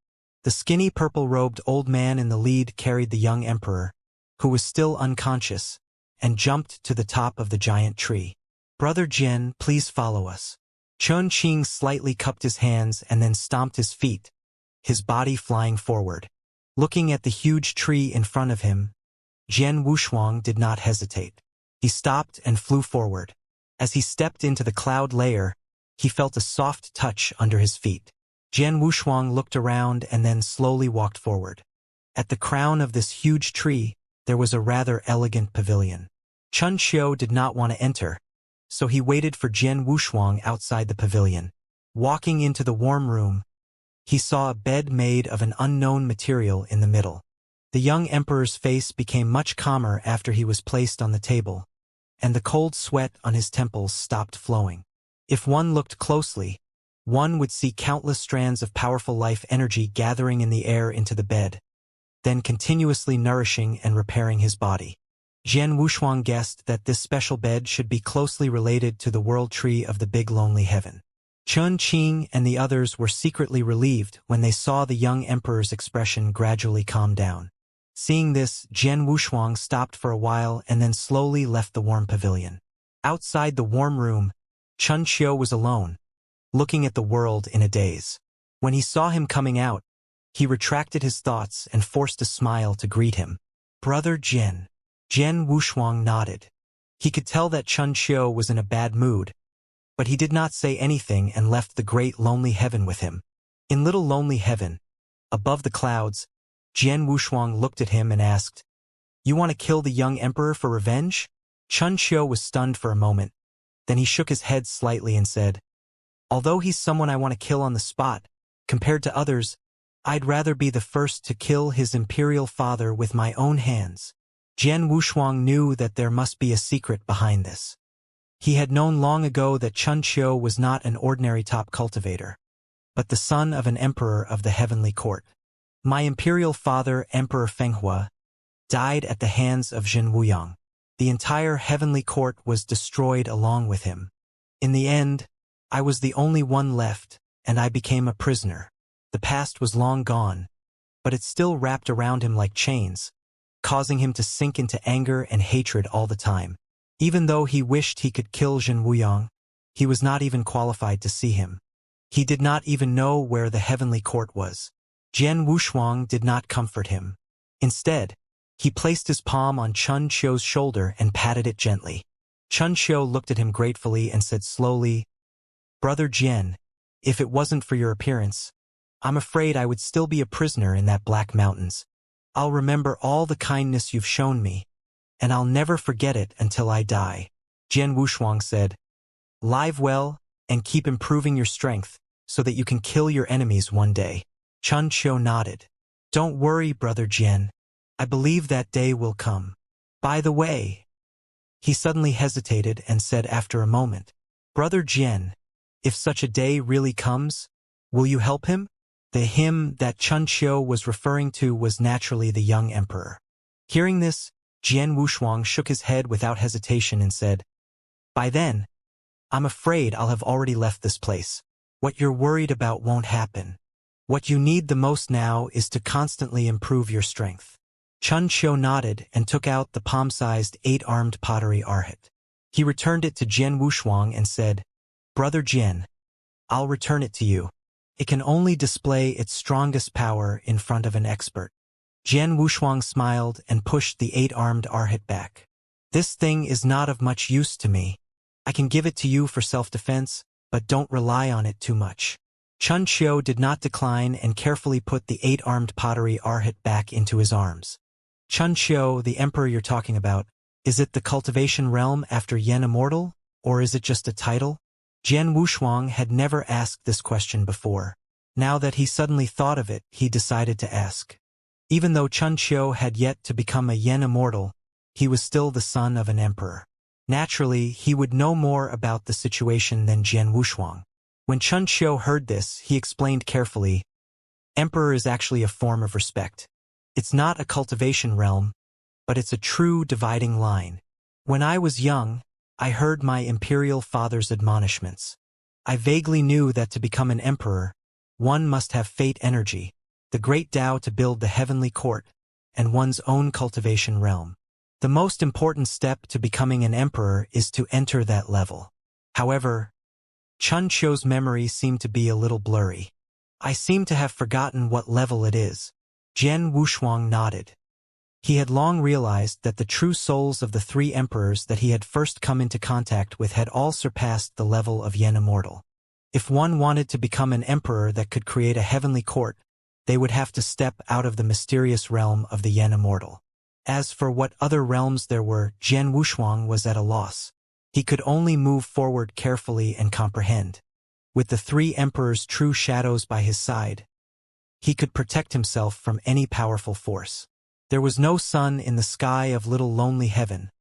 The skinny purple-robed old man in the lead carried the young emperor, who was still unconscious, and jumped to the top of the giant tree. "Brother Jian, please follow us." Chun Qing slightly cupped his hands and then stomped his feet, his body flying forward. Looking at the huge tree in front of him, Jian Wushuang did not hesitate. He stopped and flew forward. As he stepped into the cloud layer, he felt a soft touch under his feet. Jian Wushuang looked around and then slowly walked forward. At the crown of this huge tree, there was a rather elegant pavilion. Chun Qiu did not want to enter, so he waited for Jian Wushuang outside the pavilion. Walking into the warm room, he saw a bed made of an unknown material in the middle. The young emperor's face became much calmer after he was placed on the table, and the cold sweat on his temples stopped flowing. If one looked closely, one would see countless strands of powerful life energy gathering in the air into the bed, then continuously nourishing and repairing his body. Jian Wushuang guessed that this special bed should be closely related to the world tree of the big lonely heaven. Chun Qing and the others were secretly relieved when they saw the young emperor's expression gradually calm down. Seeing this, Jian Wushuang stopped for a while and then slowly left the warm pavilion. Outside the warm room, Chun Xiu was alone, looking at the world in a daze. When he saw him coming out, he retracted his thoughts and forced a smile to greet him. "Brother Jian." Jian Wushuang nodded. He could tell that Chun Xiu was in a bad mood, but he did not say anything and left the great lonely heaven with him. In little lonely heaven, above the clouds, Jian Wushuang looked at him and asked, "You want to kill the young emperor for revenge?" Chun Xiu was stunned for a moment. Then he shook his head slightly and said, "Although he's someone I want to kill on the spot, compared to others, I'd rather be the first to kill his imperial father with my own hands." Jian Wushuang knew that there must be a secret behind this. He had known long ago that Chun Xiu was not an ordinary top cultivator, but the son of an emperor of the heavenly court. "My imperial father, Emperor Fenghua, died at the hands of Jin Wuyang. The entire heavenly court was destroyed along with him. In the end, I was the only one left, and I became a prisoner. The past was long gone, but it still wrapped around him like chains, causing him to sink into anger and hatred all the time. Even though he wished he could kill Jin Wuyang, he was not even qualified to see him. He did not even know where the heavenly court was." Jian Wushuang did not comfort him. Instead, he placed his palm on Chun Xiu's shoulder and patted it gently. Chun Xiu looked at him gratefully and said slowly, "Brother Jian, if it wasn't for your appearance, I'm afraid I would still be a prisoner in that black mountains. I'll remember all the kindness you've shown me, and I'll never forget it until I die." Jian Wushuang said, "Live well and keep improving your strength so that you can kill your enemies one day." Chun Xiu nodded. "Don't worry, Brother Jian. I believe that day will come. By the way," he suddenly hesitated and said after a moment, "Brother Jian, if such a day really comes, will you help him?" The him that Chun Xiu was referring to was naturally the young emperor. Hearing this, Jian Wushuang shook his head without hesitation and said, "By then, I'm afraid I'll have already left this place. What you're worried about won't happen. What you need the most now is to constantly improve your strength." Chun Xiu nodded and took out the palm-sized 8-armed pottery arhat. He returned it to Jian Wushuang and said, "Brother Jian, I'll return it to you. It can only display its strongest power in front of an expert." Jian Wushuang smiled and pushed the 8-armed arhat back. "This thing is not of much use to me. I can give it to you for self-defense, but don't rely on it too much." Chun Xiu did not decline and carefully put the 8-armed pottery arhat back into his arms. "Chun Xiu, the emperor you're talking about, is it the cultivation realm after Yen Immortal, or is it just a title?" Jian Wushuang had never asked this question before. Now that he suddenly thought of it, he decided to ask. Even though Chun Xiu had yet to become a Yen Immortal, he was still the son of an emperor. Naturally, he would know more about the situation than Jian Wushuang. When Chun Xiu heard this, he explained carefully, "Emperor is actually a form of respect. It's not a cultivation realm, but it's a true dividing line. When I was young, I heard my imperial father's admonishments. I vaguely knew that to become an emperor, one must have fate energy, the great Tao to build the heavenly court, and one's own cultivation realm. The most important step to becoming an emperor is to enter that level." However, Chun Xiu's memory seemed to be a little blurry. "I seem to have forgotten what level it is." Jian Wushuang nodded. He had long realized that the true souls of the 3 emperors that he had first come into contact with had all surpassed the level of Yen Immortal. If one wanted to become an emperor that could create a heavenly court, they would have to step out of the mysterious realm of the Yen Immortal. As for what other realms there were, Jian Wushuang was at a loss. He could only move forward carefully and comprehend. With the 3 emperors' true shadows by his side, he could protect himself from any powerful force. There was no sun in the sky of little lonely heaven,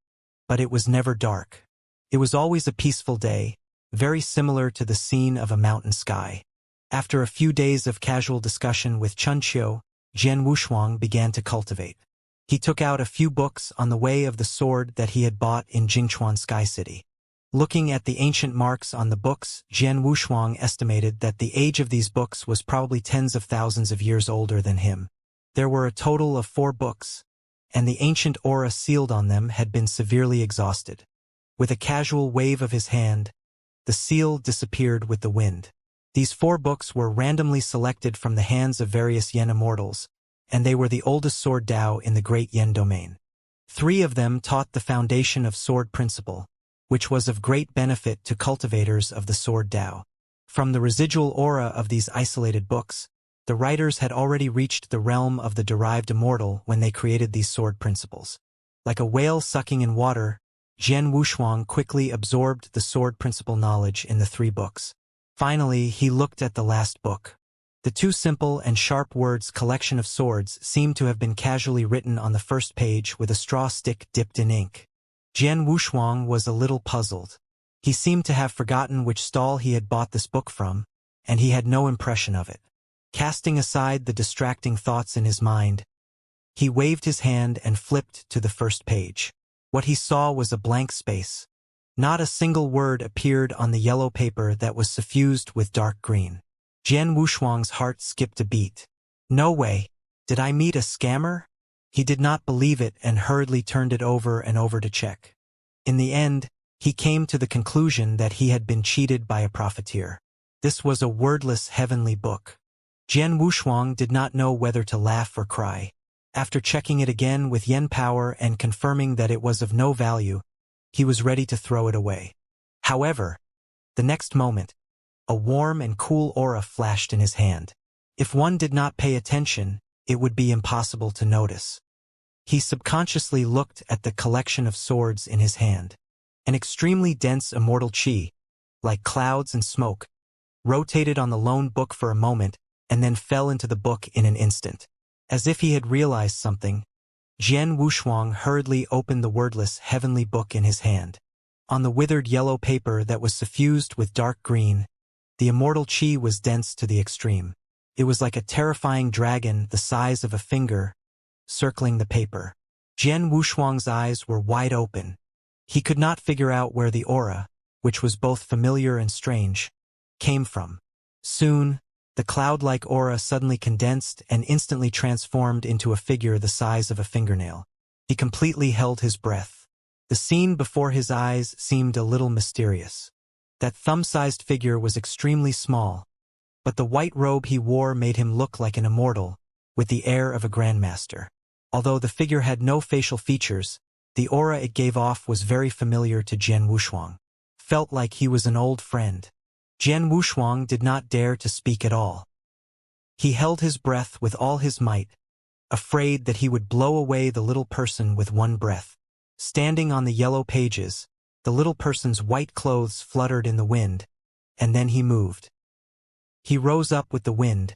but it was never dark. It was always a peaceful day, very similar to the scene of a mountain sky. After a few days of casual discussion with Chunqiu, Jian Wushuang began to cultivate. He took out a few books on the way of the sword that he had bought in Jingchuan Sky City. Looking at the ancient marks on the books, Jian Wushuang estimated that the age of these books was probably tens of thousands of years older than him. There were a total of 4 books, and the ancient aura sealed on them had been severely exhausted. With a casual wave of his hand, the seal disappeared with the wind. These 4 books were randomly selected from the hands of various Yen immortals, and they were the oldest sword Dao in the great Yen domain. 3 of them taught the foundation of sword principle, which was of great benefit to cultivators of the sword Dao. From the residual aura of these isolated books, the writers had already reached the realm of the derived immortal when they created these sword principles. Like a whale sucking in water, Jian Wushuang quickly absorbed the sword principle knowledge in the 3 books. Finally, he looked at the last book. The 2 simple and sharp words collection of swords seemed to have been casually written on the first page with a straw stick dipped in ink. Jian Wushuang was a little puzzled. He seemed to have forgotten which stall he had bought this book from, and he had no impression of it. Casting aside the distracting thoughts in his mind, he waved his hand and flipped to the first page. What he saw was a blank space. Not a single word appeared on the yellow paper that was suffused with dark green. Jian Wushuang's heart skipped a beat. No way! Did I meet a scammer? He did not believe it and hurriedly turned it over and over to check. In the end, he came to the conclusion that he had been cheated by a profiteer. This was a wordless heavenly book. Jian Wushuang did not know whether to laugh or cry. After checking it again with yen power and confirming that it was of no value, he was ready to throw it away. However, the next moment, a warm and cool aura flashed in his hand. If one did not pay attention, it would be impossible to notice. He subconsciously looked at the collection of swords in his hand. An extremely dense immortal qi, like clouds and smoke, rotated on the lone book for a moment and then fell into the book in an instant. As if he had realized something, Jian Wushuang hurriedly opened the wordless heavenly book in his hand. On the withered yellow paper that was suffused with dark green, the immortal qi was dense to the extreme. It was like a terrifying dragon the size of a finger, circling the paper. Jian Wushuang's eyes were wide open. He could not figure out where the aura, which was both familiar and strange, came from. Soon, the cloud-like aura suddenly condensed and instantly transformed into a figure the size of a fingernail. He completely held his breath. The scene before his eyes seemed a little mysterious. That thumb-sized figure was extremely small, but the white robe he wore made him look like an immortal, with the air of a grandmaster. Although the figure had no facial features, the aura it gave off was very familiar to Jian Wushuang. Felt like he was an old friend. Jian Wushuang did not dare to speak at all. He held his breath with all his might, afraid that he would blow away the little person with one breath. Standing on the yellow pages, the little person's white clothes fluttered in the wind, and then he moved. He rose up with the wind,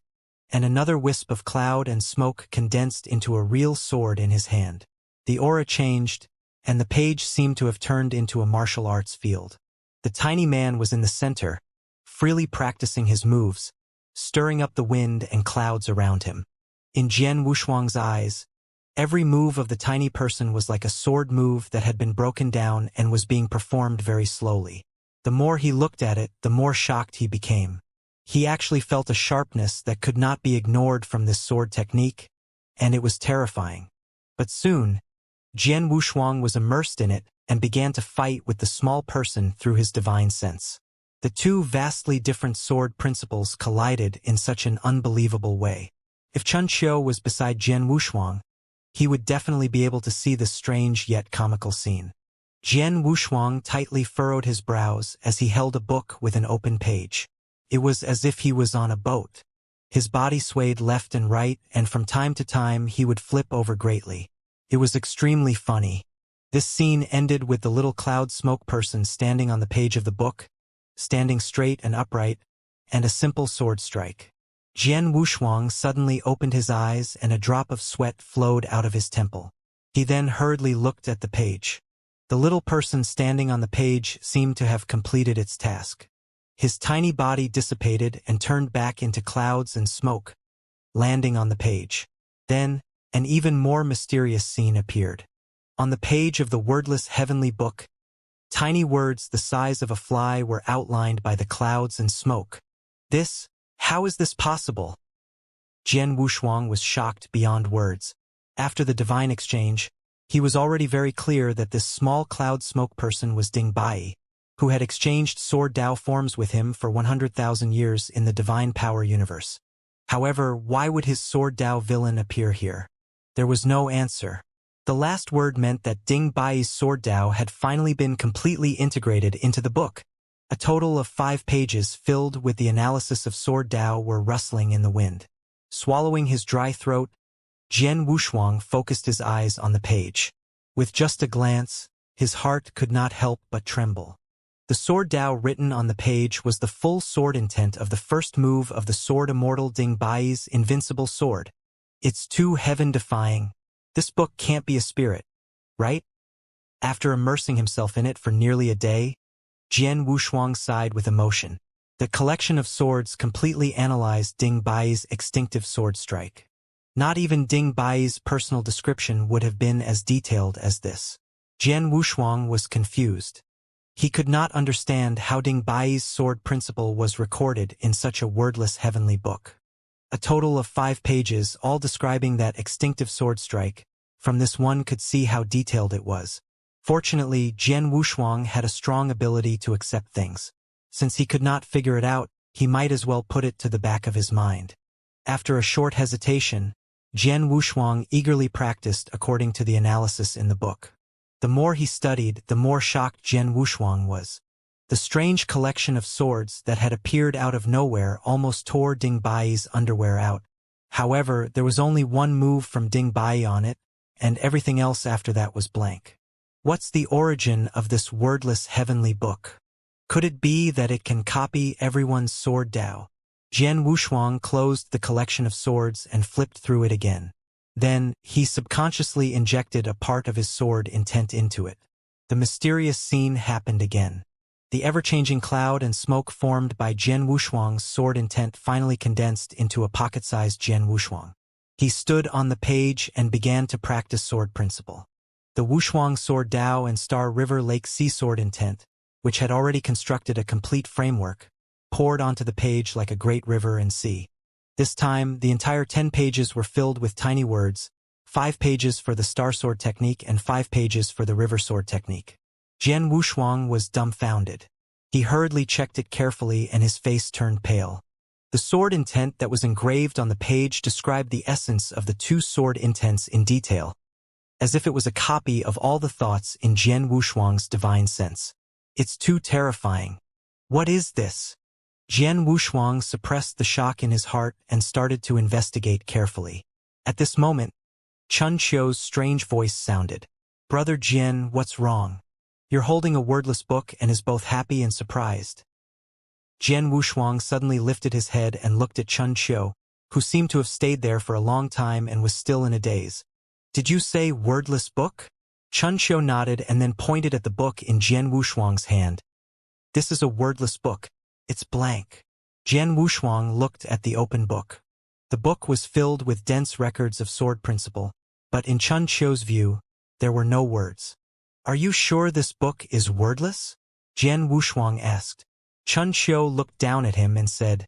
and another wisp of cloud and smoke condensed into a real sword in his hand. The aura changed, and the page seemed to have turned into a martial arts field. The tiny man was in the center, freely practicing his moves, stirring up the wind and clouds around him. In Jian Wushuang's eyes, every move of the tiny person was like a sword move that had been broken down and was being performed very slowly. The more he looked at it, the more shocked he became. He actually felt a sharpness that could not be ignored from this sword technique, and it was terrifying. But soon, Jian Wushuang was immersed in it and began to fight with the small person through his divine sense. The 2 vastly different sword principles collided in such an unbelievable way. If Chunqiu was beside Jian Wushuang, he would definitely be able to see this strange yet comical scene. Jian Wushuang tightly furrowed his brows as he held a book with an open page. It was as if he was on a boat. His body swayed left and right, and from time to time he would flip over greatly. It was extremely funny. This scene ended with the little cloud smoke person standing on the page of the book, standing straight and upright, and a simple sword strike. Jian Wushuang suddenly opened his eyes and a drop of sweat flowed out of his temple. He then hurriedly looked at the page. The little person standing on the page seemed to have completed its task. His tiny body dissipated and turned back into clouds and smoke, landing on the page. Then, an even more mysterious scene appeared. On the page of the wordless heavenly book, tiny words the size of a fly were outlined by the clouds and smoke. How is this possible? Jian Wushuang was shocked beyond words. After the divine exchange, he was already very clear that this small cloud smoke person was Ding Bai, who had exchanged sword Dao forms with him for 100,000 years in the divine power universe. However, why would his sword Dao villain appear here? There was no answer. The last word meant that Ding Bai's sword Dao had finally been completely integrated into the book. A total of 5 pages filled with the analysis of sword Dao were rustling in the wind. Swallowing his dry throat, Jian Wushuang focused his eyes on the page. With just a glance, his heart could not help but tremble. The sword Dao written on the page was the full sword intent of the first move of the sword Immortal Ding Bai's invincible sword. It's too heaven-defying. This book can't be a spirit, right? After immersing himself in it for nearly a day, Jian Wushuang sighed with emotion. The collection of swords completely analyzed Ding Bai's extinctive sword strike. Not even Ding Bai's personal description would have been as detailed as this. Jian Wushuang was confused. He could not understand how Ding Bai's sword principle was recorded in such a wordless heavenly book. A total of 5 pages, all describing that extinctive sword strike. From this one could see how detailed it was. Fortunately, Jian Wushuang had a strong ability to accept things. Since he could not figure it out, he might as well put it to the back of his mind. After a short hesitation, Jian Wushuang eagerly practiced according to the analysis in the book. The more he studied, the more shocked Jian Wushuang was. The strange collection of swords that had appeared out of nowhere almost tore Ding Bai's underwear out. However, there was only one move from Ding Bai on it, and everything else after that was blank. What's the origin of this wordless heavenly book? Could it be that it can copy everyone's sword Dao? Jian Wushuang closed the collection of swords and flipped through it again. Then, he subconsciously injected a part of his sword intent into it. The mysterious scene happened again. The ever-changing cloud and smoke formed by Jian Wushuang's sword intent finally condensed into a pocket-sized Jian Wushuang. He stood on the page and began to practice sword principle. The Wushuang sword Dao and Star River Lake Sea sword intent, which had already constructed a complete framework, poured onto the page like a great river and sea. This time, the entire 10 pages were filled with tiny words, 5 pages for the Star Sword technique and 5 pages for the River Sword technique. Jian Wushuang was dumbfounded. He hurriedly checked it carefully and his face turned pale. The sword intent that was engraved on the page described the essence of the 2 sword intents in detail, as if it was a copy of all the thoughts in Jian Wushuang's divine sense. It's too terrifying. What is this? Jian Wushuang suppressed the shock in his heart and started to investigate carefully. At this moment, Chun Qiu's strange voice sounded. "Brother Jian, what's wrong? You're holding a wordless book and is both happy and surprised." Jian Wushuang suddenly lifted his head and looked at Chun Qiu, who seemed to have stayed there for a long time and was still in a daze. "Did you say wordless book?" Chun Qiu nodded and then pointed at the book in Jian Wushuang's hand. "This is a wordless book. It's blank." Jian Wushuang looked at the open book. The book was filled with dense records of sword principle, but in Chun Qiu's view, there were no words. "Are you sure this book is wordless?" Jian Wushuang asked. Chun Qiu looked down at him and said,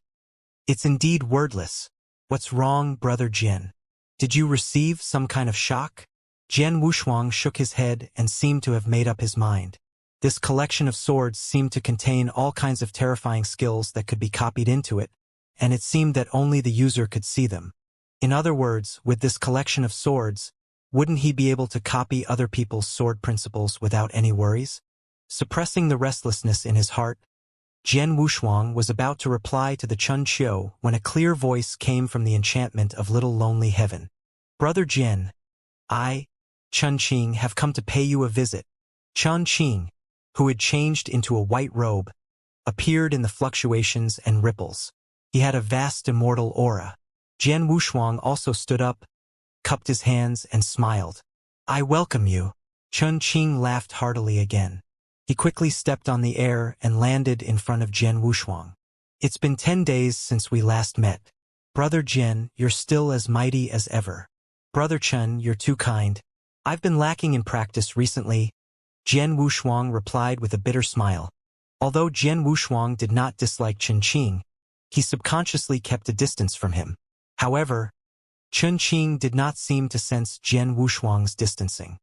"It's indeed wordless. What's wrong, Brother Jian? Did you receive some kind of shock?" Jian Wushuang shook his head and seemed to have made up his mind. This collection of swords seemed to contain all kinds of terrifying skills that could be copied into it, and it seemed that only the user could see them. In other words, with this collection of swords, wouldn't he be able to copy other people's sword principles without any worries? Suppressing the restlessness in his heart, Jian Wushuang was about to reply to the Chun Qiu when a clear voice came from the enchantment of Little Lonely Heaven. "Brother Jian, I, Chun Qing, have come to pay you a visit." Chun Qing, who had changed into a white robe, appeared in the fluctuations and ripples. He had a vast immortal aura. Jian Wushuang also stood up, cupped his hands, and smiled. "I welcome you." Chun Qing laughed heartily again. He quickly stepped on the air and landed in front of Jian Wushuang. It's been 10 days since we last met. Brother Jian, you're still as mighty as ever. Brother Chun, you're too kind. I've been lacking in practice recently. Jian Wushuang replied with a bitter smile. Although Jian Wushuang did not dislike Chun Qing, he subconsciously kept a distance from him. However, Chun Qing did not seem to sense Jian Wushuang's distancing.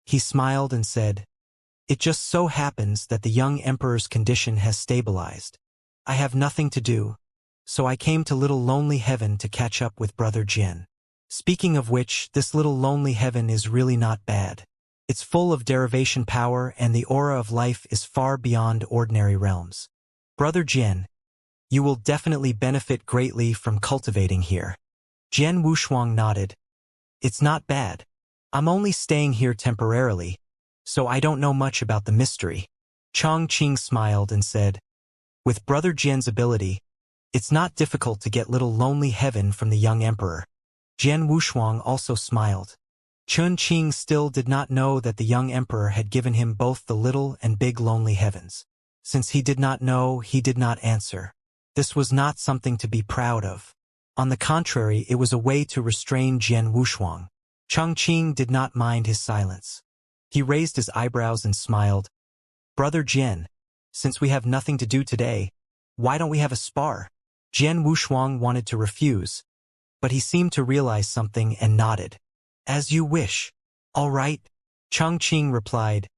He smiled and said, "It just so happens that the young emperor's condition has stabilized. I have nothing to do, so I came to Little Lonely Heaven to catch up with Brother Jian. Speaking of which, this Little Lonely Heaven is really not bad. It's full of derivation power and the aura of life is far beyond ordinary realms. Brother Jian, you will definitely benefit greatly from cultivating here." Jian Wushuang nodded. "It's not bad. I'm only staying here temporarily, so I don't know much about the mystery." Chong Qing smiled and said, "With Brother Jian's ability, it's not difficult to get Little Lonely Heaven from the young emperor." Jian Wushuang also smiled. Chun Qing still did not know that the young emperor had given him both the Little and Big Lonely Heavens. Since he did not know, he did not answer. This was not something to be proud of. On the contrary, it was a way to restrain Jian Wushuang. Chong Qing did not mind his silence. He raised his eyebrows and smiled. "Brother Jian, since we have nothing to do today, why don't we have a spar?" Jian Wushuang wanted to refuse, but he seemed to realize something and nodded. "As you wish." "All right," Chong Qing replied.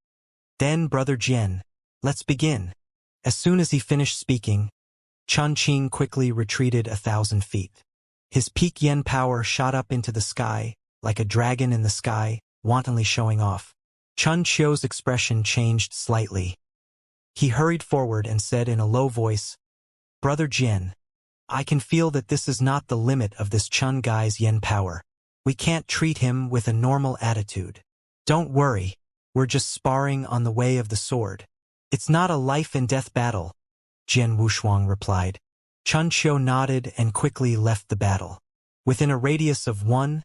"Then, Brother Jian, let's begin." As soon as he finished speaking, Chun Qing quickly retreated 1,000 feet. His peak yen power shot up into the sky, like a dragon in the sky, wantonly showing off. Chun Qiu's expression changed slightly. He hurried forward and said in a low voice, "Brother Jian, I can feel that this is not the limit of this Chun guy's yen power. We can't treat him with a normal attitude. Don't worry, we're just sparring on the way of the sword. It's not a life-and-death battle," Jian Wushuang replied. Chun Qiu nodded and quickly left the battle. Within a radius of 1,000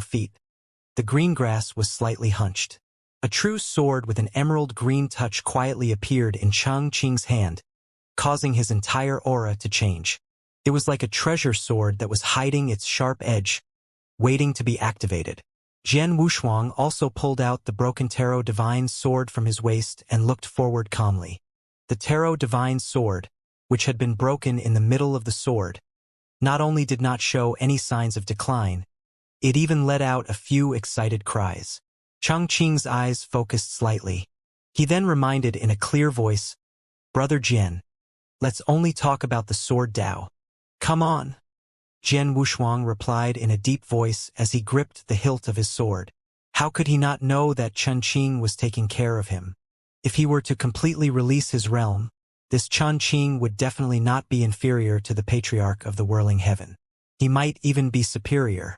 feet, the green grass was slightly hunched. A true sword with an emerald green touch quietly appeared in Chong Qing's hand, causing his entire aura to change. It was like a treasure sword that was hiding its sharp edge, waiting to be activated. Jian Wushuang also pulled out the broken Tarot Divine Sword from his waist and looked forward calmly. The Tarot Divine Sword, which had been broken in the middle of the sword, not only did not show any signs of decline, it even let out a few excited cries. Chong Qing's eyes focused slightly. He then reminded in a clear voice, "Brother Jian, let's only talk about the sword Dao. Come on." Jian Wushuang replied in a deep voice as he gripped the hilt of his sword. How could he not know that Chun Qing was taking care of him? If he were to completely release his realm, this Chun Qing would definitely not be inferior to the Patriarch of the Whirling Heaven. He might even be superior.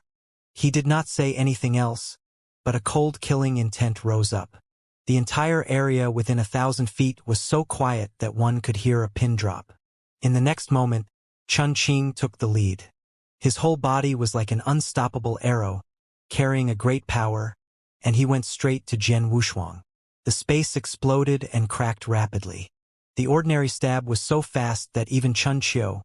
He did not say anything else, but a cold killing intent rose up. The entire area within 1,000 feet was so quiet that one could hear a pin drop. In the next moment, Chun Qing took the lead. His whole body was like an unstoppable arrow, carrying a great power, and he went straight to Jian Wushuang. The space exploded and cracked rapidly. The ordinary stab was so fast that even Chun Qiu,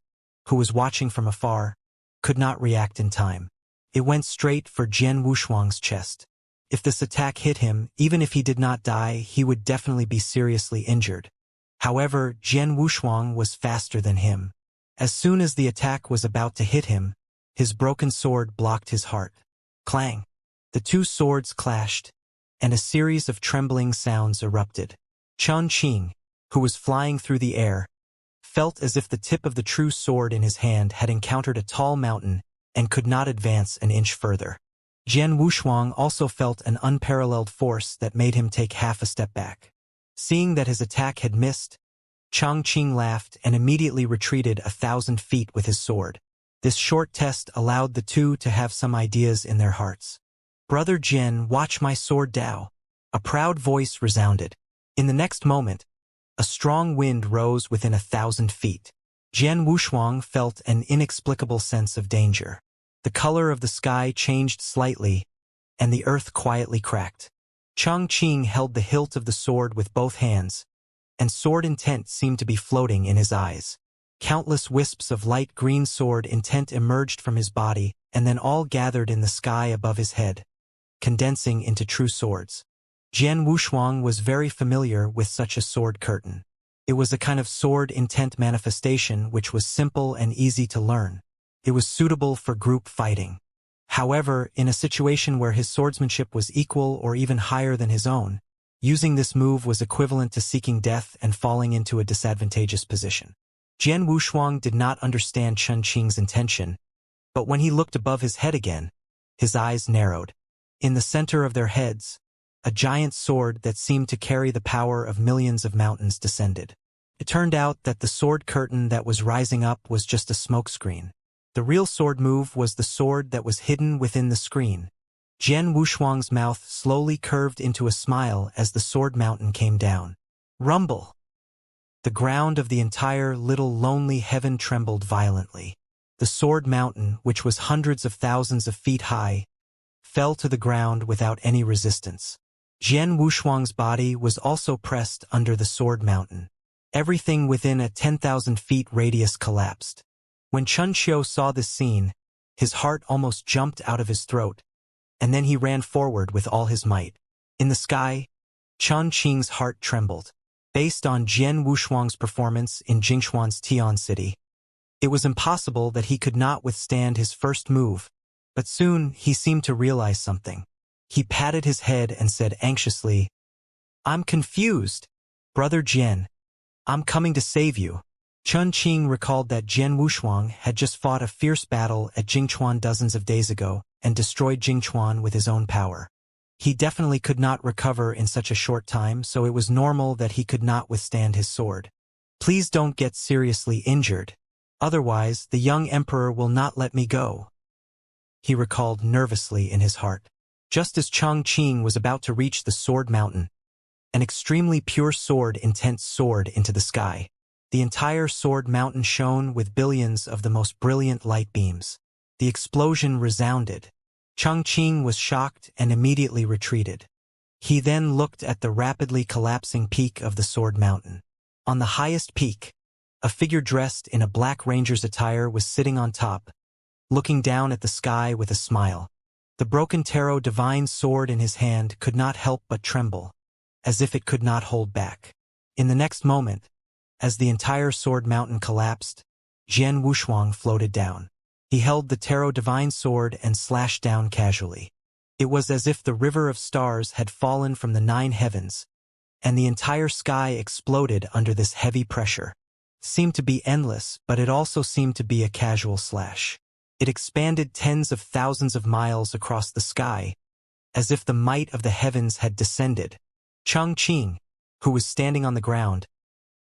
who was watching from afar, could not react in time. It went straight for Jian Wushuang's chest. If this attack hit him, even if he did not die, he would definitely be seriously injured. However, Jian Wushuang was faster than him. As soon as the attack was about to hit him, his broken sword blocked his heart. Clang! The two swords clashed, and a series of trembling sounds erupted. Chun Qing, who was flying through the air, felt as if the tip of the true sword in his hand had encountered a tall mountain and could not advance an inch further. Jian Wushuang also felt an unparalleled force that made him take half a step back. Seeing that his attack had missed, Chong Qing laughed and immediately retreated 1,000 feet with his sword. This short test allowed the two to have some ideas in their hearts. "Brother Jian, watch my sword Dao." A proud voice resounded. In the next moment, a strong wind rose within 1,000 feet. Jian Wushuang felt an inexplicable sense of danger. The color of the sky changed slightly, and the earth quietly cracked. Chang Qing held the hilt of the sword with both hands, and sword intent seemed to be floating in his eyes. Countless wisps of light green sword intent emerged from his body and then all gathered in the sky above his head, condensing into true swords. Jian Wushuang was very familiar with such a sword curtain. It was a kind of sword intent manifestation which was simple and easy to learn. It was suitable for group fighting. However, in a situation where his swordsmanship was equal or even higher than his own, using this move was equivalent to seeking death and falling into a disadvantageous position. Jian Wushuang did not understand Chun Qing's intention, but when he looked above his head again, his eyes narrowed. In the center of their heads, a giant sword that seemed to carry the power of millions of mountains descended. It turned out that the sword curtain that was rising up was just a smokescreen. The real sword move was the sword that was hidden within the screen. Jian Wushuang's mouth slowly curved into a smile as the sword mountain came down. Rumble! The ground of the entire little lonely heaven trembled violently. The sword mountain, which was hundreds of thousands of feet high, fell to the ground without any resistance. Jian Wushuang's body was also pressed under the sword mountain. Everything within a 10,000 feet radius collapsed. When Chun Xiu saw this scene, his heart almost jumped out of his throat, and then he ran forward with all his might. In the sky, Chun Qing's heart trembled. Based on Jian Wushuang's performance in Jingchuan's Tian City, it was impossible that he could not withstand his first move, but soon he seemed to realize something. He patted his head and said anxiously, "I'm confused. Brother Jian, I'm coming to save you." Chun Qing recalled that Jian Wushuang had just fought a fierce battle at Jingchuan dozens of days ago and destroyed Jingchuan with his own power. He definitely could not recover in such a short time, so it was normal that he could not withstand his sword. "Please don't get seriously injured. Otherwise, the young emperor will not let me go," he recalled nervously in his heart. Just as Chang Qing was about to reach the sword mountain, an extremely pure sword intent soared into the sky. The entire sword mountain shone with billions of the most brilliant light beams. The explosion resounded. Chang Qing was shocked and immediately retreated. He then looked at the rapidly collapsing peak of the sword mountain. On the highest peak, a figure dressed in a black ranger's attire was sitting on top, looking down at the sky with a smile. The broken tarot divine sword in his hand could not help but tremble, as if it could not hold back. In the next moment, as the entire sword mountain collapsed, Jian Wushuang floated down. He held the tarot divine sword and slashed down casually. It was as if the river of stars had fallen from the 9 heavens, and the entire sky exploded under this heavy pressure. It seemed to be endless, but it also seemed to be a casual slash. It expanded tens of thousands of miles across the sky, as if the might of the heavens had descended. Chang Qing, who was standing on the ground,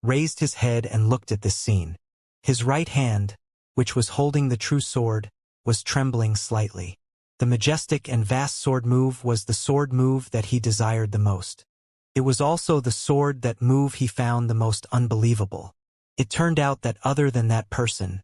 raised his head and looked at this scene. His right hand, which was holding the true sword, was trembling slightly. The majestic and vast sword move was the sword move that he desired the most. It was also the sword that move he found the most unbelievable. It turned out that other than that person,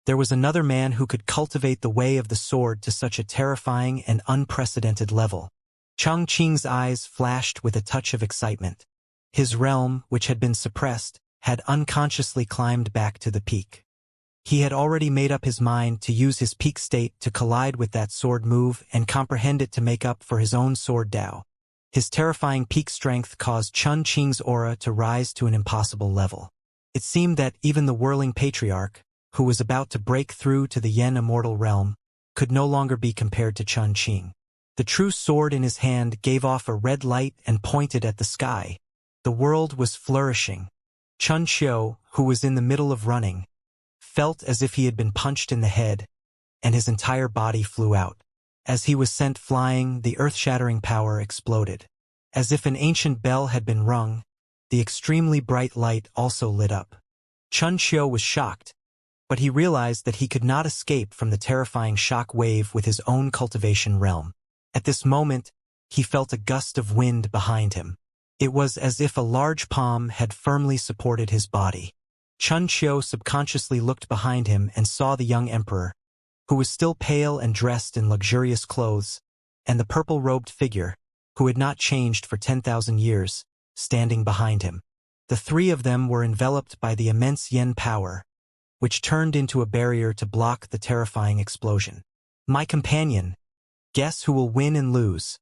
there was another man who could cultivate the way of the sword to such a terrifying and unprecedented level. Chang Qing's eyes flashed with a touch of excitement. His realm, which had been suppressed, had unconsciously climbed back to the peak. He had already made up his mind to use his peak state to collide with that sword move and comprehend it to make up for his own sword Dao. His terrifying peak strength caused Chun Qing's aura to rise to an impossible level. It seemed that even the whirling patriarch, who was about to break through to the Yen immortal realm, could no longer be compared to Chun Qing. The true sword in his hand gave off a red light and pointed at the sky. The world was flourishing. Chun Xiu, who was in the middle of running, felt as if he had been punched in the head, and his entire body flew out. As he was sent flying, the earth-shattering power exploded. As if an ancient bell had been rung, the extremely bright light also lit up. Chun Xiu was shocked, but he realized that he could not escape from the terrifying shock wave with his own cultivation realm. At this moment, he felt a gust of wind behind him. It was as if a large palm had firmly supported his body. Chun Xiu subconsciously looked behind him and saw the young emperor, who was still pale and dressed in luxurious clothes, and the purple-robed figure, who had not changed for 10,000 years, standing behind him. The three of them were enveloped by the immense yen power, which turned into a barrier to block the terrifying explosion. My companion, guess who will win and lose?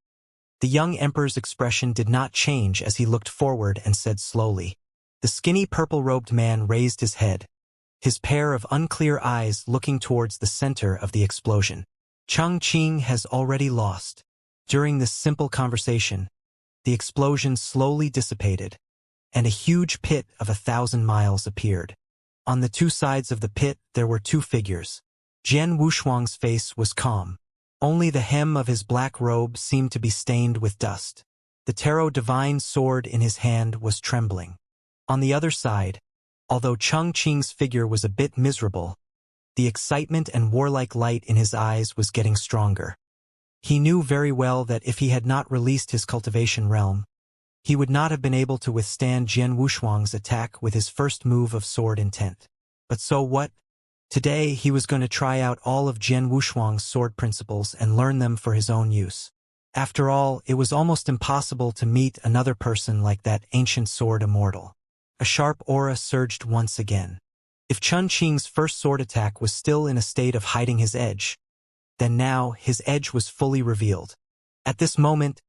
The young emperor's expression did not change as he looked forward and said slowly. The skinny purple-robed man raised his head, his pair of unclear eyes looking towards the center of the explosion. Changqing has already lost. During this simple conversation, the explosion slowly dissipated, and a huge pit of 1,000 miles appeared. On the two sides of the pit there were two figures. Jian Wushuang's face was calm. Only the hem of his black robe seemed to be stained with dust. The tarot divine sword in his hand was trembling. On the other side, although Changqing's figure was a bit miserable, the excitement and warlike light in his eyes was getting stronger. He knew very well that if he had not released his cultivation realm, he would not have been able to withstand Jian Wushuang's attack with his first move of sword intent. But so what? Today he was going to try out all of Jian Wushuang's sword principles and learn them for his own use. After all, it was almost impossible to meet another person like that ancient sword Immortal. A sharp aura surged once again. If Changqing's first sword attack was still in a state of hiding his edge, then now his edge was fully revealed. At this moment,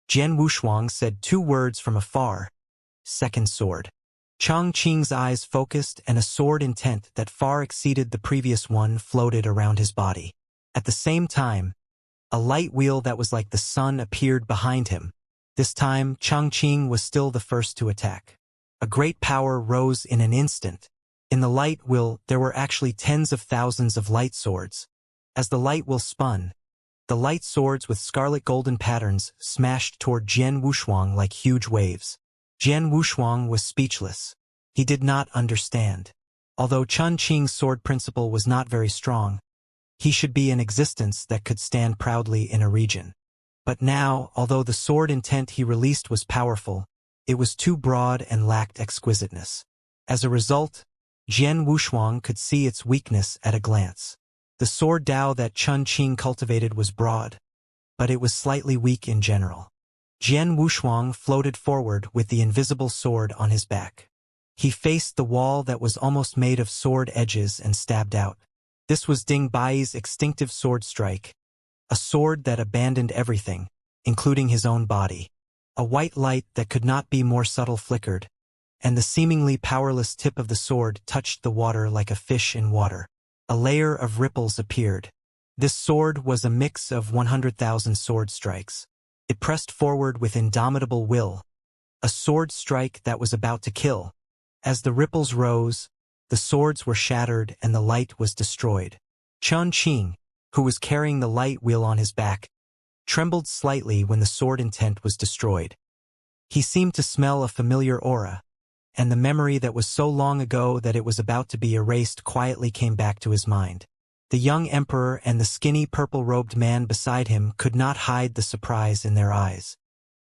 Jian Wushuang said two words from afar. Second sword. Changqing's eyes focused and a sword intent that far exceeded the previous one floated around his body. At the same time, a light wheel that was like the sun appeared behind him. This time, Changqing was still the first to attack. A great power rose in an instant. In the light wheel, there were actually tens of thousands of light swords. As the light wheel spun, the light swords with scarlet golden patterns smashed toward Jian Wushuang like huge waves. Jian Wushuang was speechless. He did not understand. Although Changqing's sword principle was not very strong, he should be an existence that could stand proudly in a region. But now, although the sword intent he released was powerful, it was too broad and lacked exquisiteness. As a result, Jian Wushuang could see its weakness at a glance. The sword Dao that Changqing cultivated was broad, but it was slightly weak in general. Jian Wushuang floated forward with the invisible sword on his back. He faced the wall that was almost made of sword edges and stabbed out. This was Ding Bai's extinctive sword strike, a sword that abandoned everything, including his own body. A white light that could not be more subtle flickered, and the seemingly powerless tip of the sword touched the water like a fish in water. A layer of ripples appeared. This sword was a mix of 100,000 sword strikes. It pressed forward with indomitable will, a sword strike that was about to kill. As the ripples rose, the swords were shattered and the light was destroyed. Changqing, who was carrying the light wheel on his back, trembled slightly when the sword intent was destroyed. He seemed to smell a familiar aura, and the memory that was so long ago that it was about to be erased quietly came back to his mind. The young emperor and the skinny purple-robed man beside him could not hide the surprise in their eyes.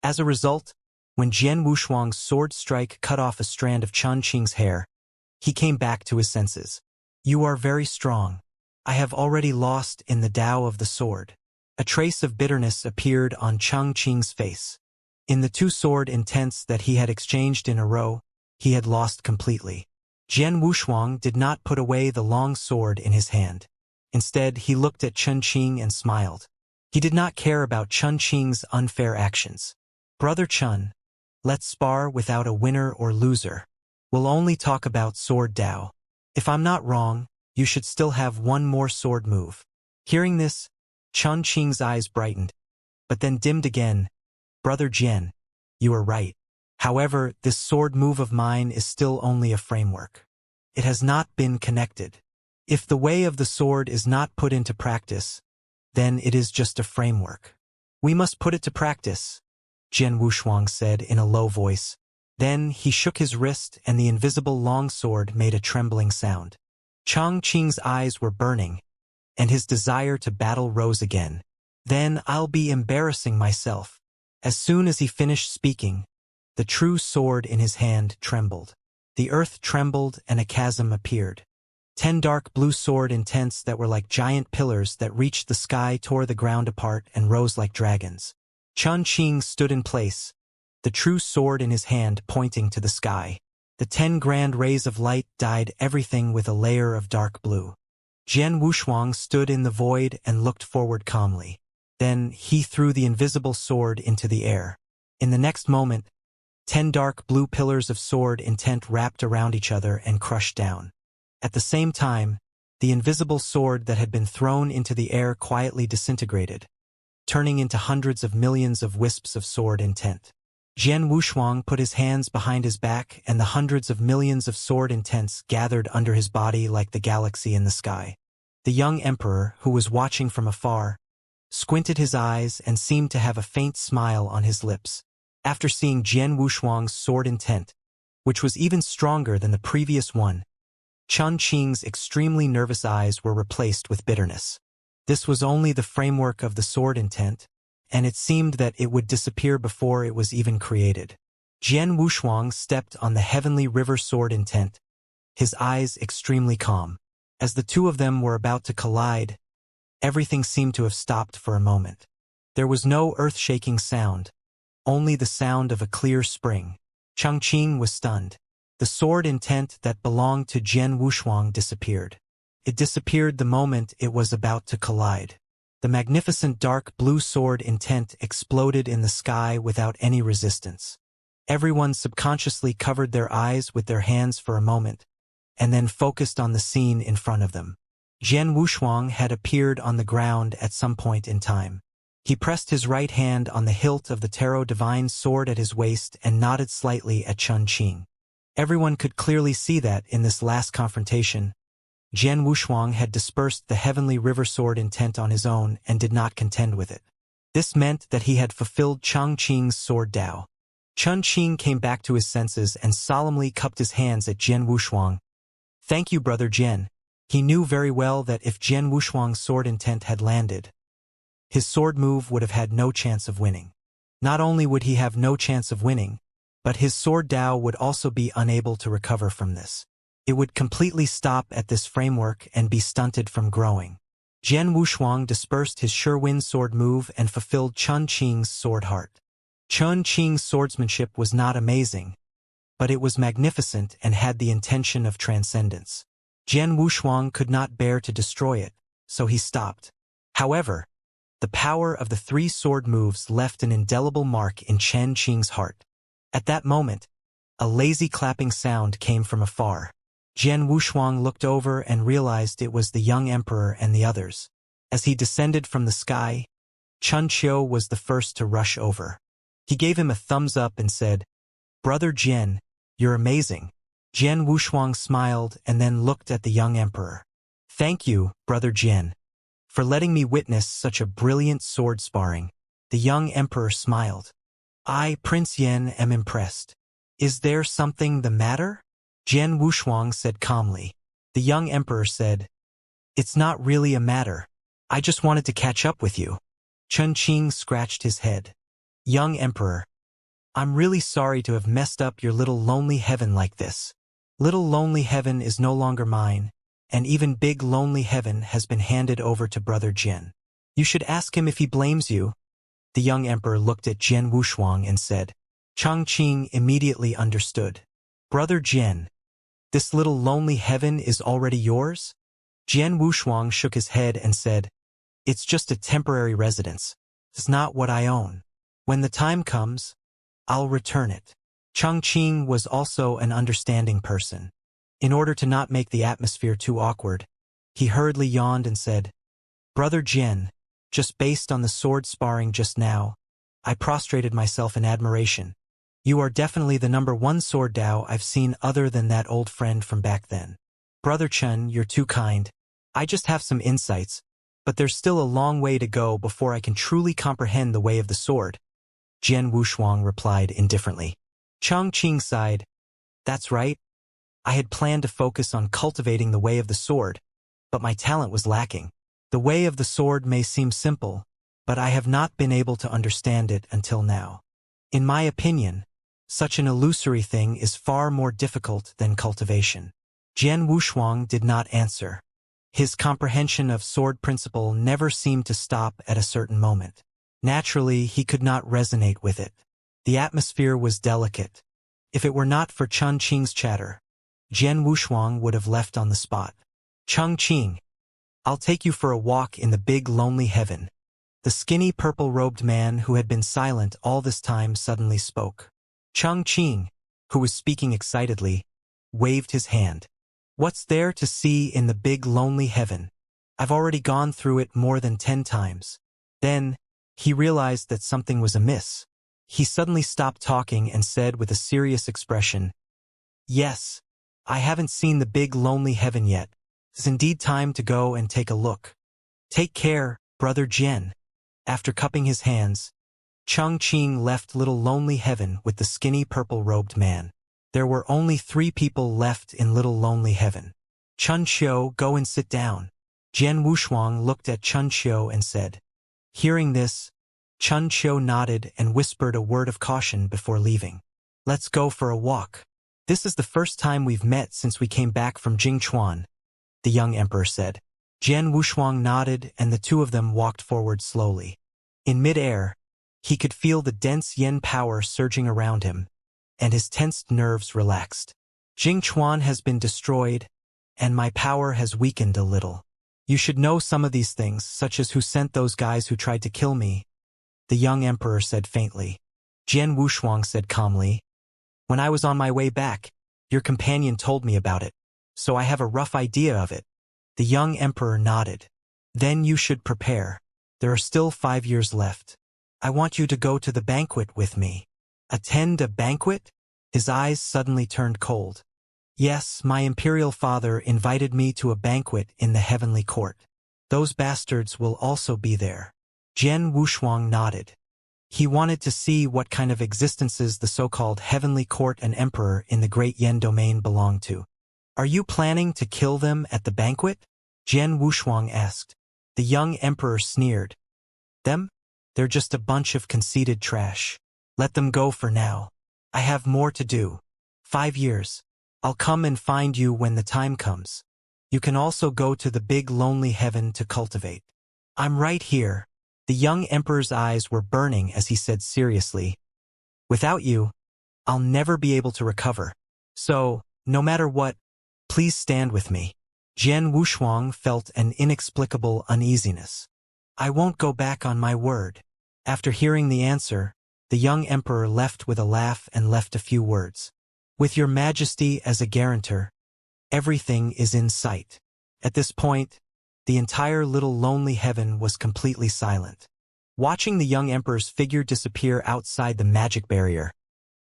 As a result, when Jian Wushuang's sword strike cut off a strand of Changqing's hair, he came back to his senses. You are very strong. I have already lost in the Tao of the sword. A trace of bitterness appeared on Changqing's face. In the two sword intents that he had exchanged in a row, he had lost completely. Jian Wushuang did not put away the long sword in his hand. Instead, he looked at Changqing and smiled. He did not care about Changqing's unfair actions. Brother Chun, let's spar without a winner or loser. We'll only talk about sword Dao. If I'm not wrong, you should still have one more sword move. Hearing this, Changqing's eyes brightened, but then dimmed again. Brother Jian, you are right. However, this sword move of mine is still only a framework. It has not been connected. If the way of the sword is not put into practice, then it is just a framework. We must put it to practice, Jian Wushuang said in a low voice. Then he shook his wrist and the invisible long sword made a trembling sound. Changqing's eyes were burning, and his desire to battle rose again. Then I'll be embarrassing myself. As soon as he finished speaking, the true sword in his hand trembled. The earth trembled and a chasm appeared. 10 dark blue sword intents that were like giant pillars that reached the sky, tore the ground apart, and rose like dragons. Chun Qing stood in place, the true sword in his hand pointing to the sky. The 10 grand rays of light dyed everything with a layer of dark blue. Jian Wushuang stood in the void and looked forward calmly. Then he threw the invisible sword into the air. In the next moment, 10 dark blue pillars of sword intent wrapped around each other and crushed down. At the same time, the invisible sword that had been thrown into the air quietly disintegrated, turning into hundreds of millions of wisps of sword intent. Jian Wushuang put his hands behind his back, and the hundreds of millions of sword intents gathered under his body like the galaxy in the sky. The young emperor, who was watching from afar, squinted his eyes and seemed to have a faint smile on his lips. After seeing Jian Wushuang's sword intent, which was even stronger than the previous one, Chun Qing's extremely nervous eyes were replaced with bitterness. This was only the framework of the sword intent, and it seemed that it would disappear before it was even created. Jian Wushuang stepped on the heavenly river sword intent, his eyes extremely calm. As the two of them were about to collide, everything seemed to have stopped for a moment. There was no earth-shaking sound, only the sound of a clear spring. Chun Qing was stunned. The sword intent that belonged to Jian Wushuang disappeared. It disappeared the moment it was about to collide. The magnificent dark blue sword intent exploded in the sky without any resistance. Everyone subconsciously covered their eyes with their hands for a moment, and then focused on the scene in front of them. Jian Wushuang had appeared on the ground at some point in time. He pressed his right hand on the hilt of the Tarot Divine sword at his waist and nodded slightly at Chun Qing. Everyone could clearly see that, in this last confrontation, Jian Wushuang had dispersed the heavenly river sword intent on his own and did not contend with it. This meant that he had fulfilled Chun Qing's sword Dao. Chun Qing came back to his senses and solemnly cupped his hands at Jian Wushuang. "Thank you, brother Jian." He knew very well that if Jian Wushuang's sword intent had landed, his sword move would have had no chance of winning. Not only would he have no chance of winning, but his sword Dao would also be unable to recover from this. It would completely stop at this framework and be stunted from growing. Jian Wushuang dispersed his Sure-Wind sword move and fulfilled Chun Qing's sword heart. Chun Qing's swordsmanship was not amazing, but it was magnificent and had the intention of transcendence. Jian Wushuang could not bear to destroy it, so he stopped. However, the power of the 3 sword moves left an indelible mark in Chun Qing's heart. At that moment, a lazy clapping sound came from afar. Jian Wushuang looked over and realized it was the young emperor and the others. As he descended from the sky, Chun Qiu was the first to rush over. He gave him a thumbs up and said, "Brother Jian, you're amazing." Jian Wushuang smiled and then looked at the young emperor. "Thank you, brother Jian, for letting me witness such a brilliant sword sparring." The young emperor smiled. "I, Prince Yan, am impressed. Is there something the matter?" Jian Wushuang said calmly. The young emperor said, "It's not really a matter. I just wanted to catch up with you." Chun Qing scratched his head. "Young emperor, I'm really sorry to have messed up your little lonely heaven like this. Little lonely heaven is no longer mine, and even big lonely heaven has been handed over to brother Jian. You should ask him if he blames you." The young emperor looked at Jian Wushuang and said. Chun Qing immediately understood. "Brother Jian, this little lonely heaven is already yours?" Jian Wushuang shook his head and said, "It's just a temporary residence. It's not what I own. When the time comes, I'll return it." Chun Qing was also an understanding person. In order to not make the atmosphere too awkward, he hurriedly yawned and said, "Brother Jian, just based on the sword sparring just now, I prostrated myself in admiration. You are definitely the #1 sword Dao I've seen other than that old friend from back then. Brother Chun, you're too kind. I just have some insights, but there's still a long way to go before I can truly comprehend the way of the sword." Jian Wushuang replied indifferently. Chun Qing sighed. "That's right. I had planned to focus on cultivating the way of the sword, but my talent was lacking. The way of the sword may seem simple, but I have not been able to understand it until now. In my opinion, such an illusory thing is far more difficult than cultivation." Jian Wushuang did not answer. His comprehension of sword principle never seemed to stop at a certain moment. Naturally, he could not resonate with it. The atmosphere was delicate. If it were not for Chun Qing's chatter, Jian Wushuang would have left on the spot. Chung Qing, I'll take you for a walk in the big lonely heaven. The skinny purple-robed man who had been silent all this time suddenly spoke. Chung Qing, who was speaking excitedly, waved his hand. What's there to see in the big lonely heaven? I've already gone through it more than 10 times. Then, he realized that something was amiss. He suddenly stopped talking and said with a serious expression, Yes, I haven't seen the big lonely heaven yet. It's indeed time to go and take a look. Take care, Brother Jian. After cupping his hands, Chung Qing left Little Lonely Heaven with the skinny purple-robed man. There were only 3 people left in Little Lonely Heaven. Chun Xiu, go and sit down. Jian Wushuang looked at Chun Xiu and said. Hearing this, Chun Xiu nodded and whispered a word of caution before leaving. Let's go for a walk. This is the first time we've met since we came back from Jingchuan, the young emperor said. Jian Wushuang nodded and the two of them walked forward slowly. In mid-air, he could feel the dense yen power surging around him, and his tensed nerves relaxed. Jingchuan has been destroyed, and my power has weakened a little. You should know some of these things, such as who sent those guys who tried to kill me, the young emperor said faintly. Jian Wushuang said calmly, When I was on my way back, your companion told me about it, so I have a rough idea of it. The young emperor nodded. Then you should prepare. There are still 5 years left. I want you to go to the banquet with me. Attend a banquet? His eyes suddenly turned cold. Yes, my imperial father invited me to a banquet in the heavenly court. Those bastards will also be there. Jian Wushuang nodded. He wanted to see what kind of existences the so-called heavenly court and emperor in the great Yen domain belonged to. Are you planning to kill them at the banquet? Jian Wushuang asked. The young emperor sneered. Them? They're just a bunch of conceited trash. Let them go for now. I have more to do. 5 years. I'll come and find you when the time comes. You can also go to the big lonely heaven to cultivate. I'm right here. The young emperor's eyes were burning as he said seriously, Without you, I'll never be able to recover. So, no matter what, please stand with me. Jian Wushuang felt an inexplicable uneasiness. I won't go back on my word. After hearing the answer, the young emperor left with a laugh and left a few words. With your majesty as a guarantor, everything is in sight. At this point, the entire little lonely heaven was completely silent. Watching the young emperor's figure disappear outside the magic barrier,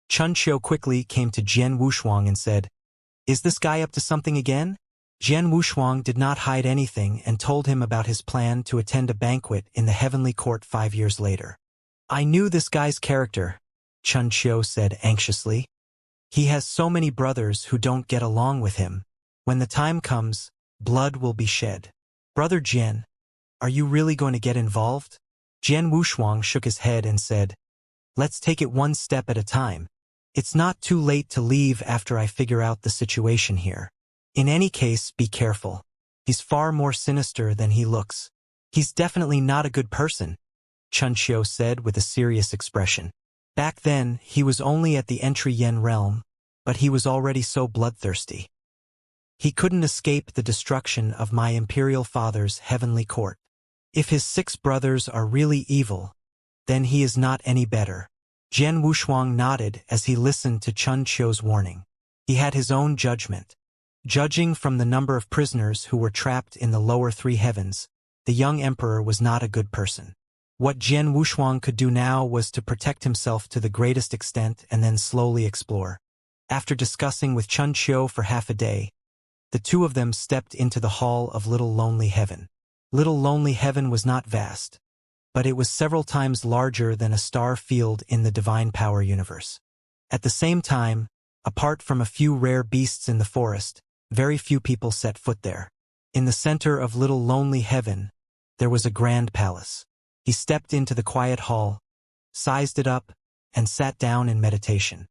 Chun Xiu quickly came to Jian Wushuang and said, Is this guy up to something again? Jian Wushuang did not hide anything and told him about his plan to attend a banquet in the heavenly court 5 years later. I knew this guy's character, Chun Xiu said anxiously. He has so many brothers who don't get along with him. When the time comes, blood will be shed. Brother Jian, are you really going to get involved? Jian Wushuang shook his head and said, Let's take it one step at a time. It's not too late to leave after I figure out the situation here. In any case, be careful. He's far more sinister than he looks. He's definitely not a good person, Chun Xiu said with a serious expression. Back then, he was only at the entry Yen realm, but he was already so bloodthirsty. He couldn't escape the destruction of my imperial father's heavenly court. If his 6 brothers are really evil, then he is not any better. Jian Wushuang nodded as he listened to Chun Xiu's warning. He had his own judgment. Judging from the number of prisoners who were trapped in the lower 3 heavens, the young emperor was not a good person. What Jian Wushuang could do now was to protect himself to the greatest extent and then slowly explore. After discussing with Chun Xiu for half a day, the two of them stepped into the hall of Little Lonely Heaven. Little Lonely Heaven was not vast, but it was several times larger than a star field in the Divine Power universe. At the same time, apart from a few rare beasts in the forest, very few people set foot there. In the center of Little Lonely Heaven, there was a grand palace. He stepped into the quiet hall, sized it up, and sat down in meditation.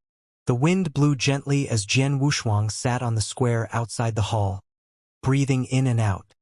The wind blew gently as Jian Wushuang sat on the square outside the hall, breathing in and out.